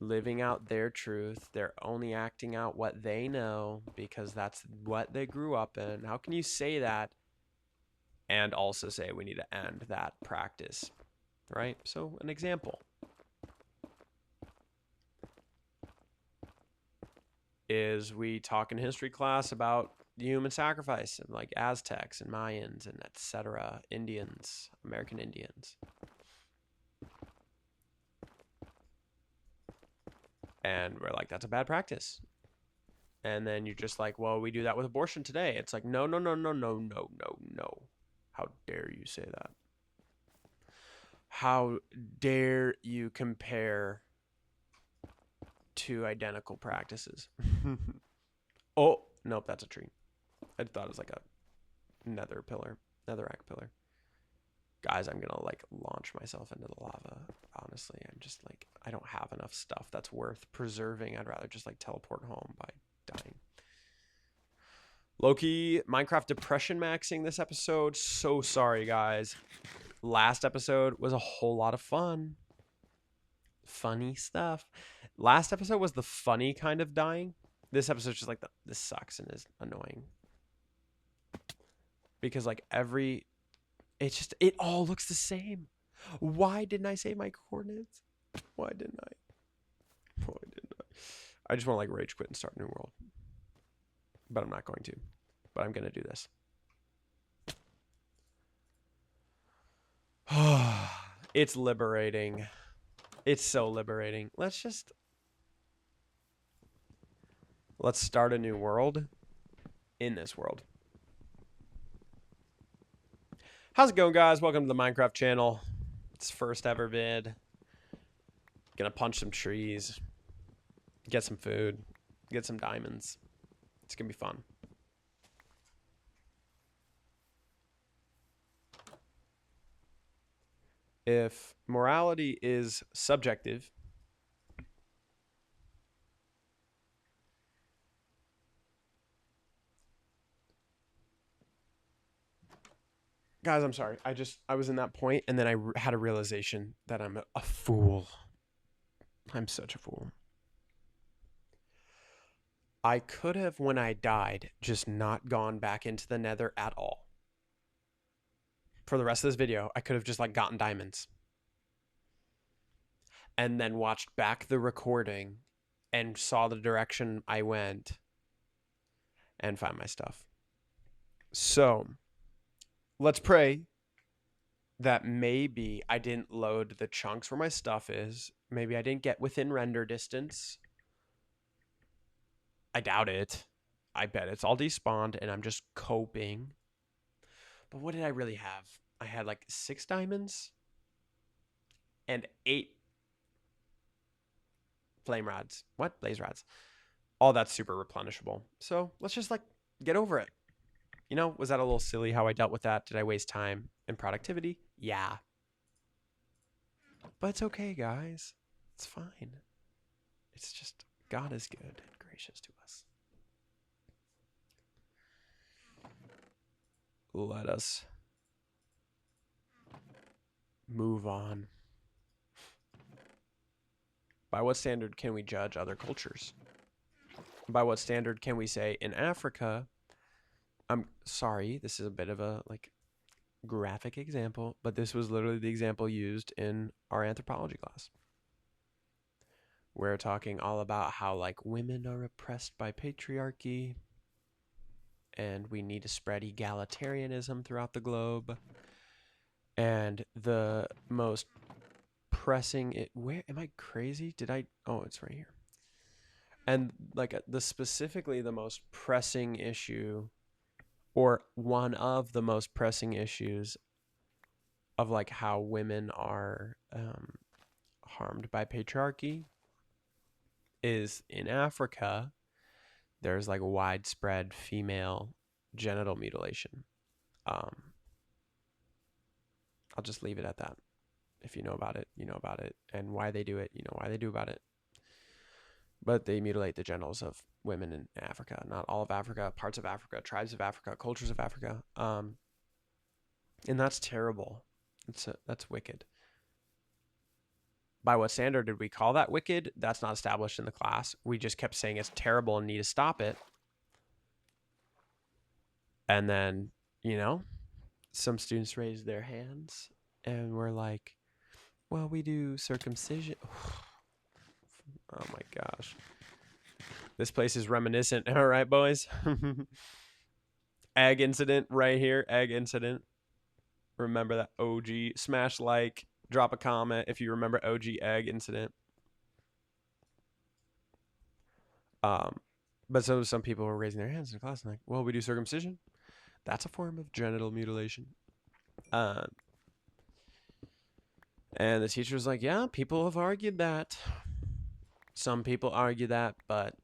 living out their truth, they're only acting out what they know because that's what they grew up in? How can you say that and also say we need to end that practice, right? So an example is we talk in history class about human sacrifice and like Aztecs and Mayans and etc. Indians, American Indians. And we're like, that's a bad practice. And then you're just like, well, we do that with abortion today. It's like, no, no, no, no, no, no, no, no. How dare you say that? How dare you compare two identical practices? Oh, nope, that's a tree. I thought it was like a netherrack pillar. Guys, I'm gonna like launch myself into the lava. Honestly, I'm just like, I don't have enough stuff that's worth preserving. I'd rather just like teleport home by dying. Loki, Minecraft depression maxing this episode. So sorry, guys. Last episode was a whole lot of fun. Funny stuff. Last episode was the funny kind of dying. This episode's just like, this sucks and is annoying. Because like it all looks the same. Why didn't I save my coordinates? Why didn't I? I just want to like rage quit and start a new world. But I'm not going to. But I'm going to do this. It's liberating. It's so liberating. Let's start a new world in this world. How's it going, guys? Welcome to the Minecraft channel. It's first ever vid. Gonna punch some trees, get some food, get some diamonds. It's gonna be fun. If morality is subjective, guys, I'm sorry. I was in that point and then I had a realization that I'm a fool. I'm such a fool. I could have, when I died, just not gone back into the nether at all. For the rest of this video, I could have just like gotten diamonds. And then watched back the recording and saw the direction I went and found my stuff. So let's pray that maybe I didn't load the chunks where my stuff is. Maybe I didn't get within render distance. I doubt it. I bet it's all despawned and I'm just coping. But what did I really have? I had like 6 diamonds and 8 flame rods. What? Blaze rods. All that's super replenishable. So let's just like get over it. You know, was that a little silly how I dealt with that? Did I waste time and productivity? Yeah. But it's okay, guys. It's fine. It's just God is good and gracious to us. Let us move on. By what standard can we judge other cultures? By what standard can we say in Africa? I'm sorry, this is a bit of a like graphic example, but this was literally the example used in our anthropology class. We're talking all about how like women are oppressed by patriarchy and we need to spread egalitarianism throughout the globe. And the most pressing where am I crazy? Oh, it's right here. And like specifically the most pressing issue, or one of the most pressing issues of like how women are harmed by patriarchy is in Africa. There's like widespread female genital mutilation. I'll just leave it at that. If you know about it, you know about it. And why they do it, you know why they do about it. But they mutilate the genitals of women in Africa. Not all of Africa, parts of Africa, tribes of Africa, cultures of Africa. And that's terrible. That's wicked. By what standard did we call that wicked? That's not established in the class. We just kept saying it's terrible and need to stop it. And then, you know, some students raised their hands and were like, well, we do circumcision. Oh my gosh. This place is reminiscent. All right, boys. Egg incident right here. Egg incident. Remember that OG. Smash like. Drop a comment if you remember OG egg incident. But so some people were raising their hands in class and like, well, we do circumcision. That's a form of genital mutilation. And the teacher was like, yeah, people have argued that. Some people argue that, but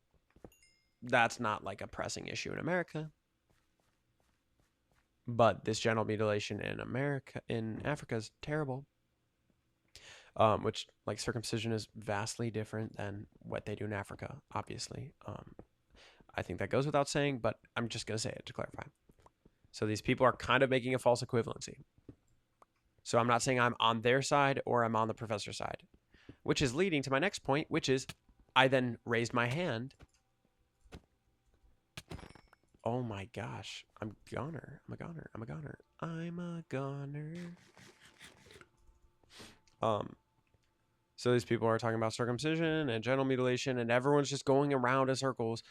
that's not like a pressing issue in America. But this genital mutilation in Africa is terrible. Which like circumcision is vastly different than what they do in Africa, obviously. I think that goes without saying, but I'm just gonna say it to clarify. So these people are kind of making a false equivalency. So I'm not saying I'm on their side or I'm on the professor's side, which is leading to my next point, which is I then raised my hand. Oh my gosh, I'm a goner. So these people are talking about circumcision and genital mutilation, and everyone's just going around in circles.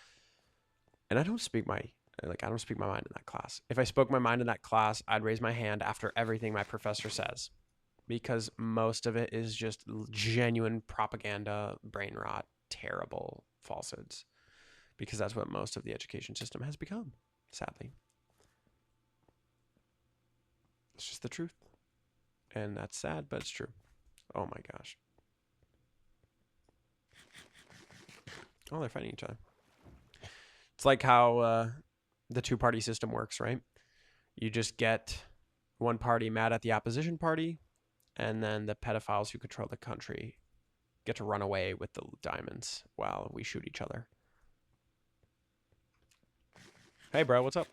And I don't speak my mind in that class. If I spoke my mind in that class, I'd raise my hand after everything my professor says, because most of it is just genuine propaganda, brain rot, terrible falsehoods, because that's what most of the education system has become, sadly. It's just the truth. And that's sad, but it's true. Oh my gosh. Oh, they're fighting each other. It's like how the two-party system works, right? You just get one party mad at the opposition party, and then the pedophiles who control the country get to run away with the diamonds while we shoot each other. Hey, bro, what's up?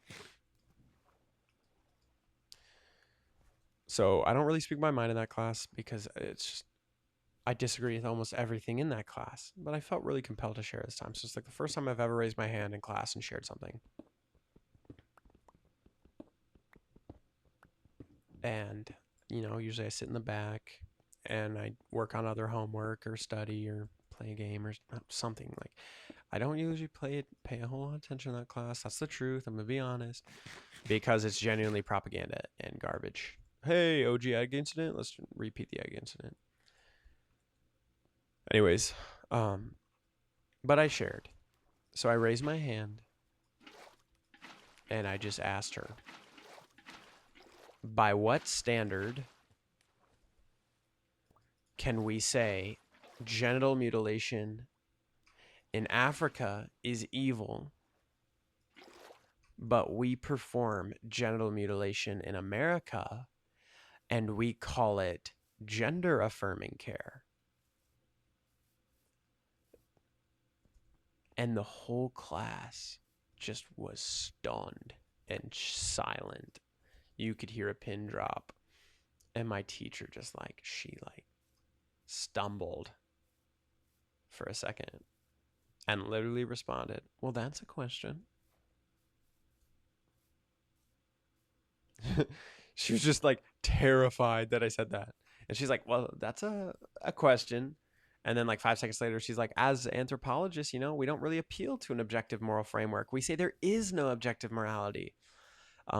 So I don't really speak my mind in that class because it's just, I disagree with almost everything in that class, but I felt really compelled to share this time. So it's like the first time I've ever raised my hand in class and shared something. And, you know, usually I sit in the back and I work on other homework or study or play a game or something. Like, I don't usually pay a whole lot of attention to that class. That's the truth. I'm going to be honest, because it's genuinely propaganda and garbage. Hey, OG egg incident. Let's repeat the egg incident. Anyways, but I shared. So I raised my hand and I just asked her, by what standard can we say genital mutilation in Africa is evil, but we perform genital mutilation in America and we call it gender affirming care? And the whole class just was stunned and silent. You could hear a pin drop. And my teacher just she stumbled for a second and literally responded, well, that's a question. She was just like terrified that I said that. And she's like, well, that's a question. And then like 5 seconds later, she's like, as anthropologists, you know, we don't really appeal to an objective moral framework. We say there is no objective morality.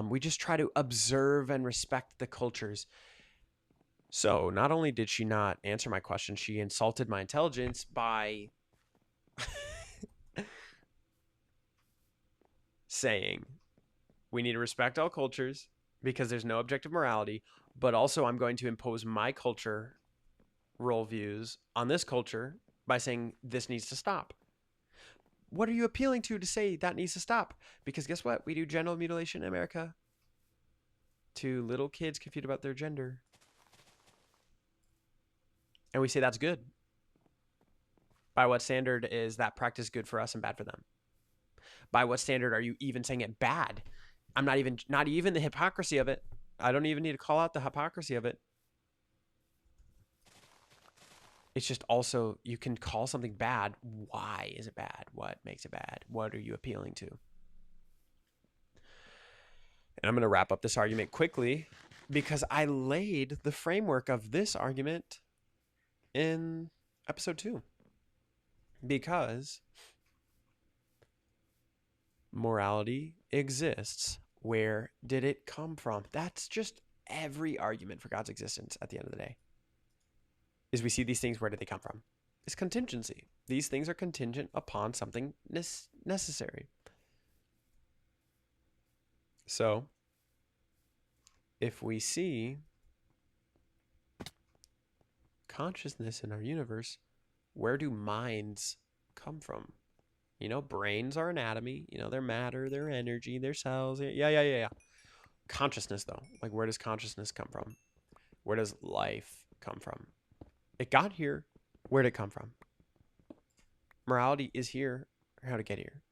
We just try to observe and respect the cultures. So not only did she not answer my question, she insulted my intelligence by saying, we need to respect all cultures because there's no objective morality, but also I'm going to impose my culture worldviews on this culture by saying this needs to stop. What are you appealing to say that needs to stop? Because guess what? We do genital mutilation in America to little kids confused about their gender. And we say that's good. By what standard is that practice good for us and bad for them? By what standard are you even saying it bad? I'm not even the hypocrisy of it. I don't even need to call out the hypocrisy of it. It's just also, you can call something bad. Why is it bad? What makes it bad? What are you appealing to? And I'm going to wrap up this argument quickly because I laid the framework of this argument in episode 2. Because morality exists Where did it come from? That's just every argument for God's existence at the end of the day. Is we see these things, where did they come from? It's contingency. These things are contingent upon something necessary. So, if we see consciousness in our universe, where do minds come from? Brains are anatomy. They're matter, they're energy, they're cells. Yeah. Consciousness, though, like, where does consciousness come from? Where does life come from? It got here. Where did it come from? Morality is here. How did it get here?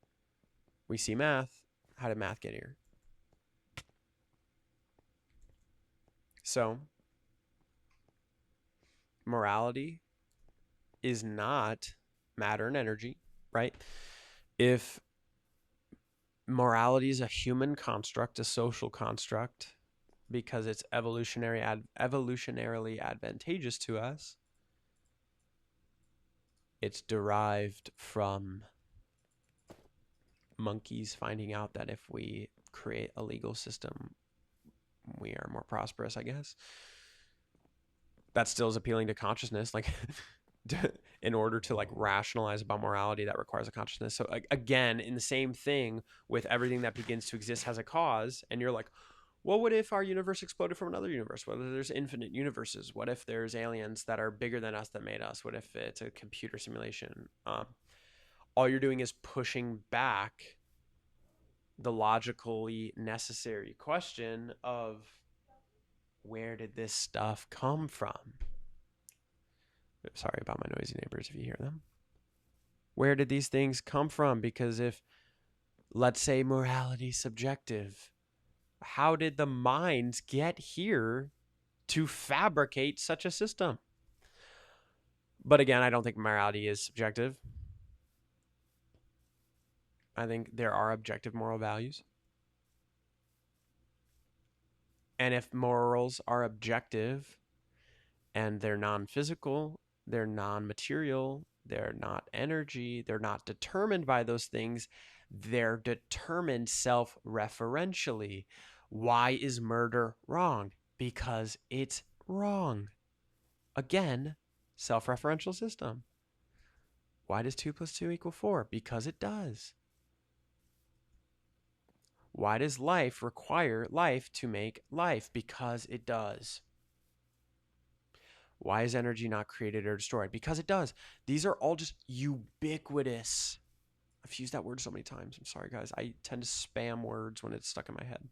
We see math. How did math get here? So, morality is not matter and energy, right? If morality is a human construct, a social construct, because it's evolutionarily advantageous to us, it's derived from monkeys finding out that if we create a legal system, we are more prosperous, I guess. That still is appealing to consciousness. Like, in order to like rationalize about morality, that requires a consciousness. So again, in the same thing with everything that begins to exist has a cause, and you're like, well, what if our universe exploded from another universe? What if there's infinite universes? What if there's aliens that are bigger than us that made us? What if it's a computer simulation? All you're doing is pushing back the logically necessary question of, where did this stuff come from? Sorry about my noisy neighbors if you hear them. Where did these things come from? Because if, let's say, morality is subjective, how did the minds get here to fabricate such a system? But again, I don't think morality is subjective. I think there are objective moral values. And if morals are objective and they're non-physical, they're non-material, they're not energy, they're not determined by those things, they're determined self-referentially. Why is murder wrong? Because it's wrong. Again, self-referential system. Why does 2 + 2 = 4? Because it does. Why does life require life to make life? Because it does. Why is energy not created or destroyed? Because it does. These are all just ubiquitous. I've used that word so many times. I'm sorry, guys. I tend to spam words when it's stuck in my head.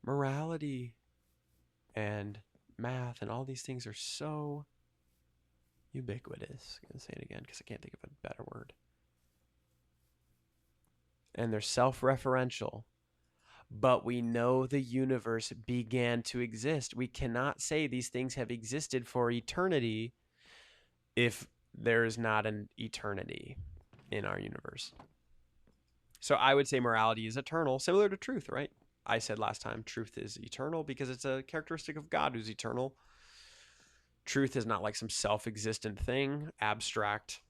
Morality and math and all these things are so ubiquitous. I'm going to say it again because I can't think of a better word. And they're self-referential. But we know the universe began to exist. We cannot say these things have existed for eternity if there is not an eternity in our universe. So I would say morality is eternal, similar to truth, right? I said last time truth is eternal because it's a characteristic of God who's eternal. Truth is not like some self-existent thing, abstract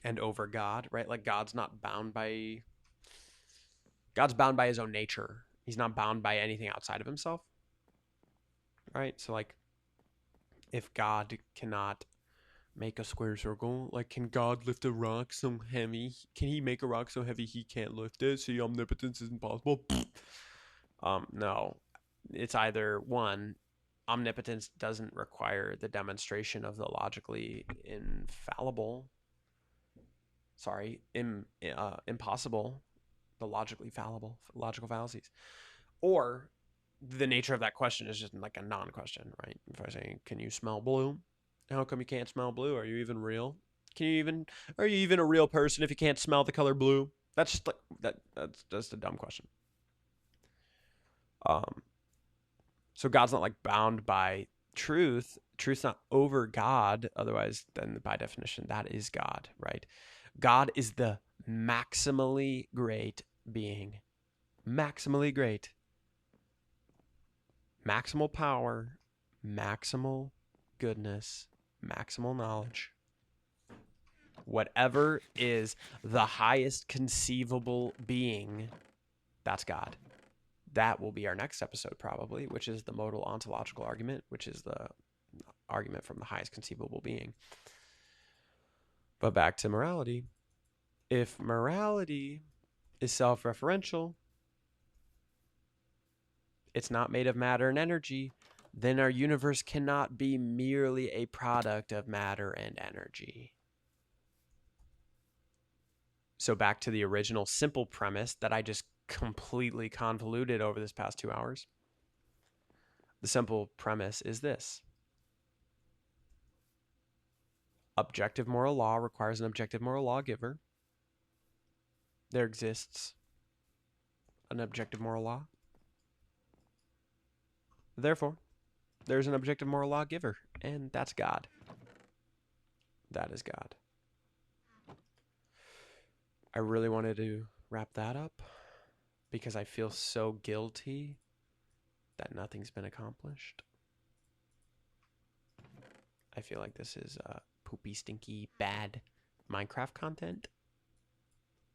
and over God, right? Like God's bound by his own nature. He's not bound by anything outside of himself, right? So like, if God cannot make a square circle, like, can God lift a rock so heavy? Can he make a rock so heavy he can't lift it? See, omnipotence is impossible. No. It's either one, omnipotence doesn't require the demonstration of the logically impossible, the logically fallible, logical fallacies. Or the nature of that question is just like a non-question, right? If I say, can you smell blue? How come you can't smell blue? Are you even real? Are you even a real person if you can't smell the color blue? That's just like that's just a dumb question. So God's not like bound by truth. Truth's not over God. Otherwise, then by definition, that is God, right? God is the maximally great being. Maximally great. Maximal power, maximal goodness, maximal knowledge. Whatever is the highest conceivable being That's God. That will be our next episode probably, which is the modal ontological argument, which is the argument from the highest conceivable being. But back to morality. If morality is self-referential, it's not made of matter and energy, then our universe cannot be merely a product of matter and energy. So back to the original simple premise that I just completely convoluted over this past 2 hours. The simple premise is this. Objective moral law requires an objective moral lawgiver. There exists an objective moral law. Therefore, there's an objective moral lawgiver, and that's God. That is God. I really wanted to wrap that up because I feel so guilty that nothing's been accomplished. I feel like this is poopy, stinky, bad Minecraft content.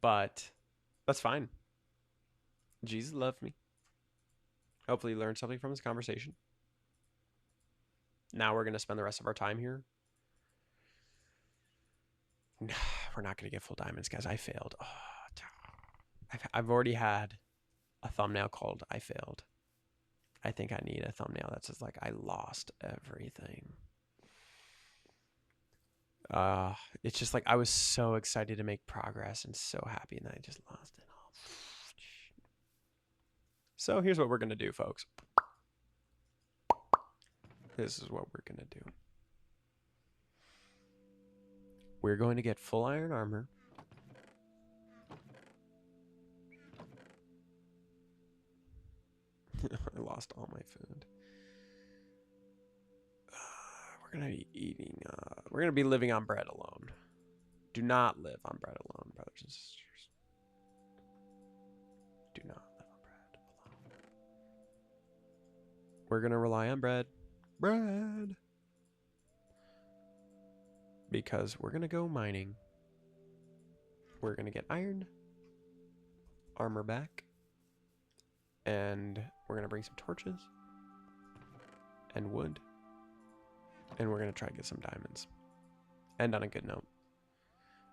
But that's fine. Jesus loved me. Hopefully you learned something from this conversation. Now we're going to spend the rest of our time here. We're not going to get full diamonds, guys. I failed. Oh, I've already had a thumbnail called I failed. I think I need a thumbnail that says like I lost everything. It's just like I was so excited to make progress and so happy, and then I just lost it all. So here's what we're going to do, folks. This is what we're going to do. We're going to get full iron armor. I lost all my food. We're going to be eating. We're going to be living on bread alone. Do not live on bread alone, brothers and sisters. Do not live on bread alone. We're going to rely on bread. Bread. Because we're going to go mining. We're going to get iron, armor back, and we're going to bring some torches and wood, and we're going to try to get some diamonds. End on a good note.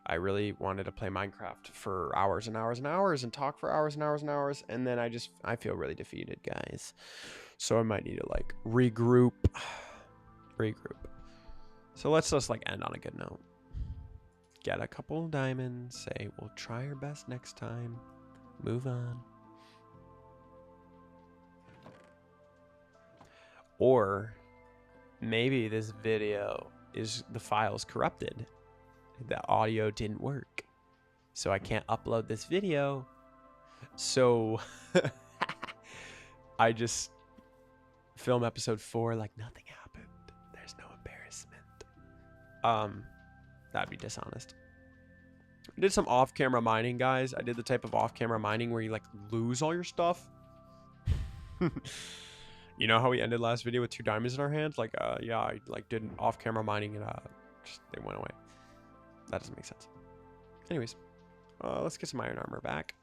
I really wanted to play Minecraft for hours and hours and hours and talk for hours and hours and hours, and then I feel really defeated, guys. So I might need to like regroup. So let's just like end on a good note. Get a couple of diamonds, say we'll try our best next time, move on. Or maybe this video is the file's corrupted. The audio didn't work. So I can't upload this video. So I just film episode 4 like nothing happened. There's no embarrassment. That'd be dishonest. I did some off-camera mining, guys. I did the type of off-camera mining where you like lose all your stuff. You know how we ended last video with 2 diamonds in our hands? Like, yeah, I like did an off-camera mining and just, they went away. That doesn't make sense. Anyways, let's get some iron armor back.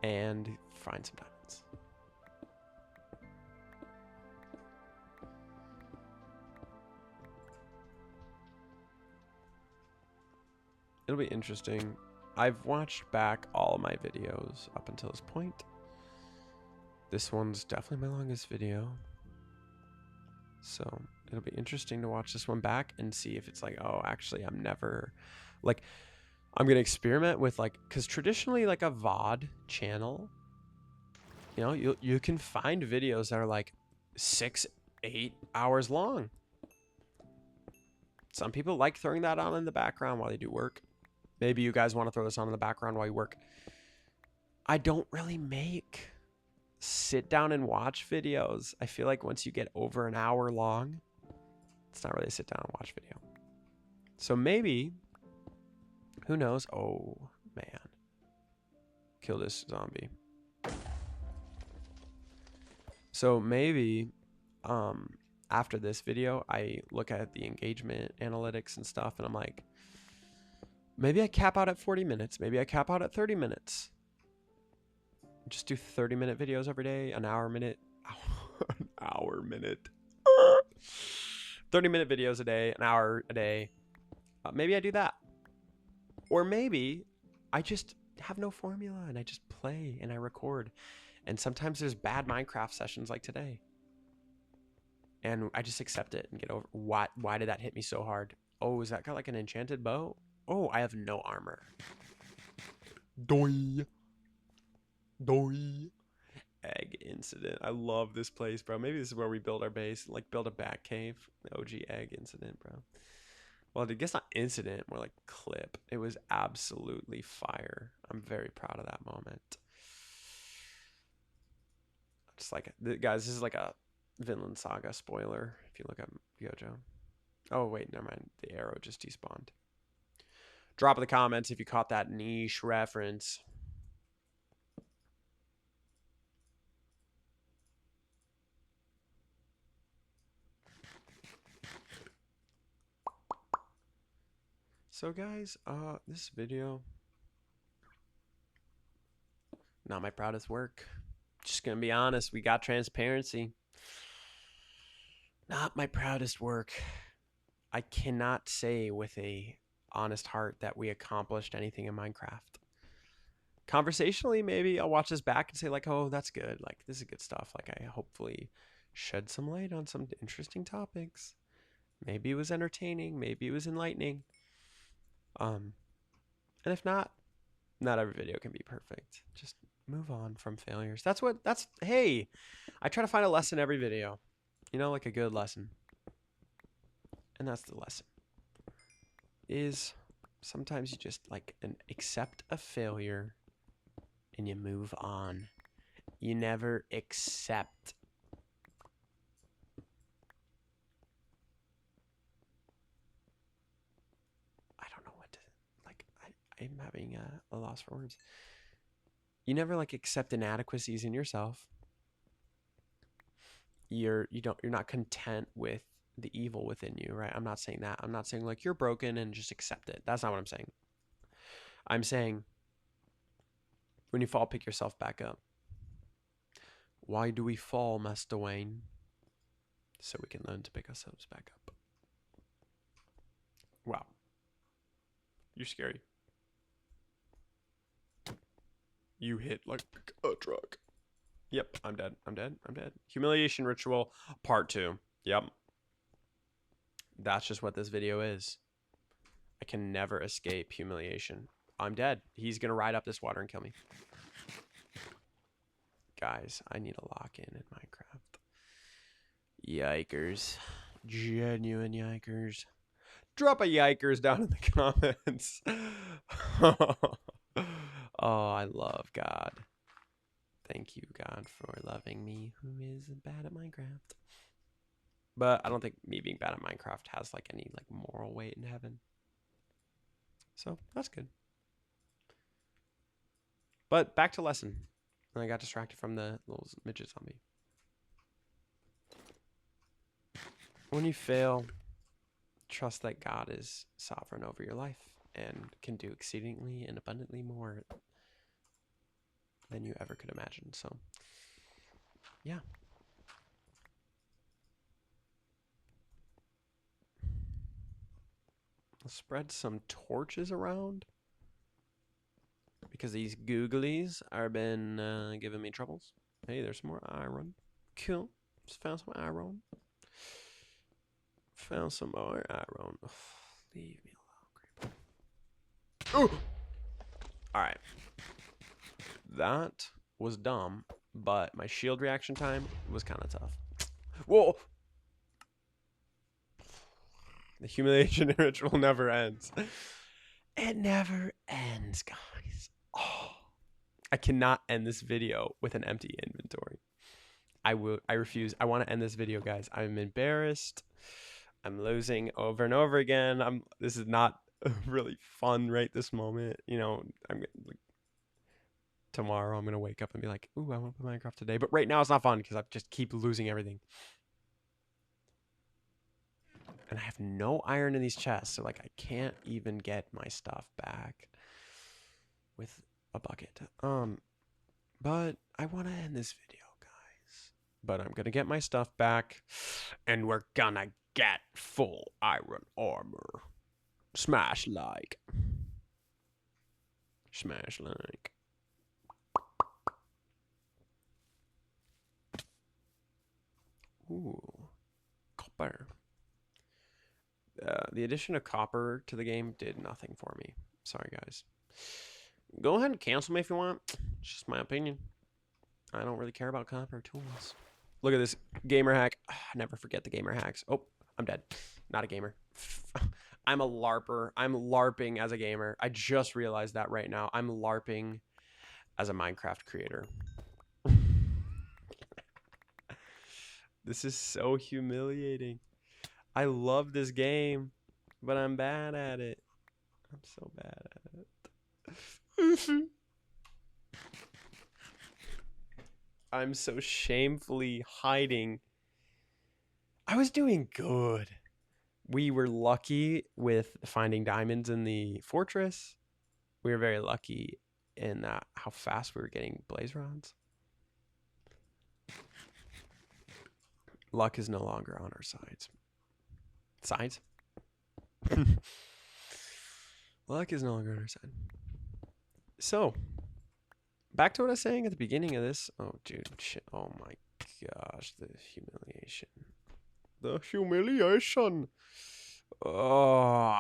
And find some diamonds. It'll be interesting. I've watched back all my videos up until this point. This one's definitely my longest video. So it'll be interesting to watch this one back and see if it's like, oh, actually, I'm never like, I'm going to experiment with like, because traditionally like a VOD channel, you know, you can find videos that are like 6-8 hours long. Some people like throwing that on in the background while they do work. Maybe you guys want to throw this on in the background while you work. I don't really make sit down and watch videos. I feel like once you get over an hour long, it's not really a sit down and watch video. So maybe, who knows? Oh, man. Kill this zombie. So maybe after this video, I look at the engagement analytics and stuff, and I'm like, Maybe I cap out at 40 minutes. Maybe I cap out at 30 minutes. Just do 30-minute videos every day, an hour minute. An hour minute. 30-minute videos a day, an hour a day. Maybe I do that. Or maybe I just have no formula and I just play and I record. And sometimes there's bad Minecraft sessions like today. And I just accept it and get over. Why did that hit me so hard? Oh, is that got like an enchanted bow? Oh, I have no armor. Doi. Doi. Egg incident. I love this place, bro. Maybe this is where we build our base. Like build a bat cave. The OG egg incident, bro. Well, I guess not incident, more like clip. It was absolutely fire. I'm very proud of that moment. Just like, guys, this is like a Vinland Saga spoiler if you look up Gojo. Oh, wait, never mind. The arrow just despawned. Drop in the comments if you caught that niche reference. So, guys, this video, not my proudest work. Just gonna be honest, we got transparency. Not my proudest work. I cannot say with a honest heart that we accomplished anything in Minecraft. Conversationally, maybe I'll watch this back and say like, oh, that's good. Like, this is good stuff. Like, I hopefully shed some light on some interesting topics. Maybe it was entertaining. Maybe it was enlightening. And if not every video can be perfect. Just move on from failures. Hey, I try to find a lesson every video. You know, like a good lesson. And that's the lesson. Is sometimes you just like accept a failure and you move on. You never accept. I don't know what to like. I'm having a loss for words. You never like accept inadequacies in yourself. You're not content with the evil within you, right? I'm not saying that. I'm not saying like you're broken and just accept it. That's not what I'm saying. I'm saying when you fall, pick yourself back up. Why do we fall, Master Wayne? So we can learn to pick ourselves back up. Wow. You're scary. You hit like a truck. Yep, I'm dead. I'm dead. I'm dead. Humiliation ritual part 2. Yep. That's just what this video is. I can never escape humiliation. I'm dead. He's going to ride up this water and kill me. Guys, I need a lock in Minecraft. Yikers. Genuine yikers. Drop a yikers down in the comments. Oh, I love God. Thank you, God, for loving me, who is bad at Minecraft. But I don't think me being bad at Minecraft has like any like moral weight in heaven. So that's good. But back to lesson. And I got distracted from the little midget zombie. When you fail, trust that God is sovereign over your life and can do exceedingly and abundantly more than you ever could imagine. So, yeah. Let's spread some torches around because these googlies are been giving me troubles. Hey, there's some more iron. Cool. Just found some iron. Found some more iron. Ugh, leave me alone, creeper. Oh! Alright. That was dumb, but my shield reaction time was kind of tough. Whoa! The humiliation ritual never ends. It never ends, guys. Oh, I cannot end this video with an empty inventory. I refuse. I want to end this video, guys. I'm embarrassed. I'm losing over and over again. This is not really fun right this moment. You know, like, tomorrow I'm gonna wake up and be like, ooh, I want to play Minecraft today. But right now it's not fun because I just keep losing everything. And I have no iron in these chests, so like I can't even get my stuff back with a bucket. But I want to end this video, guys. But I'm gonna get my stuff back, and we're gonna get full iron armor. Smash like. Smash like. Ooh, copper. The addition of copper to the game did nothing for me. Sorry, guys. Go ahead and cancel me if you want. It's just my opinion. I don't really care about copper tools. Look at this gamer hack. Never forget the gamer hacks. Oh, I'm dead. Not a gamer. I'm a LARPer. I'm LARPing as a gamer. I just realized that right now. I'm LARPing as a Minecraft creator. This is so humiliating. I love this game, but I'm bad at it. I'm so bad at it. I'm so shamefully hiding. I was doing good. We were lucky with finding diamonds in the fortress. We were very lucky in how fast we were getting blaze rods. Luck is no longer on our sides. Sides? Luck is no longer on our side. So, back to what I was saying at the beginning of this. Oh, dude, shit. Oh my gosh, the humiliation. The humiliation. Oh,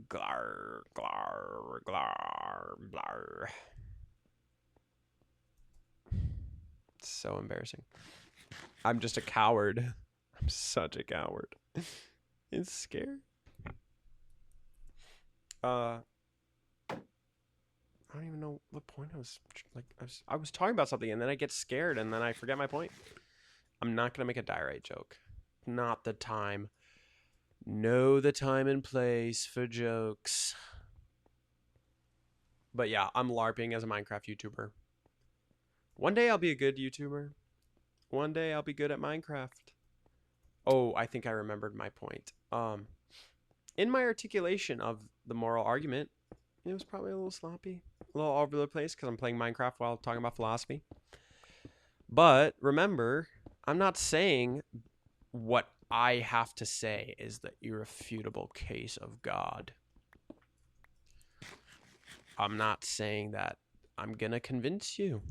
glar, glar, glar, glar. It's so embarrassing. I'm just a coward. I'm such a coward. It's scary. I don't even know what point I was like. I was talking about something and then I get scared and then I forget my point. I'm not gonna make a diorite joke. Not the time. Know the time and place for jokes. But yeah, I'm LARPing as a Minecraft YouTuber. One day I'll be a good YouTuber. One day I'll be good at Minecraft. Oh, I think I remembered my point. In my articulation of the moral argument, it was probably a little sloppy, a little all over the place because I'm playing Minecraft while talking about philosophy. But remember, I'm not saying what I have to say is the irrefutable case of God. I'm not saying that I'm going to convince you.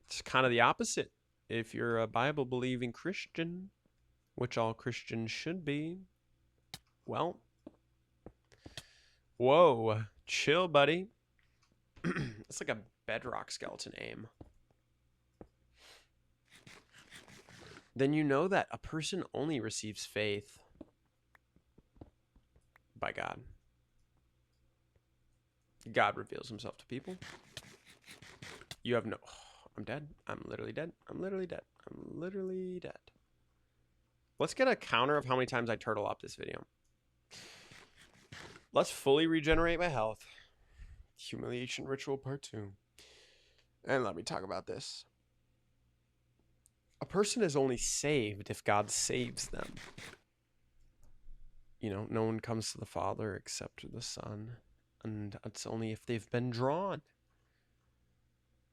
It's kind of the opposite. If you're a Bible-believing Christian, which all Christians should be, well, whoa, chill, buddy. It's like a bedrock skeleton aim. Then you know that a person only receives faith by God. God reveals himself to people. You have no... Oh, I'm dead. I'm literally dead. I'm literally dead. I'm literally dead. Let's get a counter of how many times I turtle up this video. Let's fully regenerate my health. Humiliation ritual part 2. And let me talk about this. A person is only saved if God saves them. You know, no one comes to the Father except the Son. And it's only if they've been drawn.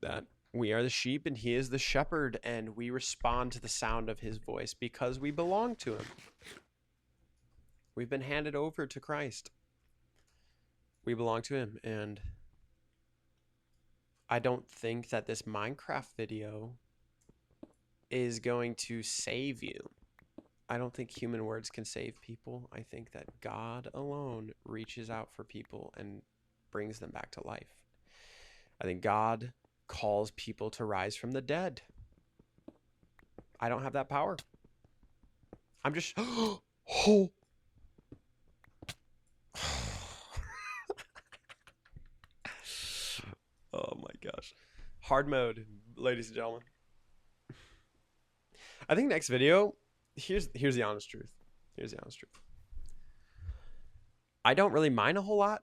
That we are the sheep and he is the shepherd. And we respond to the sound of his voice because we belong to him. We've been handed over to Christ. We belong to him. And I don't think that this Minecraft video is going to save you. I don't think human words can save people. I think that God alone reaches out for people and brings them back to life. I think God calls people to rise from the dead. I don't have that power. I'm just... Oh. Oh my gosh. Hard mode, ladies and gentlemen. I think next video, here's the honest truth. Here's the honest truth. I don't really mine a whole lot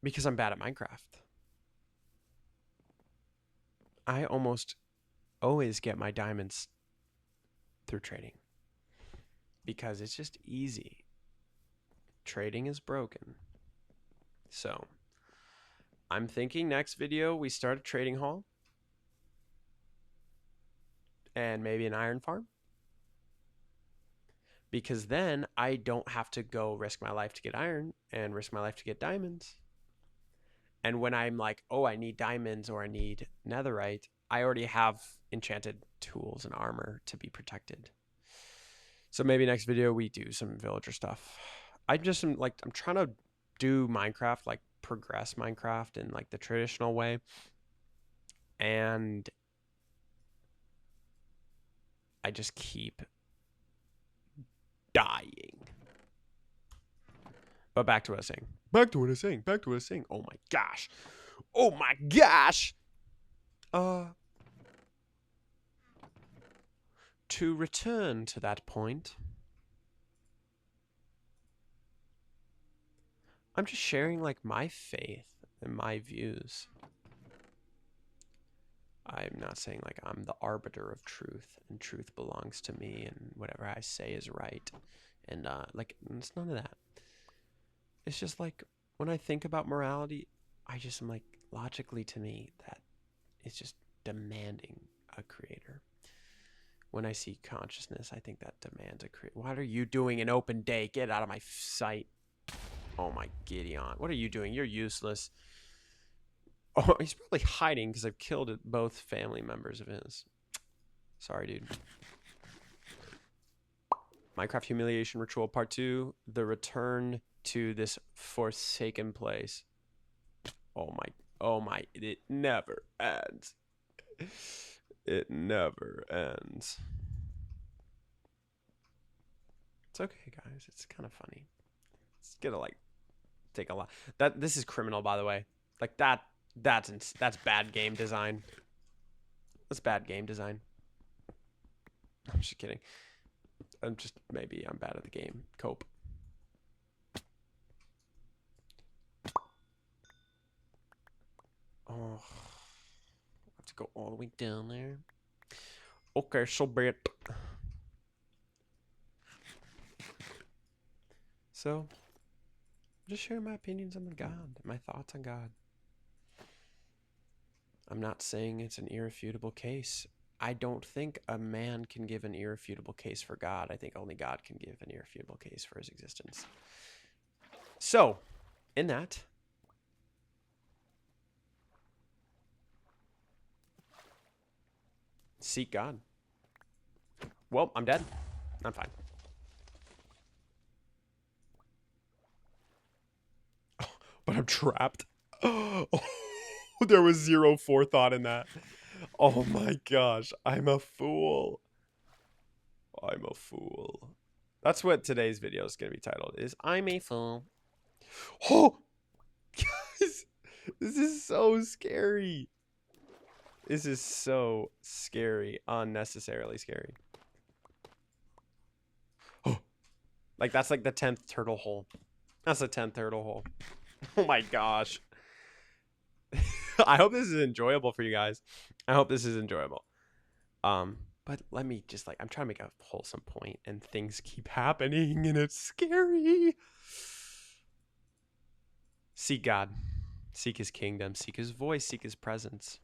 because I'm bad at Minecraft. I almost always get my diamonds through trading. because it's just easy. Trading is broken. So I'm thinking next video we start a trading hall and maybe an iron farm, because then I don't have to go risk my life to get iron and risk my life to get diamonds. And when I'm like, oh, I need diamonds or I need netherite, I already have enchanted tools and armor to be protected. So maybe next video we do some villager stuff. I'm trying to do Minecraft, like progress Minecraft in like the traditional way. And I just keep dying. But back to what I was saying. Back to what I was saying. Oh my gosh. Oh my gosh. To return to that point, I'm just sharing like my faith and my views. I'm not saying like I'm the arbiter of truth and truth belongs to me and whatever I say is right. And like it's none of that. It's just like when I think about morality, I just am like logically to me that it's just demanding a creator. When I see consciousness, I think that demands a creator. What are you doing in open day? Get out of my sight. Oh my Gideon. What are you doing? You're useless. Oh, he's probably hiding because I've killed both family members of his. Sorry, dude. Minecraft Humiliation Ritual Part 2. The return to this forsaken place. Oh my. It never ends. It never ends. It's okay, guys. It's kind of funny. It's gonna like take a lot. This is criminal, by the way. Like that's bad game design. That's bad game design. I'm just kidding. Maybe I'm bad at the game. Cope. Oh, I have to go all the way down there. Okay, so be it. So, I'm just sharing my opinions on God, my thoughts on God. I'm not saying it's an irrefutable case. I don't think a man can give an irrefutable case for God. I think only God can give an irrefutable case for his existence. So, in that, seek God. Well, I'm dead. I'm fine. But I'm trapped. Oh, there was zero forethought in that. Oh my gosh, I'm a fool. I'm a fool. That's what today's video is going to be titled, is I'm a fool. Oh, guys, this is so scary. This is so scary, unnecessarily scary. Oh, like that's like the 10th turtle hole. That's the 10th turtle hole. Oh my gosh. I hope this is enjoyable for you guys. I hope this is enjoyable. But let me just like, I'm trying to make a wholesome point and things keep happening and it's scary. Seek God. Seek his kingdom. Seek his voice. Seek his presence.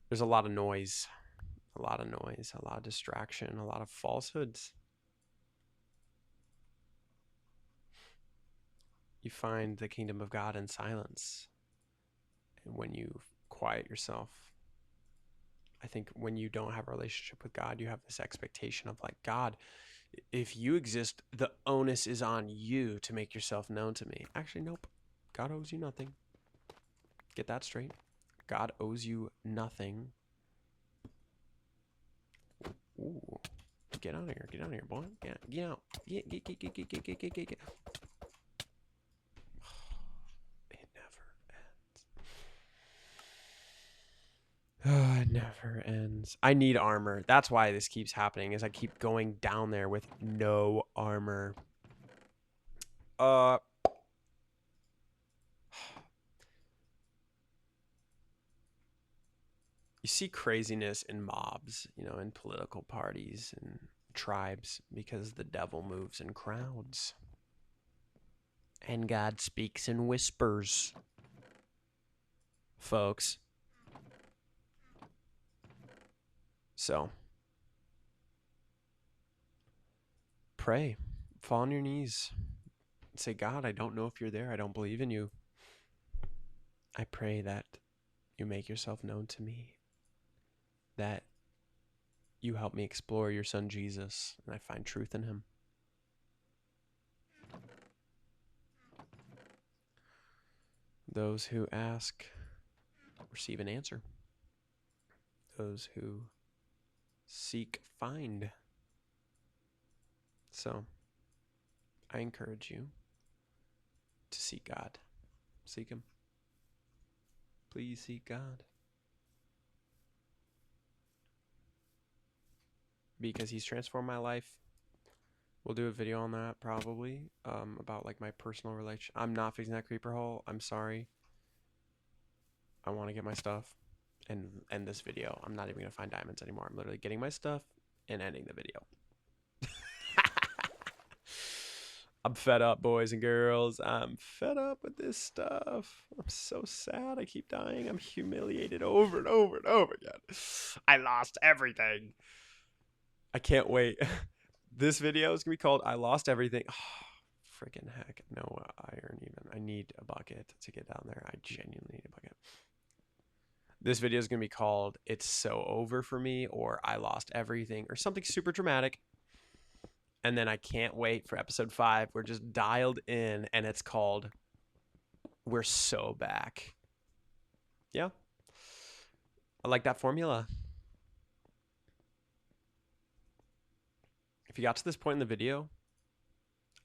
There's a lot of noise. A lot of noise. A lot of distraction. A lot of falsehoods. You find the kingdom of God in silence. And when you quiet yourself, I think when you don't have a relationship with God, you have this expectation of like, God, if you exist, the onus is on you to make yourself known to me. Actually, nope. God owes you nothing. Get that straight. God owes you nothing. Ooh. Get out of here. Get out of here, boy. Get out. Get. It never ends. Oh, it never ends. I need armor. That's why this keeps happening, is I keep going down there with no armor. You see craziness in mobs, you know, in political parties and tribes because the devil moves in crowds. And God speaks in whispers, folks. So, pray. Fall on your knees. Say, God, I don't know if you're there. I don't believe in you. I pray that you make yourself known to me, that you help me explore your son Jesus, and I find truth in him. Those who ask receive an answer. Those who seek find. So, I encourage you to seek God. Seek him. Please seek God. Because he's transformed my life. We'll do a video on that probably, about like my personal relation. I'm not fixing that creeper hole. I'm sorry. I want to get my stuff and end this video. I'm not even going to find diamonds anymore. I'm literally getting my stuff and ending the video. I'm fed up, boys and girls. I'm fed up with this stuff. I'm so sad. I keep dying. I'm humiliated over and over and over again. I lost everything. I can't wait. This video is going to be called I Lost Everything. Oh, freaking heck. No iron even. I need a bucket to get down there. I genuinely need a bucket. This video is going to be called It's So Over For Me, or I Lost Everything, or something super dramatic. And then I can't wait for episode 5. We're just dialed in, and it's called We're So Back. Yeah. I like that formula. If you got to this point in the video,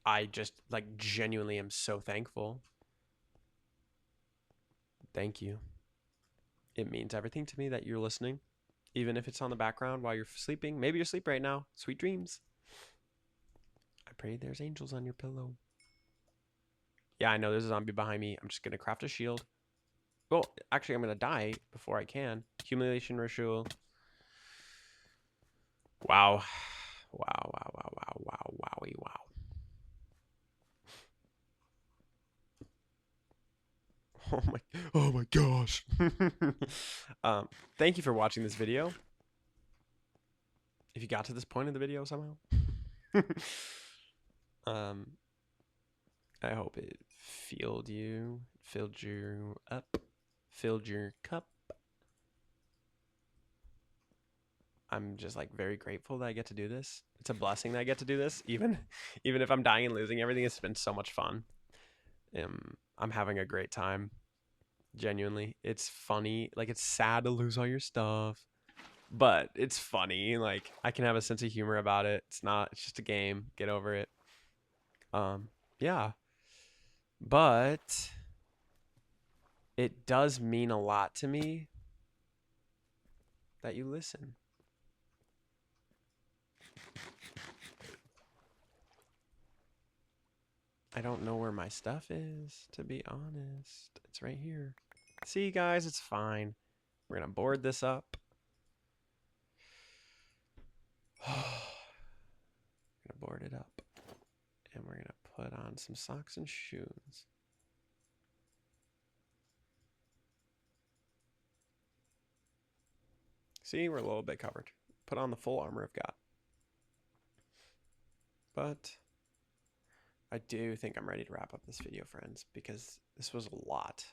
I just like genuinely am so thankful. Thank you. It means everything to me that you're listening, even if it's on the background while you're sleeping. Maybe you're asleep right now. Sweet dreams. I pray there's angels on your pillow. Yeah, I know there's a zombie behind me. I'm just going to craft a shield. Well, actually, I'm going to die before I can. Humiliation ritual. Wow. Wow, wow, wow, wow, wow, wowie, wow. Oh my gosh. Thank you for watching this video. If you got to this point in the video somehow. I hope it filled you up, filled your cup. I'm just like very grateful that I get to do this. It's a blessing that I get to do this, even if I'm dying and losing everything. It's been so much fun. I'm having a great time. Genuinely, it's funny. Like, it's sad to lose all your stuff, but it's funny. Like, I can have a sense of humor about it. It's just a game. Get over it. Yeah. But it does mean a lot to me that you listen. I don't know where my stuff is, to be honest. It's right here. See, guys, it's fine. We're going to board this up. We're going to board it up. And we're going to put on some socks and shoes. See, we're a little bit covered. Put on the full armor of God. But I do think I'm ready to wrap up this video, friends, because this was a lot.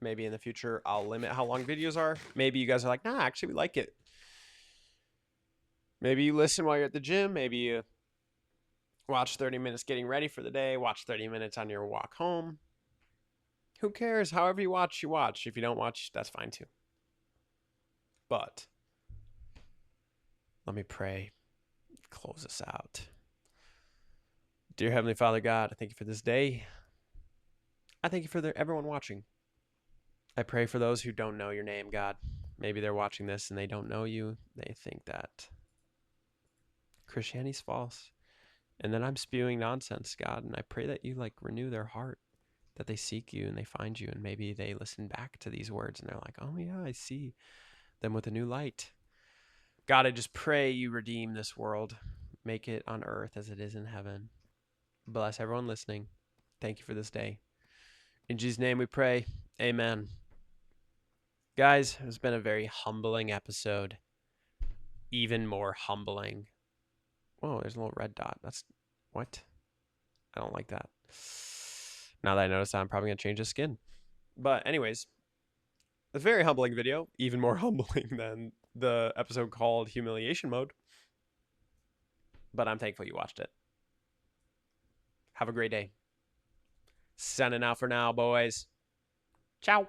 Maybe in the future, I'll limit how long videos are. Maybe you guys are like, nah, actually, we like it. Maybe you listen while you're at the gym. Maybe you watch 30 minutes getting ready for the day. Watch 30 minutes on your walk home. Who cares? However you watch, you watch. If you don't watch, that's fine too. But let me pray. Close us out. Dear Heavenly Father God, I thank you for this day. I thank you for everyone watching. I pray for those who don't know your name, God. Maybe they're watching this and they don't know you. They think that Christianity's false and that I'm spewing nonsense, God. And I pray that you like renew their heart, that they seek you and they find you, and maybe they listen back to these words and they're like, oh yeah, I see them with a new light. God, I just pray you redeem this world. Make it on earth as it is in heaven. Bless everyone listening. Thank you for this day. In Jesus' name we pray. Amen. Guys, it's been a very humbling episode. Even more humbling. Whoa, there's a little red dot. That's what? I don't like that. Now that I notice that, I'm probably going to change the skin. But anyways, a very humbling video. Even more humbling than the episode called Humiliation Mode. But I'm thankful you watched it. Have a great day. Signing out for now, boys. Ciao.